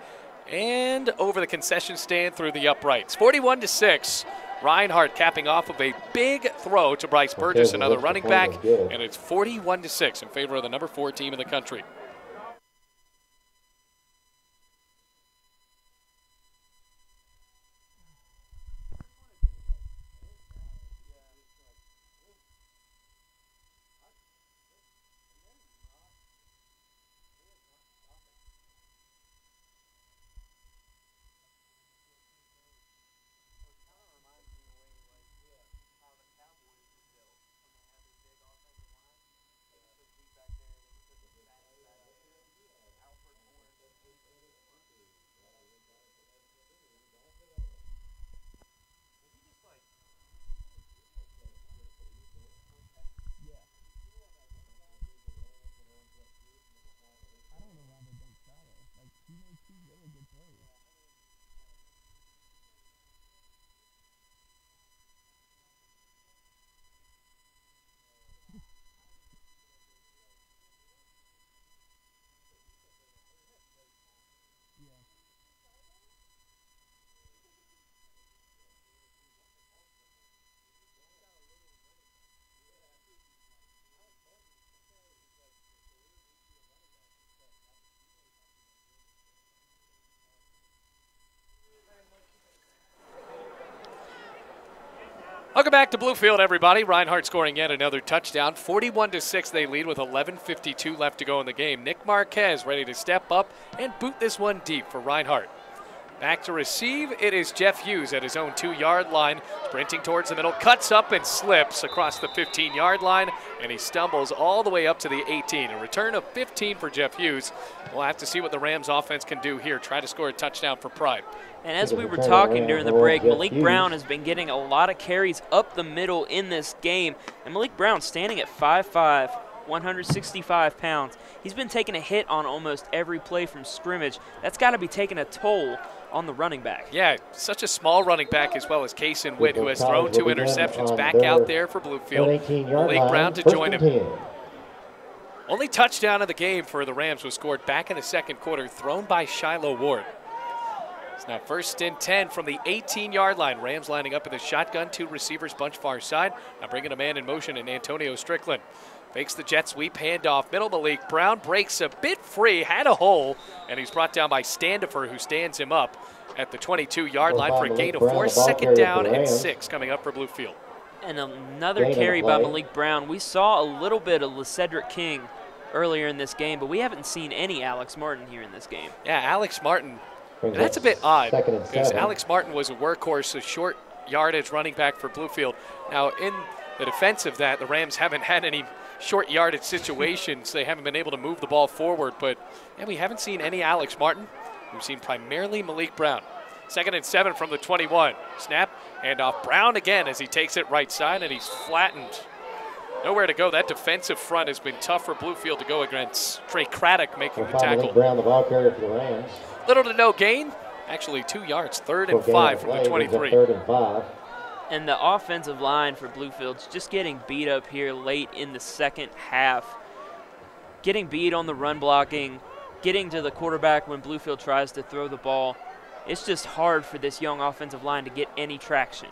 And over the concession stand through the uprights. 41-6. Reinhardt capping off of a big throw to Bryce Burgess, another running back. And it's 41-6 in favor of the number 4 team in the country. Welcome back to Bluefield, everybody. Reinhardt scoring yet another touchdown. 41-6 they lead with 11:52 left to go in the game. Nick Marquez ready to step up and boot this one deep for Reinhardt. Back to receive, it is Jeff Hughes at his own 2-yard line, sprinting towards the middle, cuts up and slips across the 15-yard line, and he stumbles all the way up to the 18. A return of 15 for Jeff Hughes. We'll have to see what the Rams offense can do here, try to score a touchdown for Pride. And as we were talking during the break, Malik Brown has been getting a lot of carries up the middle in this game. And Malik Brown standing at 5'5", 165 pounds. He's been taking a hit on almost every play from scrimmage. That's got to be taking a toll on the running back. Yeah, such a small running back, as well as Kaysen Witt, who has thrown 2 interceptions. Back out there for Bluefield. Malik Brown to join him. Only touchdown of the game for the Rams was scored back in the second quarter, thrown by Shiloh Ward. It's now 1st and 10 from the 18-yard line. Rams lining up in the shotgun, 2 receivers bunch far side. Now bringing a man in motion in Antonio Strickland. Fakes the jet sweep, handoff, middle. Malik Brown breaks a bit free, had a hole, and he's brought down by Standifer, who stands him up at the 22-yard line for a gain of 4. 2nd down and 6 coming up for Bluefield. And another carry by Malik Brown. We saw a little bit of LeCedric King earlier in this game, but we haven't seen any Alex Martin here in this game. Yeah, Alex Martin. And that's a bit odd because Alex Martin was a workhorse, a short yardage running back for Bluefield. Now, in the defense of that, the Rams haven't had any short yardage situations. They haven't been able to move the ball forward, but yeah, we haven't seen any Alex Martin. We've seen primarily Malik Brown. 2nd and 7 from the 21. Snap, handoff. Brown again as he takes it right side, and he's flattened. Nowhere to go. That defensive front has been tough for Bluefield to go against. Trey Craddock making the tackle. Brown, the ball carrier for the Rams. Little to no gain. Actually 2 yards. 3rd and 5 from the 23. 3rd and 5. And the offensive line for Bluefield's just getting beat up here late in the second half. Getting beat on the run blocking, getting to the quarterback when Bluefield tries to throw the ball. It's just hard for this young offensive line to get any traction.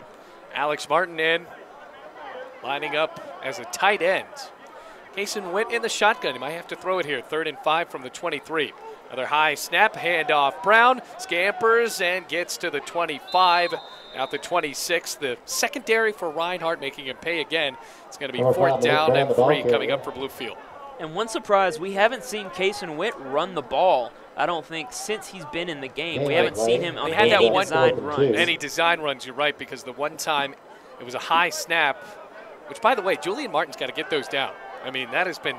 Alex Martin in, lining up as a tight end. Kason Witt in the shotgun. He might have to throw it here. 3rd and 5 from the 23. Another high snap, handoff. Brown scampers and gets to the 25. Out the 26. The secondary for Reinhardt making him pay again. It's going to be 4th down and 3 coming up for Bluefield. And one surprise, we haven't seen Kason Witt run the ball, I don't think, since he's been in the game. We haven't seen him on any designed runs. Any design runs, you're right, because the one time it was a high snap, which, by the way, Julian Martin's got to get those down. I mean, that has been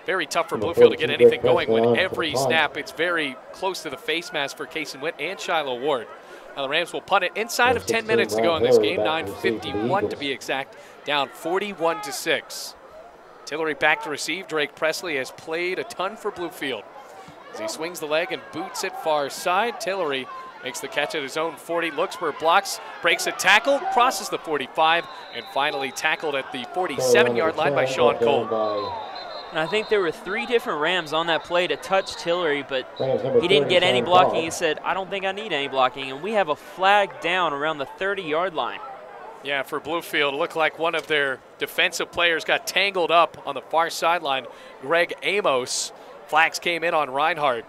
very tough for Bluefield to get anything going when every snap it's very close to the face mask for Kason Witt and Shiloh Ward. Now the Rams will punt it inside of 10 minutes to go in this game, 9:51 to be exact, down 41-6. Tillery back to receive. Drake Presley has played a ton for Bluefield. As he swings the leg and boots it far side, Tillery makes the catch at his own 40, looks for blocks, breaks a tackle, crosses the 45, and finally tackled at the 47-yard line by Sean Cole. And I think there were 3 different Rams on that play to touch Tillery, but he didn't get any blocking. He said, I don't think I need any blocking. And we have a flag down around the 30-yard line. Yeah, for Bluefield, it looked like one of their defensive players got tangled up on the far sideline. Greg Amos. Flags came in on Reinhardt.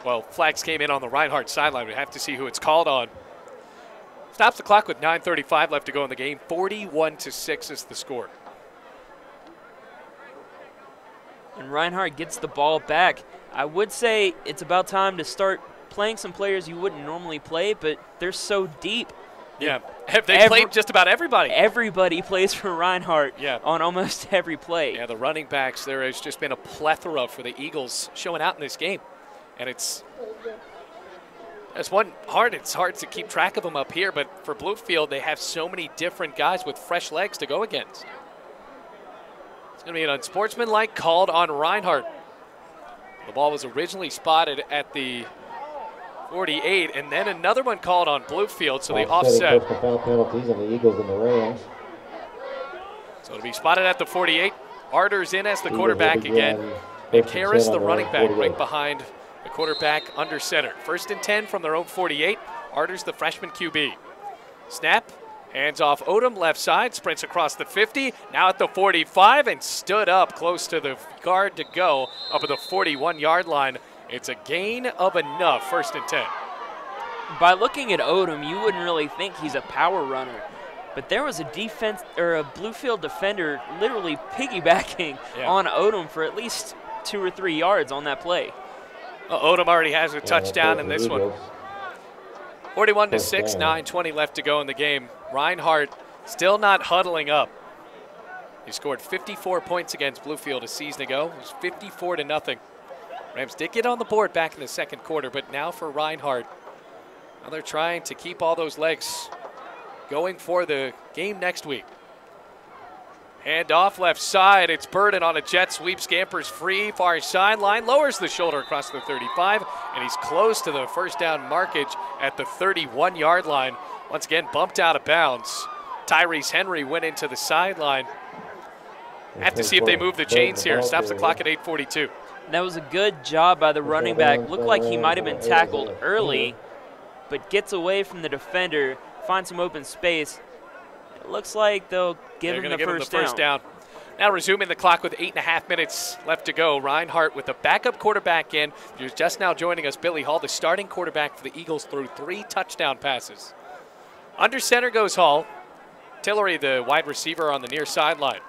Well, flags came in on the Reinhardt sideline. We have to see who it's called on. Stops the clock with 9:35 left to go in the game. 41-6 is the score. And Reinhardt gets the ball back. I would say it's about time to start playing some players you wouldn't normally play, but they're so deep. Yeah, they played just about everybody. Everybody plays for Reinhardt on almost every play. Yeah, the running backs, there has just been a plethora for the Eagles showing out in this game. And it's hard to keep track of them up here, but for Bluefield, they have so many different guys with fresh legs to go against. It's going to be an unsportsmanlike called on Reinhardt. The ball was originally spotted at the 48, and then another one called on Bluefield, so they offset. Foul penalties on the Eagles and the Rams. So it'll be spotted at the 48. Arter's in as the quarterback again. And Karras, the running back, right behind the quarterback under center. 1st and 10 from their own 48. Arter's the freshman QB. Snap, hands off Odom, left side, sprints across the 50, now at the 45, and stood up close to the guard to go up at the 41-yard line. It's a gain of enough, 1st and 10. By looking at Odom, you wouldn't really think he's a power runner. But there was a defense or a Bluefield defender literally piggybacking on Odom for at least 2 or 3 yards on that play. Odom already has a touchdown in this one. 41-6, 9:20 left to go in the game. Reinhardt still not huddling up. He scored 54 points against Bluefield a season ago. It was 54-0. Rams did get on the board back in the second quarter, but now for Reinhardt, now they're trying to keep all those legs going for the game next week. Hand off left side. It's Burden on a jet sweep. Scampers free, far sideline. Lowers the shoulder across the 35, and he's close to the 1st down markage at the 31-yard line. Once again, bumped out of bounds. Tyrese Henry went into the sideline. Have to see if they move the chains here. Stops the clock at 8:42. That was a good job by the running back. Looked like he might have been tackled early, but gets away from the defender, finds some open space. It looks like they'll give him the first down. Now resuming the clock with 8.5 minutes left to go. Reinhardt with the backup quarterback in. You're just now joining us, Billy Hall, the starting quarterback for the Eagles, threw 3 touchdown passes. Under center goes Hall. Tillery, the wide receiver, on the near sideline.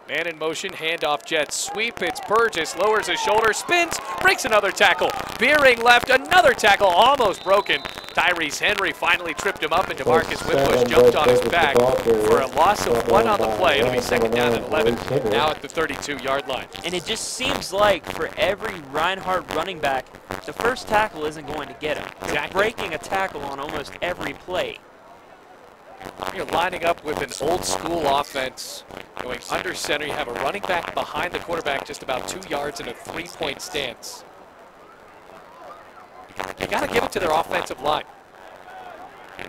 Man in motion, handoff, jet sweep. It's Burgess, lowers his shoulder, spins, breaks another tackle. Veering left, another tackle, almost broken. Tyrese Henry finally tripped him up, and DeMarcus Whitbush jumped on his back for a loss of 1 on the play. It'll be second down and 11, now at the 32-yard line. And it just seems like for every Reinhardt running back, the first tackle isn't going to get him. They're breaking a tackle on almost every play. You're lining up with an old-school offense going under center. You have a running back behind the quarterback just about 2 yards in a 3-point stance. You got to give it to their offensive line.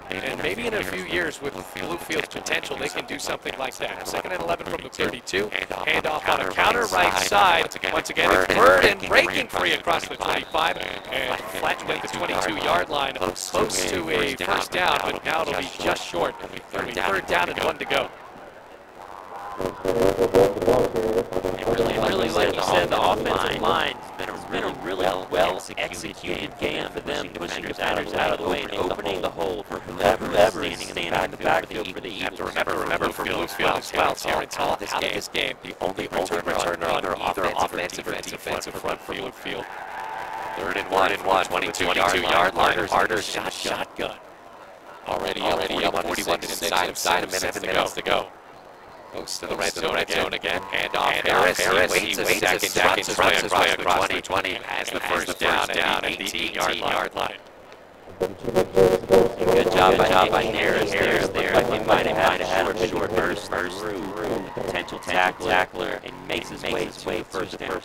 And maybe in a few years with Bluefield's potential, they can do something like that. Second and 11 from the 32. Handoff on a counter right side. Once again, it's Burden breaking free across the 25 and flattened at the 22-yard line. Close to a first down, but now it'll be just short. It'll be third down and 1 to go. Really, like you said, the offensive line has been a really well-executed game for them, pushing defenders out of the way and opening the hole for whoever is standing in the backfield for the Eagles. You have to remember for Bluefield as well, Terrence Hall, this game, the only returner on either offensive or defensive front for Bluefield. Third and 1, 22-yard line. Harder shotgun. Already up 41 to 6, inside a minute, 7 minutes to go. Close to the red zone again. Handoff Harris. He waits a second, runs his way across the 20, and has the first down at the 18-yard line. Good job by Harris there. Like he might have had a short burst through potential tackler and makes his way first down.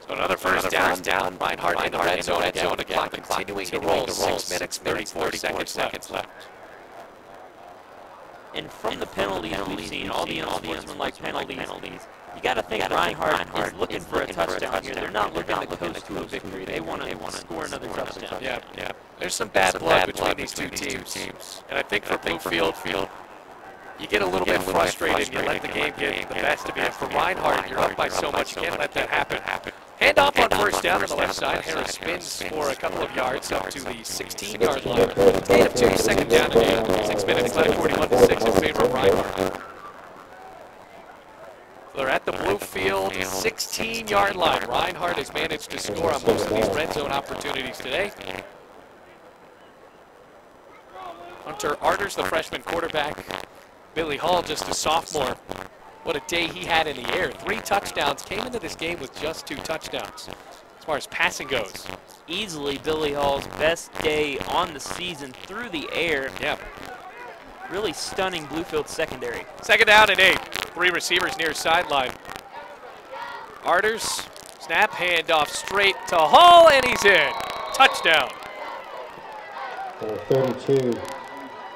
So another first down. Reinhardt in the red zone again. The clock continuing to roll. 6 minutes, 34 seconds left. And from the penalties we've seen, all the unsportsmanlike penalties, you got to think Reinhardt is looking for a touchdown here. They're not looking to coast to a victory. They want to score another touchdown. Yeah. There's some bad blood between these two teams. And I think for Bluefield, you get a little bit frustrated. You let the game get the best of you. For Reinhardt, you're up by so much. You can't let that happen. Handoff on first down on the left side. Harris spins for a couple of yards up to the 16-yard line. Gain of 2, second down and 8. 6 minutes left, 41 to 6 in favor of Reinhardt. They're at the Bluefield 16-yard line. Reinhardt has managed to score on most of these red zone opportunities today. Hunter Arders, the freshman quarterback. Billy Hall, just a sophomore. What a day he had in the air. 3 touchdowns. Came into this game with just 2 touchdowns as far as passing goes. Easily Billy Hall's best day on the season through the air. Yeah. Really stunning Bluefield secondary. Second down and 8. 3 receivers near sideline. Arders, snap, handoff straight to Hall, and he's in. Touchdown. 32.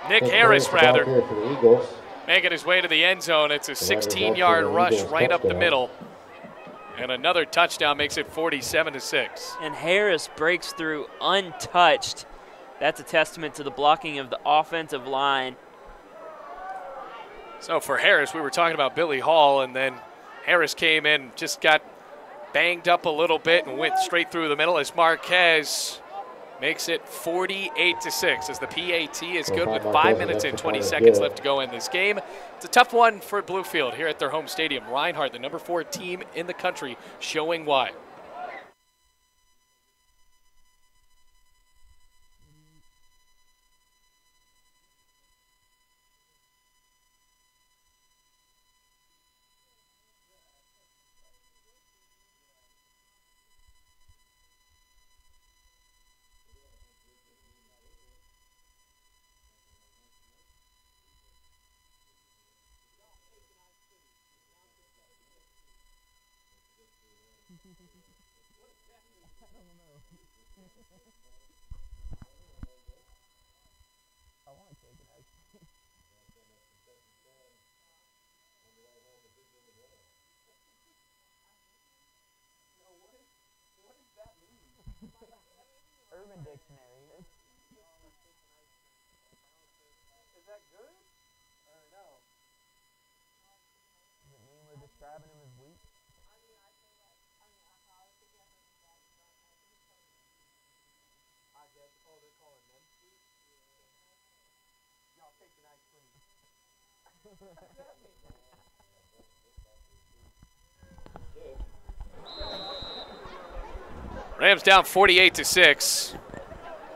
Nick Harris, rather. Here for the Eagles. Making his way to the end zone. It's a 16-yard rush right up the middle. And another touchdown makes it 47 to 6. And Harris breaks through untouched. That's a testament to the blocking of the offensive line. So for Harris, we were talking about Billy Hall, and then Harris came in, just got banged up a little bit and went straight through the middle as Marquez makes it 48 to 6 as the PAT is good with 5 minutes and 20 seconds left to go in this game. It's a tough one for Bluefield here at their home stadium. Reinhardt, the number 4 team in the country, showing why. Urban Dictionary. good? Or no? Does it mean we're describing him as weak? I guess. Oh, they're calling them sweet? Y'all taking ice cream. Rams down 48-6.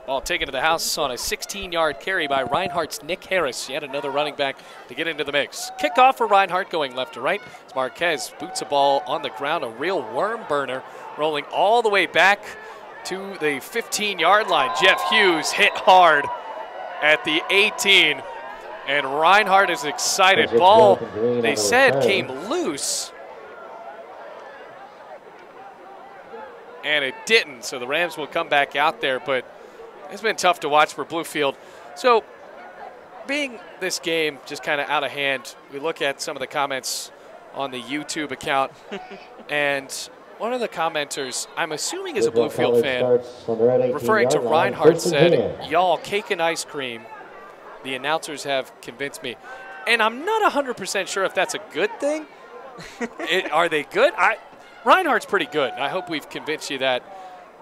Ball taken to the house on a 16-yard carry by Reinhardt's Nick Harris, yet another running back to get into the mix. Kickoff for Reinhardt going left to right. As Marquez boots a ball on the ground, a real worm burner, rolling all the way back to the 15-yard line. Jeff Hughes hit hard at the 18, and Reinhardt is excited. Ball, they said, came loose, and it didn't, so the Rams will come back out there, but it's been tough to watch for Bluefield. So, being this game just kind of out of hand, we look at some of the comments on the YouTube account, and one of the commenters, I'm assuming is a Bluefield fan, referring to Reinhardt, said, "Y'all, cake and ice cream. The announcers have convinced me." And I'm not 100% sure if that's a good thing. Are they good? Reinhardt's pretty good. I hope we've convinced you that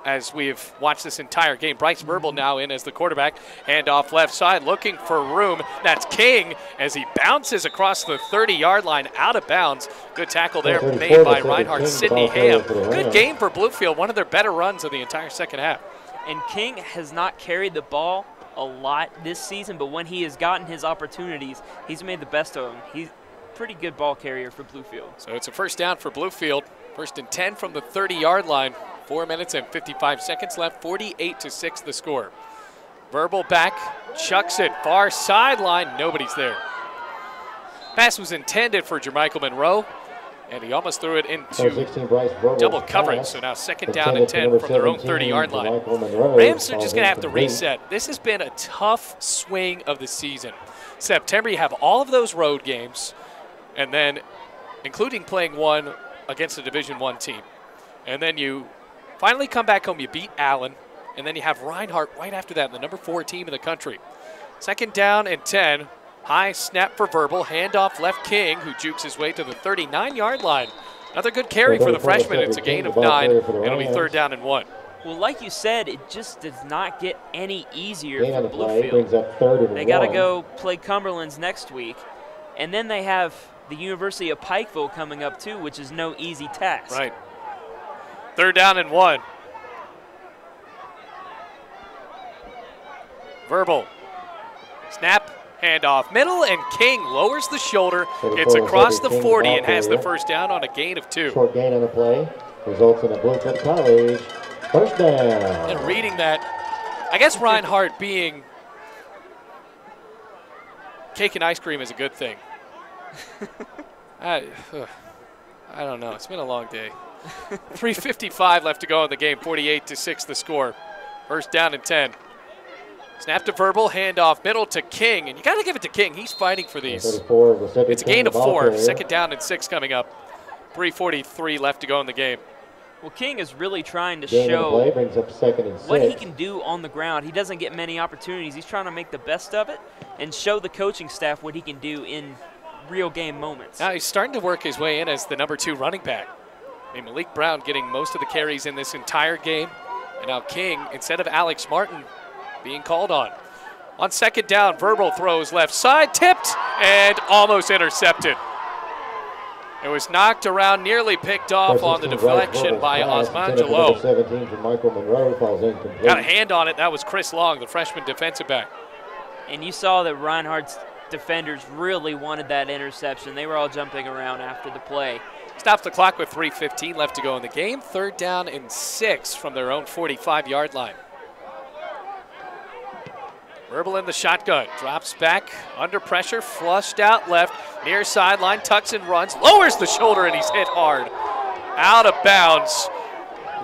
as we've watched this entire game. Bryce Verbal now in as the quarterback. Hand off left side, looking for room. That's King as he bounces across the 30-yard line out of bounds. Good tackle there made by Reinhardt. Sidney Ham. Good game for Bluefield, one of their better runs of the entire second half. And King has not carried the ball a lot this season, but when he has gotten his opportunities, he's made the best of them. He's a pretty good ball carrier for Bluefield. So it's a first down for Bluefield. First and 10 from the 30-yard line. 4 minutes and 55 seconds left. 48-6 the score. Verbal back, chucks it far sideline. Nobody's there. Pass was intended for Jermichael Monroe, and he almost threw it into double coverage. So now second down and 10 from their own 30-yard line. Rams are just going to have to reset. This has been a tough swing of the season. September, you have all of those road games, and then including playing one against a Division I team. And then you finally come back home, you beat Allen, and then you have Reinhardt right after that, the number 4 team in the country. Second down and 10. High snap for Verbal. Handoff left King, who jukes his way to the 39-yard line. Another good carry for the freshman. It's a gain of 9. It'll be third down and 1. Well, like you said, it just does not get any easier for Bluefield. They got to go play Cumberland's next week, and then they have the University of Pikeville coming up too, which is no easy task. Right. Third down and 1. Verbal. Snap, handoff middle, and King lowers the shoulder. It's across the 40 and has the first down on a gain of 2. Short gain on the play results in a Bluefield College first down. And reading that, I guess Reinhardt being cake and ice cream is a good thing. I don't know. It's been a long day. 3:55 left to go in the game. 48-6 the score. First down and 10. Snap to Verbal, handoff middle to King, and you got to give it to King. He's fighting for these. It's a gain of 4. Second down and 6 coming up. 3:43 left to go in the game. Well, King is really trying to show brings up second and 6. what he can do on the ground. He doesn't get many opportunities. He's trying to make the best of it and show the coaching staff what he can do in real game moments. Now he's starting to work his way in as the number 2 running back. I mean, Malik Brown getting most of the carries in this entire game. And now King, instead of Alex Martin, being called on. On second down, Verbal throws left side, tipped, and almost intercepted. It was knocked around, nearly picked off on the deflection by Osmangelo. Got a hand on it. That was Chris Long, the freshman defensive back. And you saw that Reinhardt's defenders really wanted that interception. They were all jumping around after the play. Stops the clock with 3:15 left to go in the game. Third down and 6 from their own 45-yard line. Verbal in the shotgun, drops back, under pressure, flushed out left, near sideline, tucks and runs, lowers the shoulder, and he's hit hard. Out of bounds.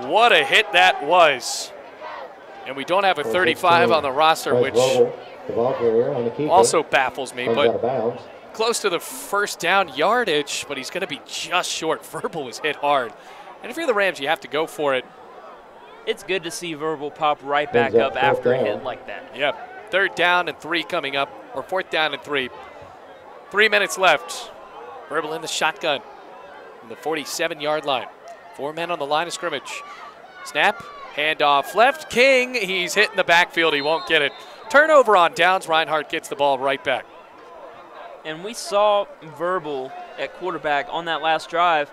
What a hit that was. And we don't have a 35 on the roster, which also baffles me, but close to the first down yardage, but he's going to be just short. Verbal was hit hard. And if you're the Rams, you have to go for it. It's good to see Verbal pop right back up after a hit like that. Yep. 3rd down and 3 coming up, or 4th down and 3. 3 minutes left. Verbal in the shotgun from the 47-yard line. 4 men on the line of scrimmage. Snap, handoff left. King, he's hit in the backfield. He won't get it. Turnover on downs. Reinhardt gets the ball right back. And we saw Verbal at quarterback on that last drive.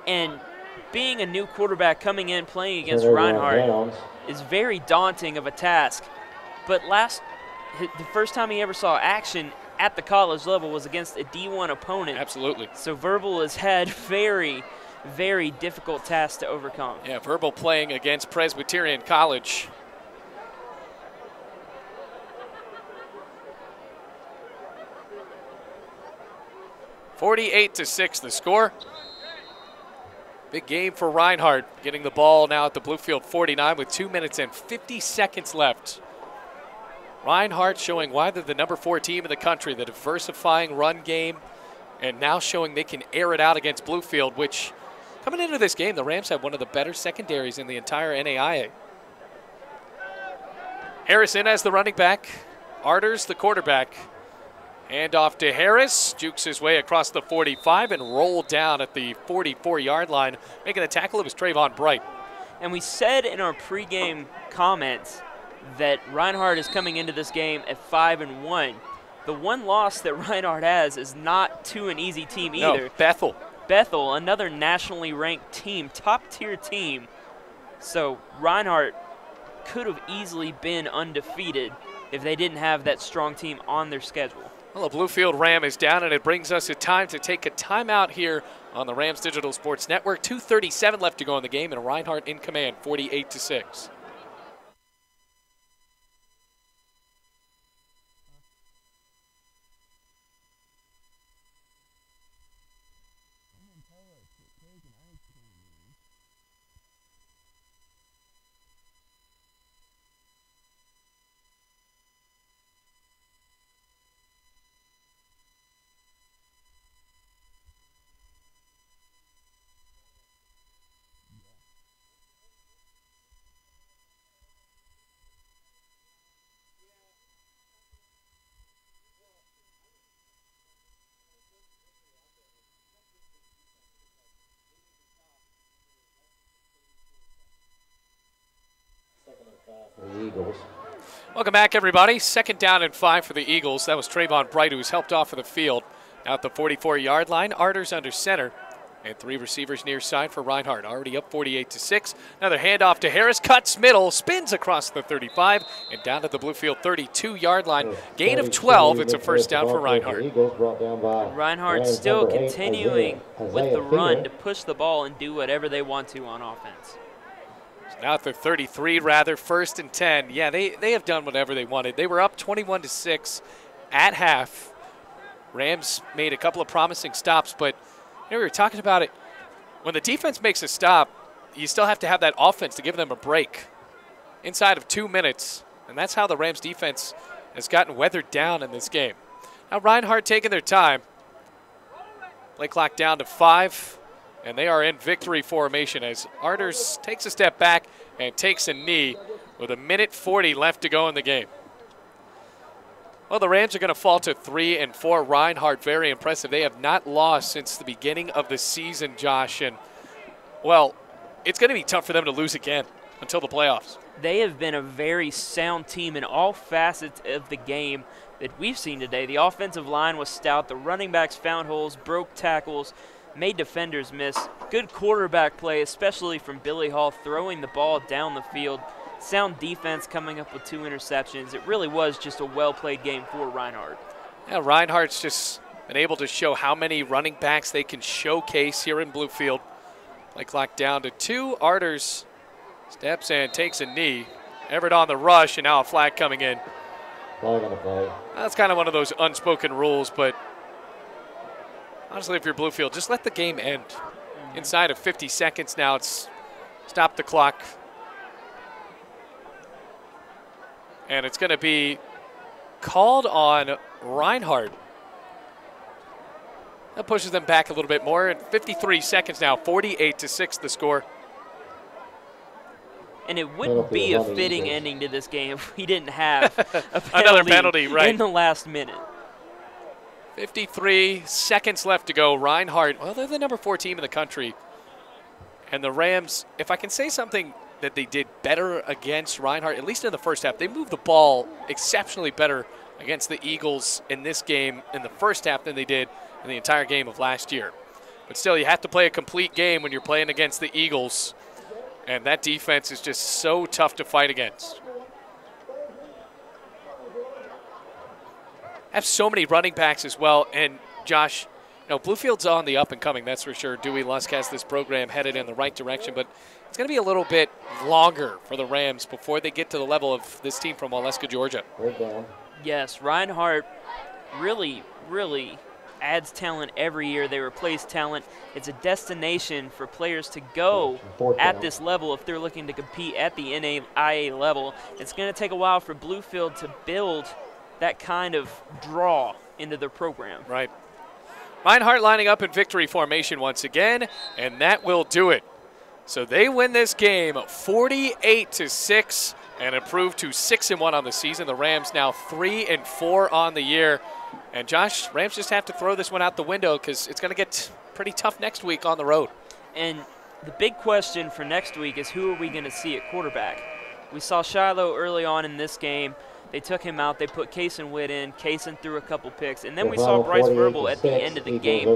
And being a new quarterback coming in playing against Reinhardt is very daunting of a task. But the first time he ever saw action at the college level was against a D1 opponent. Absolutely. So Verbal has had very, very difficult tasks to overcome. Yeah, Verbal playing against Presbyterian College. (48-6) the score. Big game for Reinhardt, getting the ball now at the Bluefield 49 with 2 minutes and 50 seconds left. Reinhardt showing why they're the number 4 team in the country, the diversifying run game, and now showing they can air it out against Bluefield, which coming into this game, the Rams have one of the better secondaries in the entire NAIA. Harrison as the running back, Arters the quarterback. Hand off to Harris, jukes his way across the 45 and rolled down at the 44-yard line. Making the tackle, it was Trayvon Bright. And we said in our pregame comments that Reinhardt is coming into this game at 5-1. The one loss that Reinhardt has is not to an easy team either. No, Bethel. Bethel, another nationally ranked team, top-tier team. So Reinhardt could have easily been undefeated if they didn't have that strong team on their schedule. Well, the Bluefield Ram is down, and it brings us a time to take a timeout here on the Rams Digital Sports Network. 2:37 left to go in the game, and Reinhardt in command, 48-6. For the Eagles. Welcome back, everybody. 2nd down and 5 for the Eagles. That was Trayvon Bright, who was helped off of the field. Now at the 44-yard line, Arters under center. And 3 receivers near side for Reinhardt. Already up 48-6. Another handoff to Harris. Cuts middle. Spins across the 35. And down to the Bluefield 32-yard line. Gain of 12. It's a first down for Reinhardt. Reinhardt still continuing with the run to push the ball and do whatever they want to on offense. Now at the 33, rather, 1st and 10. Yeah, they have done whatever they wanted. They were up 21-6 at half. Rams made a couple of promising stops, but we were talking about it. When the defense makes a stop, you still have to have that offense to give them a break inside of 2 minutes, and that's how the Rams defense has gotten weathered down in this game. Now Reinhardt taking their time. Play clock down to 5. And they are in victory formation as Arters takes a step back and takes a knee with 1:40 left to go in the game. Well, the Rams are going to fall to 3-4. Reinhardt, very impressive. They have not lost since the beginning of the season, Josh. And, well, it's going to be tough for them to lose again until the playoffs. They have been a very sound team in all facets of the game that we've seen today. The offensive line was stout. The running backs found holes, broke tackles, made defenders miss. Good quarterback play, especially from Billy Hall, throwing the ball down the field. Sound defense coming up with 2 interceptions. It really was just a well-played game for Reinhardt. Yeah, Reinhardt's just been able to show how many running backs they can showcase here in Bluefield. Play clock down to 2. Arters steps and takes a knee. Everett on the rush, and now a flag coming in. Flag on the play. That's kind of one of those unspoken rules, but honestly, if you're Bluefield, just let the game end. Inside of 50 seconds now, it's stop the clock. And it's going to be called on Reinhardt. That pushes them back a little bit more. And 53 seconds now, 48-6 the score. And it wouldn't be a fitting ending to this game if we didn't have a penalty Another penalty, right, in the last minute. 53 seconds left to go. Reinhardt, well, they're the number 4 team in the country. And the Rams, if I can say something that they did better against Reinhardt, at least in the first half, they moved the ball exceptionally better against the Eagles in this game in the first half than they did in the entire game of last year. But still, you have to play a complete game when you're playing against the Eagles. And that defense is just so tough to fight against. Have so many running backs as well. And Josh, you know, Bluefield's on the up and coming, that's for sure. Dewey Lusk has this program headed in the right direction, but it's going to be a little bit longer for the Rams before they get to the level of this team from Waleska, Georgia. Yes, Reinhardt really adds talent every year. They replace talent. It's a destination for players to go at this level if they're looking to compete at the NAIA level. It's going to take a while for Bluefield to build that kind of draw into their program. Right. Reinhardt lining up in victory formation once again, and that will do it. So they win this game 48-6 and improve to 6-1 on the season. The Rams now 3-4 on the year. And Josh, Rams just have to throw this one out the window because it's going to get pretty tough next week on the road. And the big question for next week is who are we going to see at quarterback? We saw Shiloh early on in this game. They took him out. They put Kaysen Witt in. Kaysen threw a couple picks. And then we saw Bryce Verbal at the end of the game.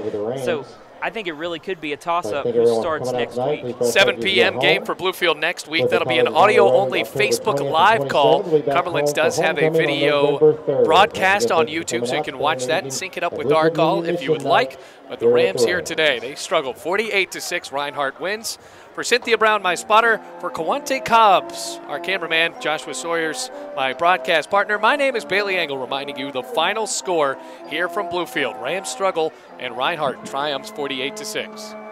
So I think it really could be a toss-up who starts next week. 7 p.m. game for Bluefield next week. That'll be an audio-only Facebook Live call. Cumberland's does have a video broadcast on YouTube, so you can watch that and sync it up with our call if you would like. But the Rams here today, they struggled. 48-6, Reinhardt wins. For Cynthia Brown, my spotter, for Kawante Cobbs, our cameraman, Joshua Sawyers, my broadcast partner, my name is Bailey Engel, reminding you the final score here from Bluefield. Rams struggle, and Reinhardt triumphs 48-6.